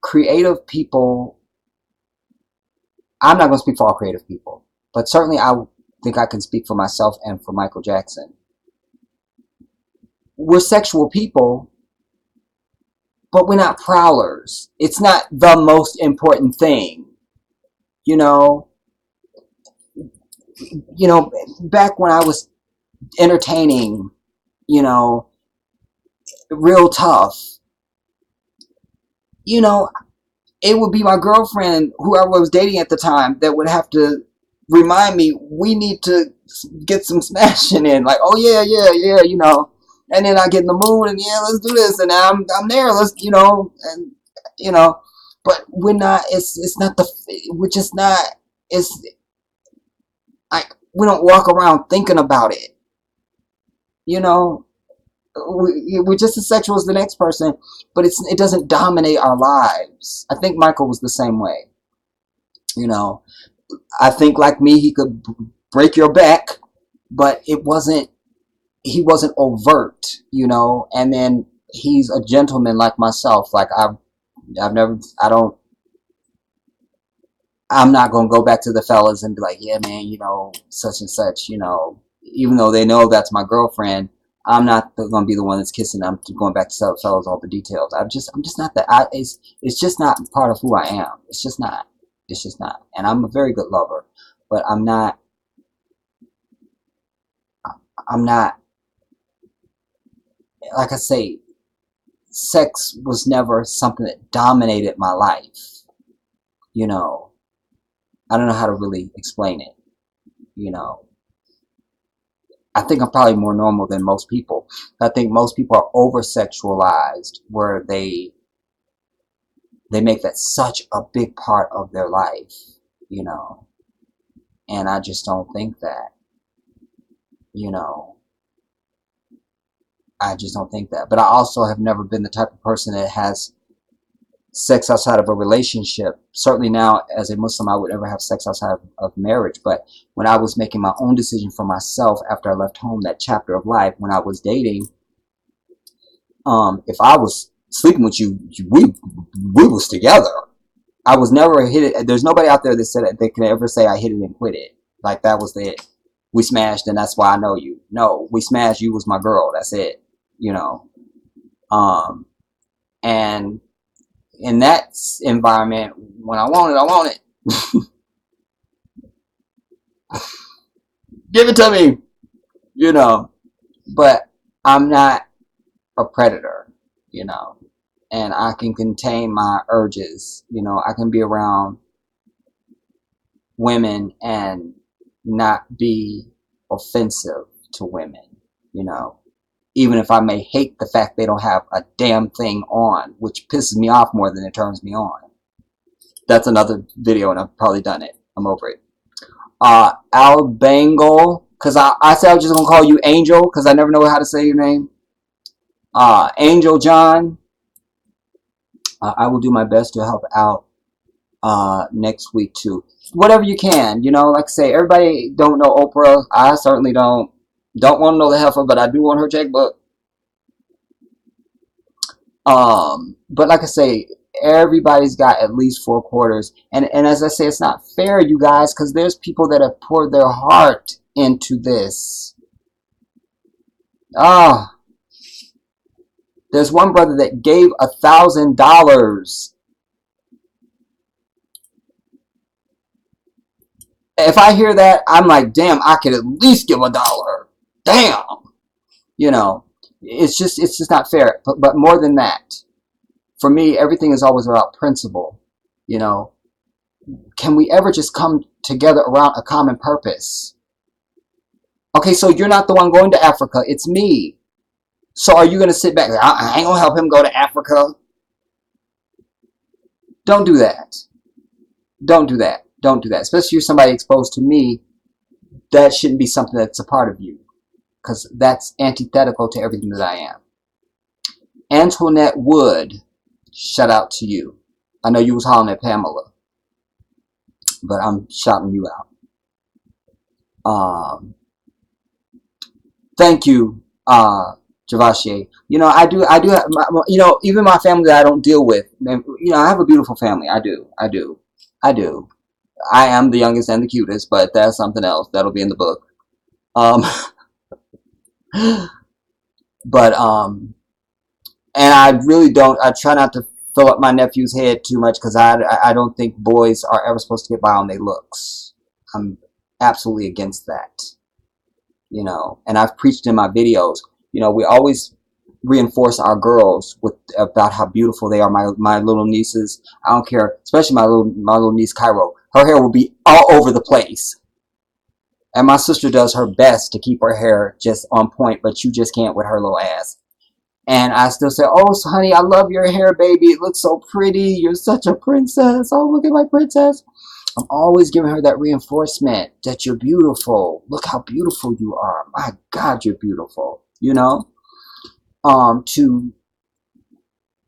creative people, I'm not going to speak for all creative people, but certainly I think I can speak for myself and for Michael Jackson. We're sexual people, but we're not prowlers. It's not the most important thing. You know, back when I was entertaining, you know, real tough, you know, it would be my girlfriend, who I was dating at the time, that would have to remind me, we need to get some smashing in. Like, oh yeah, yeah, yeah, And then I get in the mood, and yeah, let's do this, and I'm there. Let's, and but we're not. It's not the. We're just not. It's like we don't walk around thinking about it. You know, we're just as sexual as the next person, but it doesn't dominate our lives. I think Michael was the same way. You know, I think like me, he could break your back, but he wasn't overt, and then he's a gentleman like myself. Like I've never, I'm not going to go back to the fellas and be like, yeah, man, such and such, even though they know that's my girlfriend, I'm not going to be the one that's kissing. I'm going back to tell fellas all the details. I'm just not that. It's just not part of who I am. It's just not. It's just not. And I'm a very good lover, but I'm not. I'm not. Like I say, sex was never something that dominated my life. I don't know how to really explain it. You know, I think I'm probably more normal than most people. I think most people are over sexualized, where they make that such a big part of their life, you know. And I just don't think that, you know. I just don't think that. But I also have never been the type of person that has sex outside of a relationship. Certainly now, as a Muslim, I would never have sex outside of marriage. But when I was making my own decision for myself after I left home, that chapter of life, when I was dating, if I was sleeping with you, we was together. I was never hit it. There's nobody out there that said it, that can ever say I hit it and quit it. Like that was it. We smashed, and that's why I know you. No, we smashed. You was my girl. That's it. You know. And in that environment, when I want it, I want it. Give it to me. you know, but I'm not a predator, you know, and I can contain my urges, you know, I can be around women and not be offensive to women, you know, even if I may hate the fact they don't have a damn thing on, which pisses me off more than it turns me on. That's another video, and I've probably done it. I'm over it. Albango, because I said I was just going to call you Angel, because I never know how to say your name. Angel John, I will do my best to help out next week too. Whatever you can, you know, like I say, everybody don't know Oprah. I certainly don't want to know the heifer, but I do want her checkbook. But like I say, everybody's got at least 4 quarters. And as I say, it's not fair, you guys, because there's people that have poured their heart into this. Ah, there's one brother that gave $1,000. If I hear that, I'm like, damn, I could at least give $1. Damn. You know, it's just not fair. But more than that, for me, everything is always about principle. You know, can we ever just come together around a common purpose? Okay, so you're not the one going to Africa. It's me. So are you going to sit back? I ain't going to help him go to Africa. Don't do that. Don't do that. Don't do that. Especially if you're somebody exposed to me. That shouldn't be something that's a part of you. Because that's antithetical to everything that I am. Antoinette Wood, shout out to you. I know you was hollering at Pamela, but I'm shouting you out. Thank you, Javashe. You know, I do have, you know, even my family that I don't deal with, you know, I have a beautiful family. I do. I am the youngest and the cutest, but that's something else. That'll be in the book. But, and I really don't, I try not to fill up my nephew's head too much because I don't think boys are ever supposed to get by on their looks. I'm absolutely against that. You know, and I've preached in my videos, you know, we always reinforce our girls with about how beautiful they are. My little nieces, I don't care, especially my little niece Cairo. Her hair will be all over the place. And my sister does her best to keep her hair just on point, but you just can't with her little ass. And I still say, oh, so honey, I love your hair, baby. It looks so pretty. You're such a princess. Oh, look at my princess. I'm always giving her that reinforcement that you're beautiful. Look how beautiful you are. My God, you're beautiful. You know? To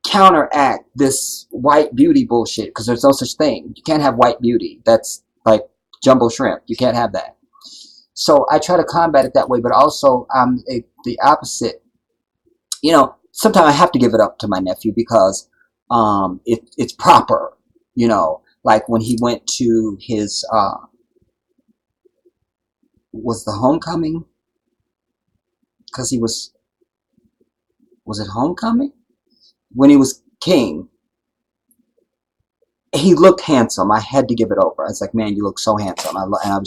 counteract this white beauty bullshit, because there's no such thing. You can't have white beauty. That's like jumbo shrimp. You can't have that. So I try to combat it that way, but also the opposite. You know, sometimes I have to give it up to my nephew because it's proper. You know, like when he went to his was the homecoming, because he was it homecoming when he was king. He looked handsome. I had to give it over. I was like, man, you look so handsome. And I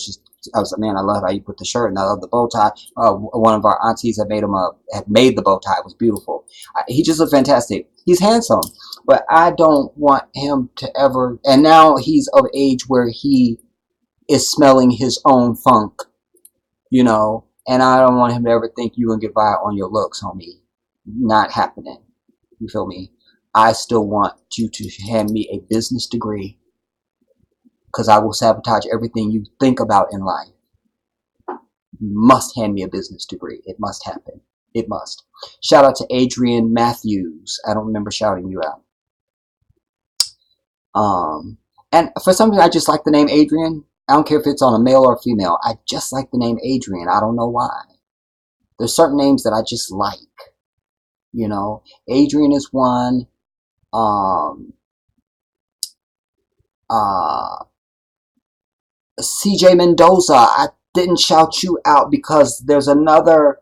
was like, man, I love how you put the shirt, and I love the bow tie. One of our aunties had made the bow tie. It was beautiful. He just looked fantastic. He's handsome, but I don't want him to ever. And now he's of age where he is smelling his own funk, you know. And I don't want him to ever think you can get by on your looks, homie. Not happening. You feel me? I still want you to hand me a business degree, because I will sabotage everything you think about in life. You must hand me a business degree. It must happen. It must. Shout out to Adrian Matthews. I don't remember shouting you out. And for some reason, I just like the name Adrian. I don't care if it's on a male or a female. I just like the name Adrian. I don't know why. There's certain names that I just like. You know, Adrian is one. CJ Mendoza, I didn't shout you out because there's another.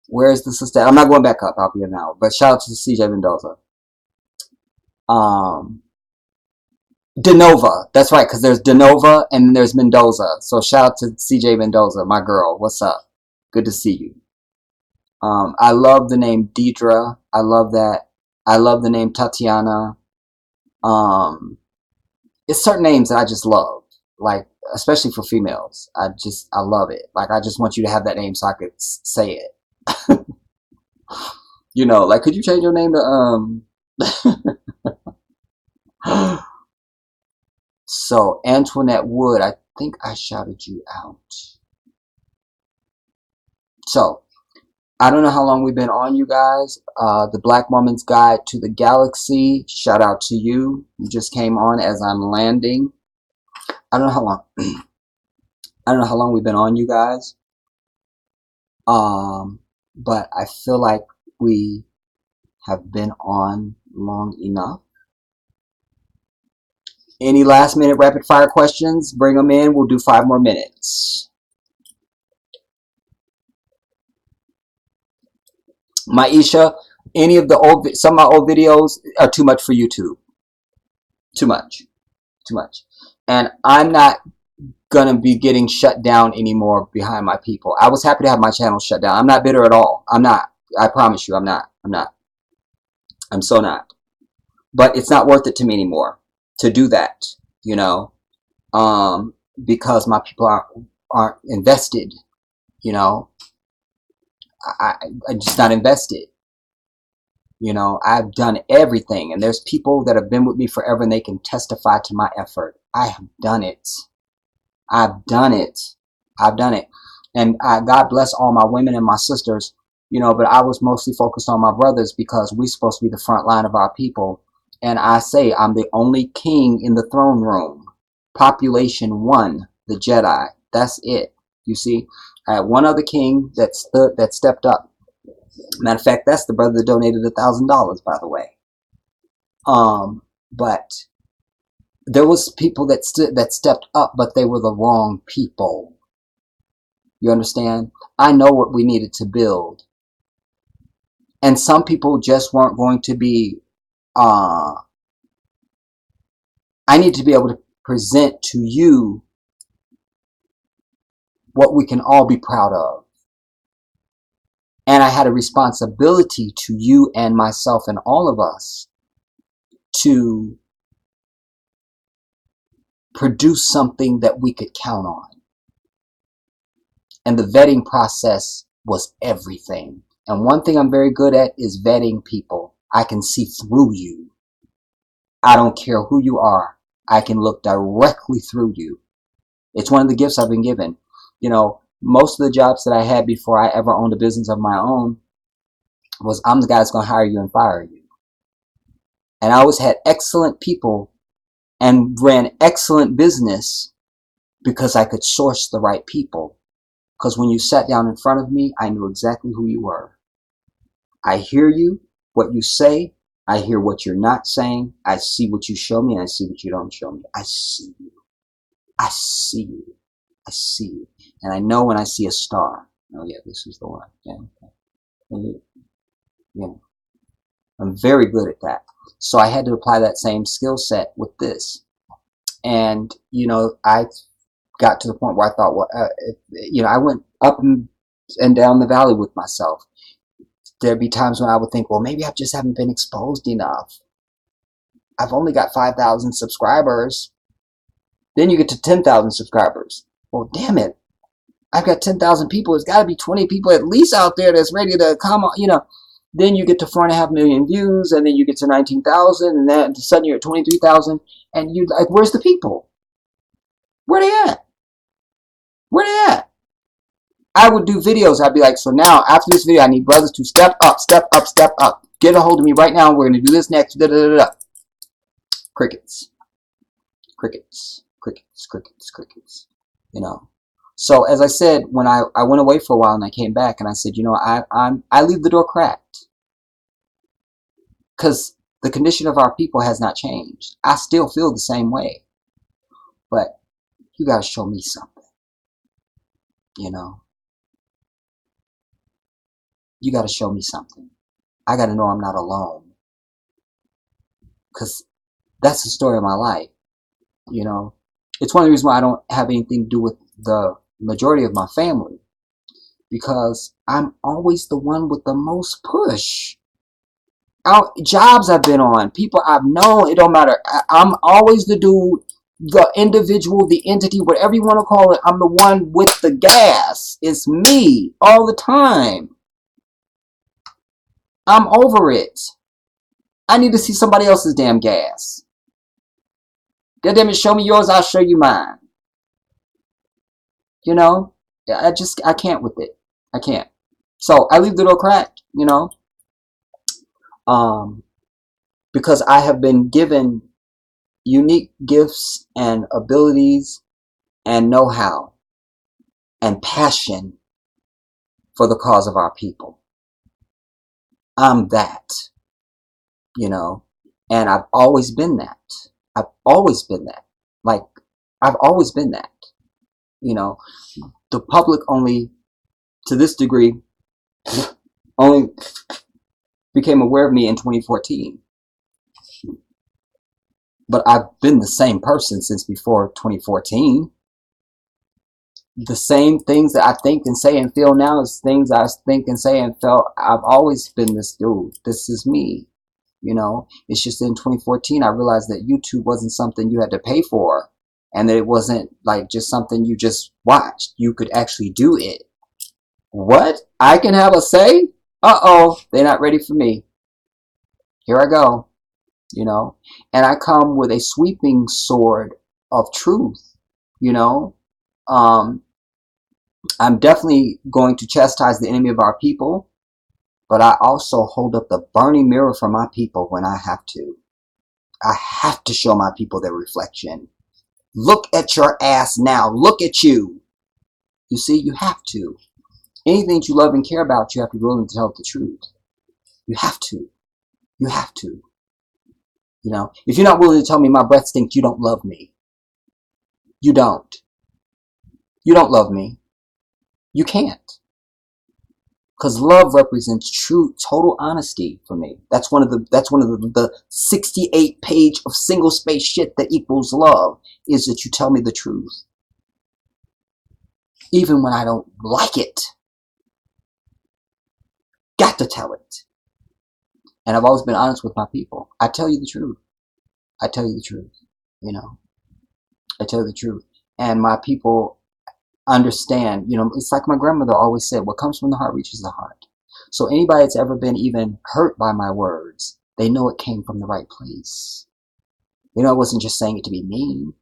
Where is the sister? I'm not going back up. I'll be an hour. But shout out to CJ Mendoza. Denova. That's right, because there's Denova and then there's Mendoza. So shout out to CJ Mendoza, my girl. What's up? Good to see you. I love the name Deidre. I love that. I love the name Tatiana. Um, it's certain names that I just love, like especially for females. I love it. Like I just want you to have that name so I could say it. You know, like could you change your name to So Antoinette Wood, I think I shouted you out. So I don't know how long we've been on, you guys. The Black Woman's Guide to the Galaxy. Shout out to you. You just came on as I'm landing. I don't know how long. I don't know how long we've been on, you guys. But I feel like we have been on long enough. Any last minute rapid fire questions? Bring them in. We'll do 5 more minutes. Maisha, any of the some of my old videos are too much for YouTube. Too much. Too much. And I'm not gonna be getting shut down anymore behind my people. I was happy to have my channel shut down. I'm not bitter at all. I'm not. I promise you, I'm not. I'm not. I'm so not. But it's not worth it to me anymore to do that, you know, because my people aren't invested, you know. I'm just not invested. You know, I've done everything, and there's people that have been with me forever, and they can testify to my effort. I have done it. I've done it. I've done it. And God bless all my women and my sisters, you know, but I was mostly focused on my brothers because we're supposed to be the front line of our people. And I say I'm the only king in the throne room. Population 1, the Jedi. That's it. You see, I had one other king that stepped up. Matter of fact, that's the brother that donated $1,000, by the way. But there was people that stepped up, but they were the wrong people. You understand? I know what we needed to build. And some people just weren't going to be, I need to be able to present to you what we can all be proud of. And I had a responsibility to you and myself and all of us to produce something that we could count on. And the vetting process was everything. And one thing I'm very good at is vetting people. I can see through you. I don't care who you are. I can look directly through you. It's one of the gifts I've been given. You know, most of the jobs that I had before I ever owned a business of my own was I'm the guy that's going to hire you and fire you. And I always had excellent people and ran excellent business because I could source the right people. Because when you sat down in front of me, I knew exactly who you were. I hear you, what you say. I hear what you're not saying. I see what you show me, and I see what you don't show me. I see you. I see you. I see you. And I know when I see a star. Oh, yeah, this is the one. Yeah, okay. Yeah. I'm very good at that. So I had to apply that same skill set with this. And, you know, I got to the point where I thought, well, you know, I went up and down the valley with myself. There'd be times when I would think, well, maybe I just haven't been exposed enough. I've only got 5,000 subscribers. Then you get to 10,000 subscribers. Well, damn it. I've got 10,000 people. There's got to be 20 people at least out there that's ready to come on, you know. Then you get to 4.5 million views, and then you get to 19,000, and then all of a sudden you're at 23,000, and you like, where's the people? Where they at? Where they at? I would do videos. I'd be like, so now after this video, I need brothers to step up, step up, step up. Get a hold of me right now. We're going to do this next. Da, da, da, da. Crickets. Crickets. Crickets. Crickets. Crickets. You know. So as I said, when I went away for a while and I came back and I said, you know, I leave the door cracked. Because the condition of our people has not changed. I still feel the same way. But you got to show me something. You know. You got to show me something. I got to know I'm not alone. Because that's the story of my life. You know. It's one of the reasons why I don't have anything to do with the majority of my family. because I'm always the one with the most push. Jobs I've been on, people I've known, it don't matter. I'm always the dude, the individual, the entity, whatever you want to call it. I'm the one with the gas. It's me all the time. I'm over it. I need to see somebody else's damn gas. God damn it, show me yours, I'll show you mine. You know? I can't with it. I can't. So I leave the door cracked, you know? Because I have been given unique gifts and abilities and know-how and passion for the cause of our people. I'm that, you know? And I've always been that. I've always been that. Like, I've always been that. You know, the public only, to this degree, only became aware of me in 2014. But I've been the same person since before 2014. The same things that I think and say and feel now is things I think and say and felt. I've always been this dude. This is me. You know, it's just in 2014 I realized that YouTube wasn't something you had to pay for, and that it wasn't like just something you just watched. You could actually do it. What? I can have a say? Uh-oh, they're not ready for me. Here I go, you know? And I come with a sweeping sword of truth, you know? I'm definitely going to chastise the enemy of our people, but I also hold up the burning mirror for my people when I have to. I have to show my people their reflection. Look at your ass now. Look at you. You see, you have to. Anything that you love and care about, you have to be willing to tell the truth. You have to. You have to. You know, if you're not willing to tell me my breath stinks, you don't love me. You don't. You don't love me. You can't. Because love represents true, total honesty for me. That's one of the 68 page of single space shit that equals love, is that you tell me the truth. Even when I don't like it. Got to tell it. And I've always been honest with my people. I tell you the truth. I tell you the truth. You know, I tell you the truth. And my people understand, you know, it's like my grandmother always said, what comes from the heart reaches the heart. So anybody that's ever been even hurt by my words, they know it came from the right place. You know, I wasn't just saying it to be mean.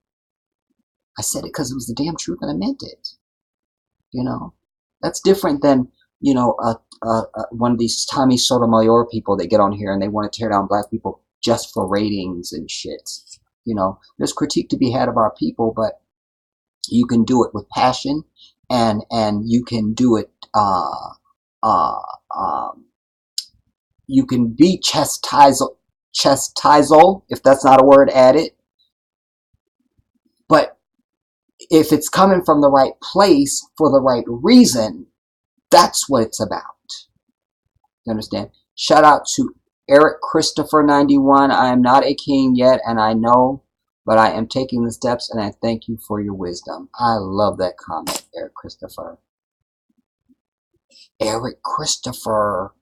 I said it because it was the damn truth and I meant it. You know, that's different than, you know, one of these Tommy Sotomayor people that get on here and they want to tear down black people just for ratings and shit. You know, there's critique to be had of our people, but you can do it with passion, and you can do it. You can be chastisal, if that's not a word, added. But if it's coming from the right place for the right reason, that's what it's about. You understand? Shout out to Eric Christopher 91. I am not a king yet, and I know, but I am taking the steps, and I thank you for your wisdom. I love that comment, Eric Christopher. Eric Christopher.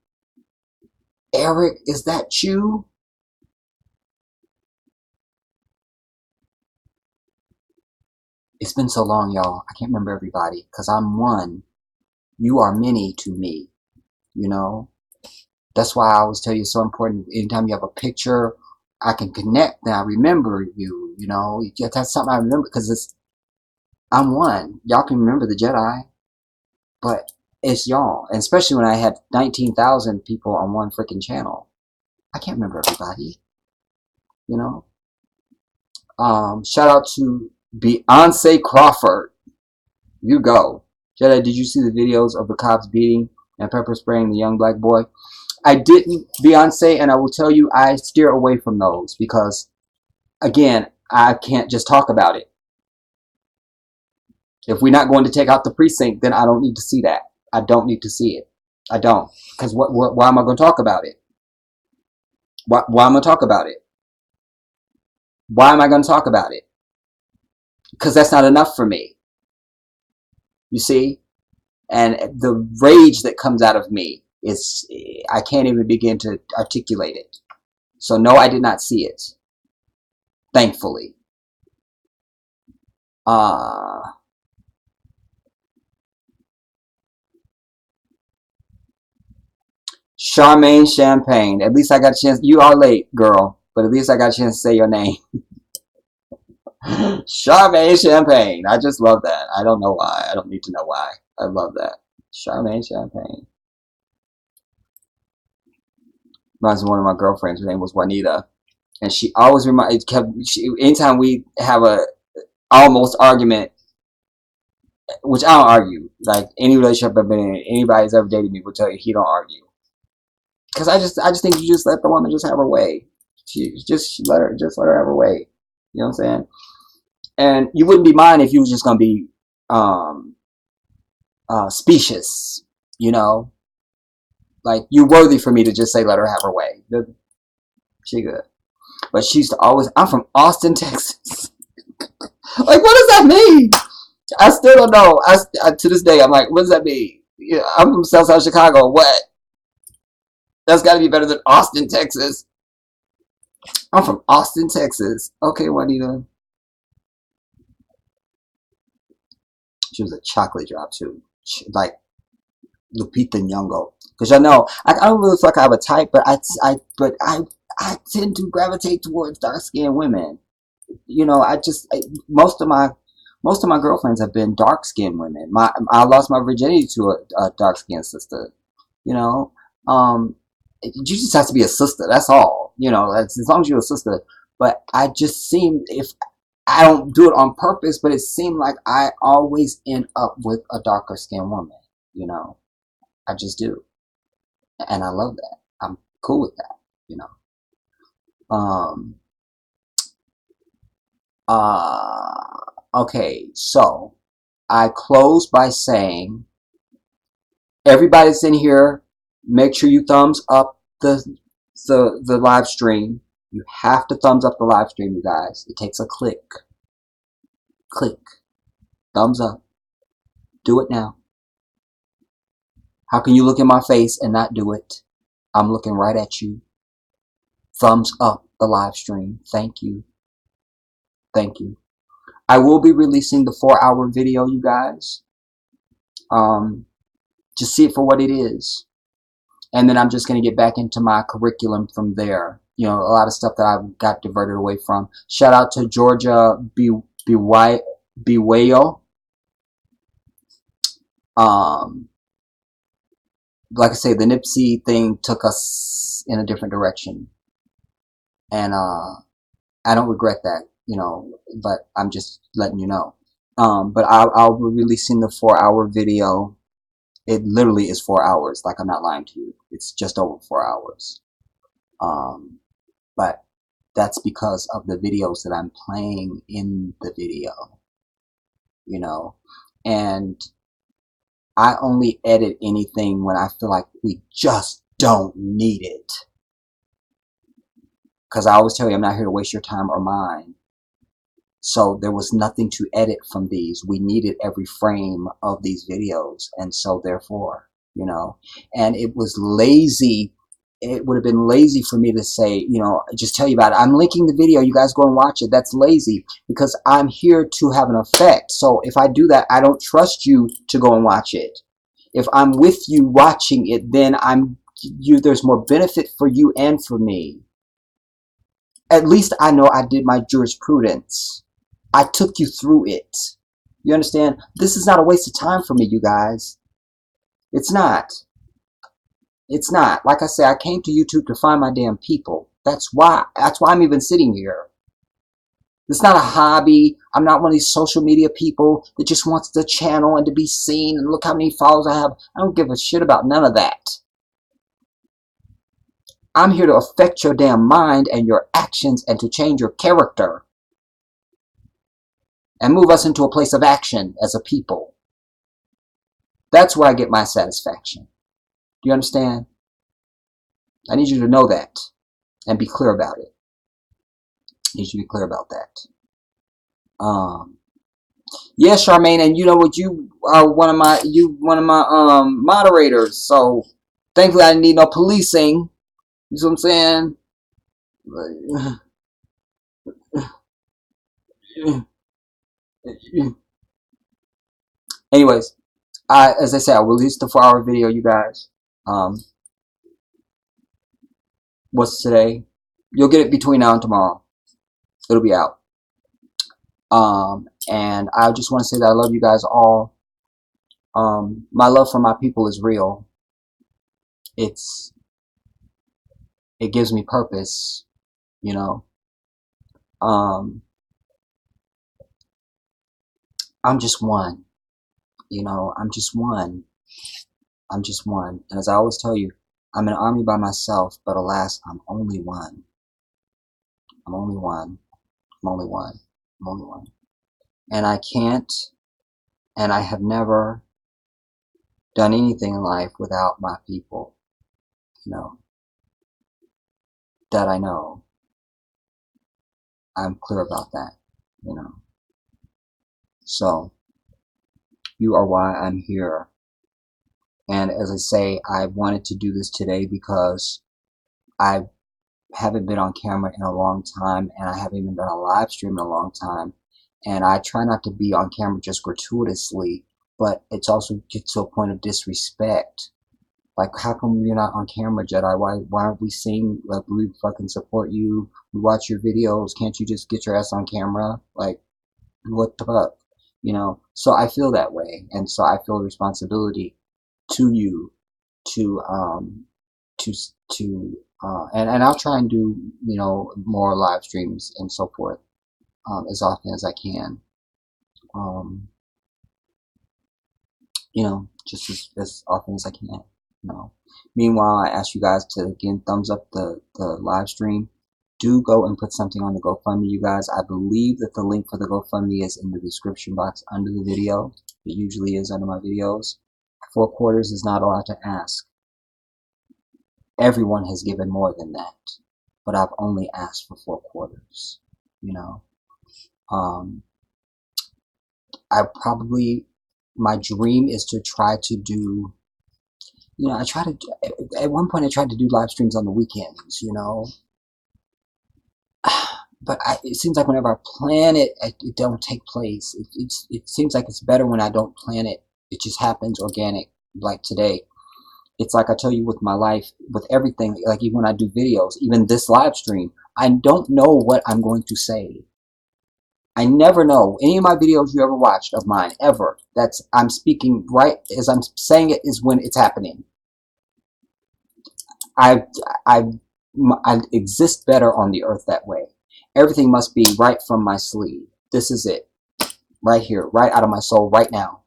Eric, is that you? It's been so long, y'all. I can't remember everybody, because I'm one. You are many to me, you know? That's why I always tell you it's so important. Anytime you have a picture, I can connect and I remember you, you know? That's something I remember, because I'm one. Y'all can remember the Jedi, but it's y'all. And especially when I had 19,000 people on one freaking channel. I can't remember everybody, you know? Shout out to Beyonce Crawford. You go. Jedi, did you see the videos of the cops beating and pepper spraying the young black boy? I didn't, Beyonce, and I will tell you, I steer away from those because, again, I can't just talk about it. If we're not going to take out the precinct, then I don't need to see that. I don't need to see it. I don't. Because why am I going to talk about it? Why am I going to talk about it? Why am I going to talk about it? Because that's not enough for me. You see? And the rage that comes out of me is, I can't even begin to articulate it. So no, I did not see it, thankfully. Charmaine Champagne. At least I got a chance. You are late, girl, but at least I got a chance to say your name. Charmaine Champagne. I just love that. I don't know why. I don't need to know why. I love that. Charmaine Champagne. Reminds me of one of my girlfriends. Her name was Juanita, and she always anytime we have a almost argument, which I don't argue. Like any relationship I've been in, anybody's ever dated me will tell you he don't argue. Because I just think you just let the woman just have her way. Just let her have her way. You know what I'm saying? And you wouldn't be mine if you was just gonna be specious. You know, like you're worthy for me to just say let her have her way. She good, but she used to always. I'm from Austin, Texas. Like, what does that mean? I still don't know. To this day, I'm like, what does that mean? Yeah, I'm from Southside Chicago. What? That's got to be better than Austin, Texas. I'm from Austin, Texas. Okay, Juanita. She was a chocolate drop too, like Lupita Nyong'o. Because I know I don't really feel like I have a type, but I tend to gravitate towards dark skinned women. You know, most of my girlfriends have been dark skinned women. I lost my virginity to a dark skinned sister. You know, you just have to be a sister. That's all. You know, as long as you're a sister. But I just seem, if I don't do it on purpose, but it seemed like I always end up with a darker skinned woman. You know, I just do, and I love that. I'm cool with that. You know. Um. Okay. So I close by saying, everybody that's in here, make sure you thumbs up the live stream. You have to thumbs up the live stream, you guys. It takes a click. Click. Thumbs up. Do it now. How can you look in my face and not do it? I'm looking right at you. Thumbs up the live stream. Thank you. Thank you. I will be releasing the 4-hour video, you guys. Just see it for what it is. And then I'm just going to get back into my curriculum from there. You know, a lot of stuff that I got diverted away from. Shout out to Georgia Biwayo. Like I say, the Nipsey thing took us in a different direction. And I don't regret that, you know, but I'm just letting you know. But I'll be releasing the 4-hour video. It literally is 4 hours. Like, I'm not lying to you. It's just over 4 hours. But that's because of the videos that I'm playing in the video, you know, and I only edit anything when I feel like we just don't need it. Because I always tell you, I'm not here to waste your time or mine. So there was nothing to edit from these. We needed every frame of these videos. And so therefore, you know, and it was lazy. It would have been lazy for me to say, you know, just tell you about it. I'm linking the video. You guys go and watch it. That's lazy because I'm here to have an effect. So if I do that, I don't trust you to go and watch it. If I'm with you watching it, then there's more benefit for you and for me. At least I know I did my jurisprudence. I took you through it. You understand? This is not a waste of time for me, you guys. It's not. It's not. Like I say, I came to YouTube to find my damn people. That's why I'm even sitting here. It's not a hobby. I'm not one of these social media people that just wants the channel and to be seen and look how many followers I have. I don't give a shit about none of that. I'm here to affect your damn mind and your actions and to change your character and move us into a place of action as a people. That's where I get my satisfaction. Do you understand? I need you to know that and be clear about it. I need you to be clear about that. Yeah, Charmaine, and you know what? You are one of my moderators. So thankfully, I didn't need no policing. You know what I'm saying? Anyways, as I said, I released the 4-hour video, you guys. Um, what's today? You'll get it between now and tomorrow. It'll be out. And I just want to say that I love you guys all. My love for my people is real. It's it gives me purpose, you know. Um, I'm just one, you know. I'm just one. I'm just one. And as I always tell you, I'm an army by myself, but alas, I'm only one. I'm only one. I'm only one. I'm only one. And I can't, and I have never done anything in life without my people, you know, that I know. I'm clear about that, you know. So, you are why I'm here. And as I say, I wanted to do this today because I haven't been on camera in a long time, and I haven't even done a live stream in a long time. And I try not to be on camera just gratuitously, but it's also gets to a point of disrespect. Like, how come you're not on camera, Jedi? Why aren't we seeing, like, we fucking support you, we watch your videos, can't you just get your ass on camera? Like, what the fuck? You know? So I feel that way, and so I feel responsibility to you to, to, and I'll try and do, you know, more live streams and so forth, as often as I can. Um, you know, just as often as I can, you know. Meanwhile, I ask you guys to, again, thumbs up the live stream. Do go and put something on the GoFundMe, you guys. I believe that the link for the GoFundMe is in the description box under the video. It usually is under my videos. 4 quarters is not allowed to ask. Everyone has given more than that, but I've only asked for 4 quarters, you know. I probably, my dream is to try to do, you know, at one point I tried to do live streams on the weekends, you know, but it seems like whenever I plan it, it don't take place. It seems like it's better when I don't plan it. It just happens organic, like today. It's like I tell you with my life, with everything, like even when I do videos, even this live stream, I don't know what I'm going to say. I never know. Any of my videos you ever watched of mine, ever, I'm speaking right as I'm saying it is when it's happening. I, I, I exist better on the earth that way. Everything must be right from my sleeve. This is it. Right here, right out of my soul, right now.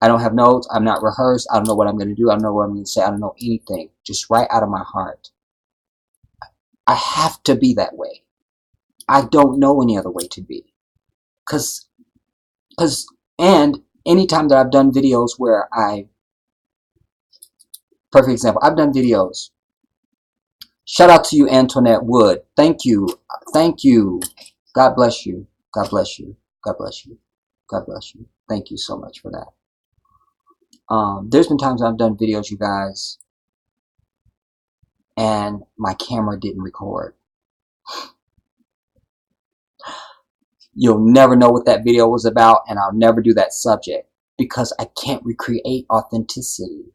I don't have notes. I'm not rehearsed. I don't know what I'm going to do. I don't know what I'm going to say. I don't know anything. Just right out of my heart. I have to be that way. I don't know any other way to be. And anytime that I've done videos where perfect example, I've done videos. Shout out to you, Antoinette Wood. Thank you. Thank you. God bless you. God bless you. God bless you. God bless you. Thank you so much for that. There's been times I've done videos, you guys, and my camera didn't record. You'll never know what that video was about, and I'll never do that subject because I can't recreate authenticity.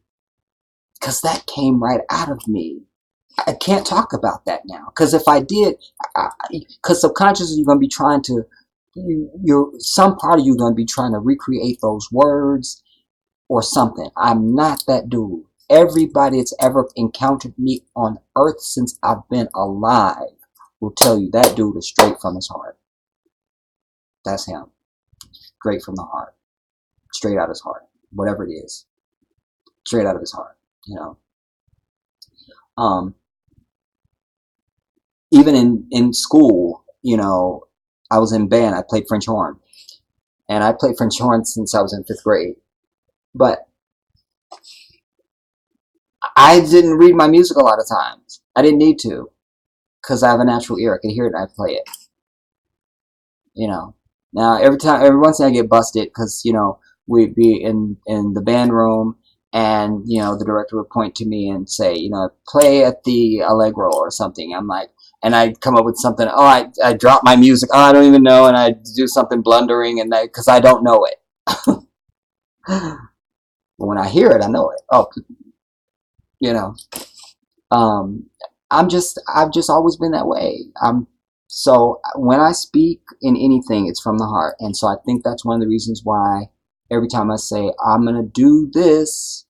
Because that came right out of me. I can't talk about that now. Because if I did, because subconsciously you're going to be trying to, some part of you going to be trying to recreate those words or something. I'm not that dude. Everybody that's ever encountered me on earth since I've been alive will tell you that dude is straight from his heart. That's him. Straight from the heart. Straight out of his heart. Whatever it is. Straight out of his heart. You know. Even in school, you know, I was in band. I played French horn. And I played French horn since I was in 5th grade. But I didn't read my music a lot of times. I didn't need to. Because I have a natural ear. I can hear it and I play it. You know. Now, every once in a while I get busted because, we'd be in the band room and, the director would point to me and say, play at the Allegro or something. I'm like, and I'd come up with something. Oh, I drop my music. Oh, I don't even know. And I do something blundering and because I don't know it. But when I hear it, I know it. Oh, you know, um, I've just always been that way. So when I speak in anything, it's from the heart. And so I think that's one of the reasons why every time I say, I'm going to do this,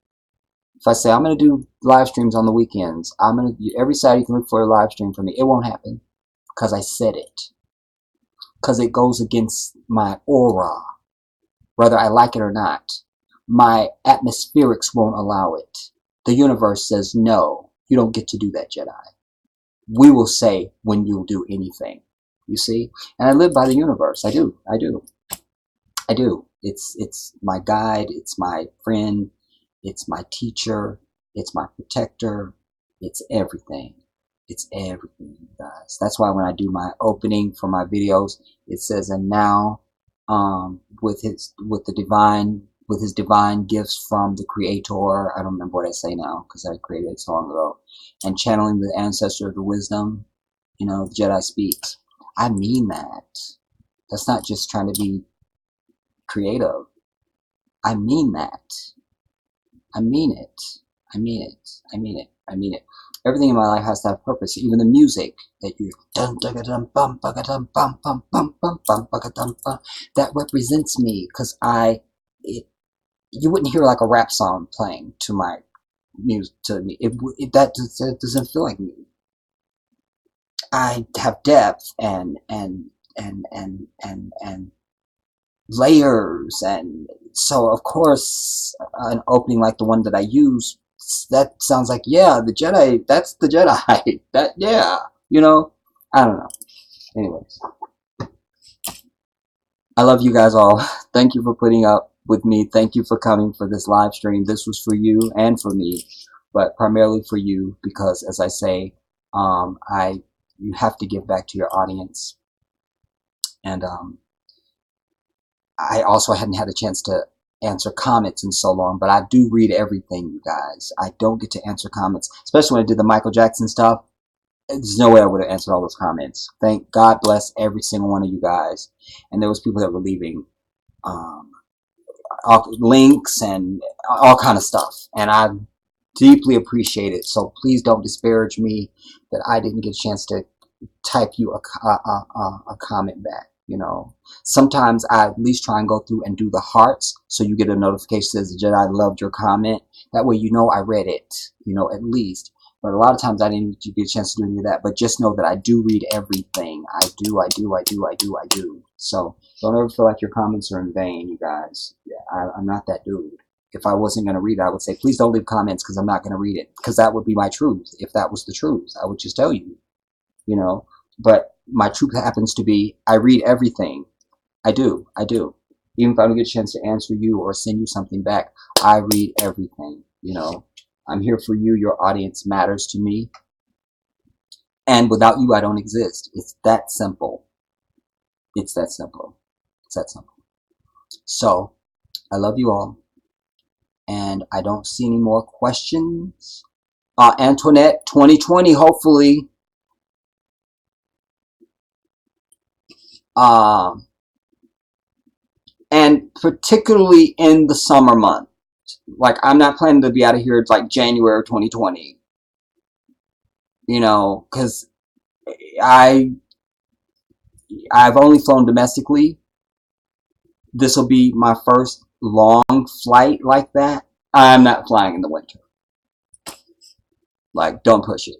if I say I'm going to do live streams on the weekends, every Saturday you can look for a live stream for me. It won't happen because I said it. Because it goes against my aura, whether I like it or not. My atmospherics won't allow it. The universe says, no, you don't get to do that, Jedi. We will say when you'll do anything. You see? And I live by the universe. I do. I do. I do. It's my guide, it's my friend, it's my teacher, it's my protector, it's everything. It's everything, you guys. That's why when I do my opening for my videos, it says, and now, with his divine gifts from the Creator. I don't remember what I say now because I created it so long ago. And channeling the ancestor of the wisdom, the Jedi speaks. I mean that. That's not just trying to be creative. I mean that. I mean it. I mean it. I mean it. I mean it. Everything in my life has to have purpose. Even the music that you that represents me because you wouldn't hear like a rap song playing to my music to me. That doesn't feel like me. I have depth and layers, and so of course an opening like the one that I use, that sounds like, yeah, the Jedi, that's the Jedi. That, yeah, I don't know. Anyways, I love you guys all. Thank you for putting up with me. Thank you for coming for this live stream. This was for you and for me, but primarily for you because, as I say, I you have to give back to your audience. And I also hadn't had a chance to answer comments in so long, but I do read everything, you guys. I don't get to answer comments, especially when I did the Michael Jackson stuff. There's no way I would have answered all those comments. Thank God bless every single one of you guys. And there was people that were leaving um, links and all kind of stuff, and I deeply appreciate it. So please don't disparage me that I didn't get a chance to type you a comment back. Sometimes I at least try and go through and do the hearts, so you get a notification that says, Jedi loved your comment. That way I read it, at least. But a lot of times I didn't get a chance to do any of that. But just know that I do read everything. I do. So don't ever feel like your comments are in vain, you guys. Yeah, I'm not that dude. If I wasn't going to read it, I would say, please don't leave comments because I'm not going to read it. Because that would be my truth. If that was the truth, I would just tell you. But my truth happens to be, I read everything. I do. Even if I don't get a chance to answer you or send you something back, I read everything. I'm here for you. Your audience matters to me. And without you, I don't exist. It's that simple. It's that simple. It's that simple. So, I love you all. And I don't see any more questions. Antoinette, 2020, hopefully. And particularly in the summer month. Like, I'm not planning to be out of here like January 2020. Because I've only flown domestically. This will be my first long flight like that. I'm not flying in the winter. Like, don't push it.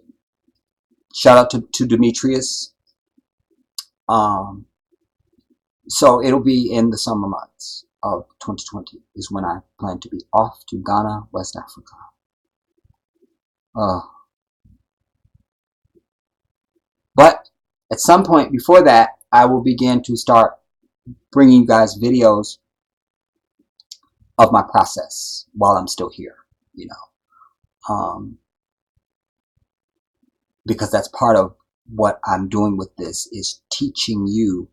Shout out to Demetrius. So it'll be in the summer months of 2020 is when I plan to be off to Ghana, West Africa. But at some point before that, I will begin to start bringing you guys videos of my process while I'm still here, because that's part of what I'm doing with this, is teaching you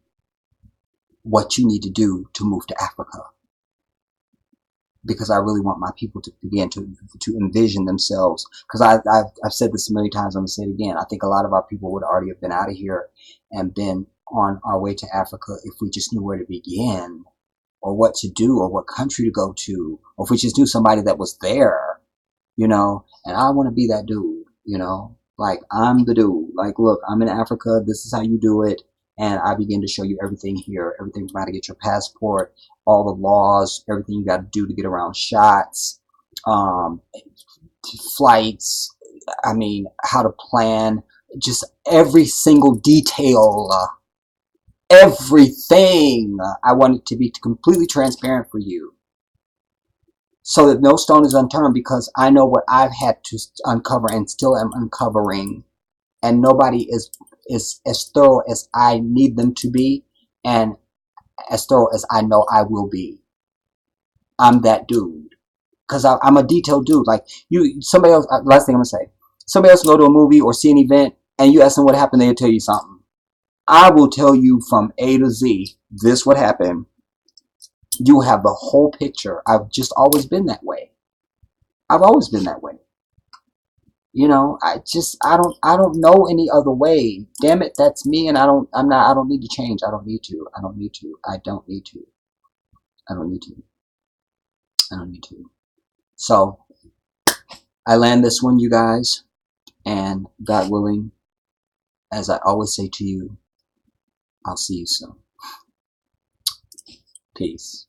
what you need to do to move to Africa. Because I really want my people to begin to envision themselves. Because I've said this a million times, I'm going to say it again. I think a lot of our people would already have been out of here and been on our way to Africa if we just knew where to begin, or what to do, or what country to go to, or if we just knew somebody that was there, you know. And I want to be that dude, you know. Like, I'm the dude. Like, look, I'm in Africa. This is how you do it. And I begin to show you everything here, everything from how to get your passport, all the laws, everything you got to do to get around shots, um, flights, I mean, how to plan, just every single detail, everything. I want it to be completely transparent for you, so that no stone is unturned, because I know what I've had to uncover and still am uncovering, and nobody is as thorough as I need them to be, and as thorough as I know I will be. I'm that dude, because I'm a detailed dude. Like, you, somebody else. Last thing I'm gonna say, somebody else go to a movie or see an event, and you ask them what happened, they'll tell you something. I will tell you from A to Z. This what happened. You have the whole picture. I've just always been that way. I've always been that way. You know, I don't know any other way. Damn it, that's me, and I don't need to change. I don't need to. I don't need to. I don't need to. I don't need to. I don't need to. So, I land this one, you guys, and God willing, as I always say to you, I'll see you soon. Peace.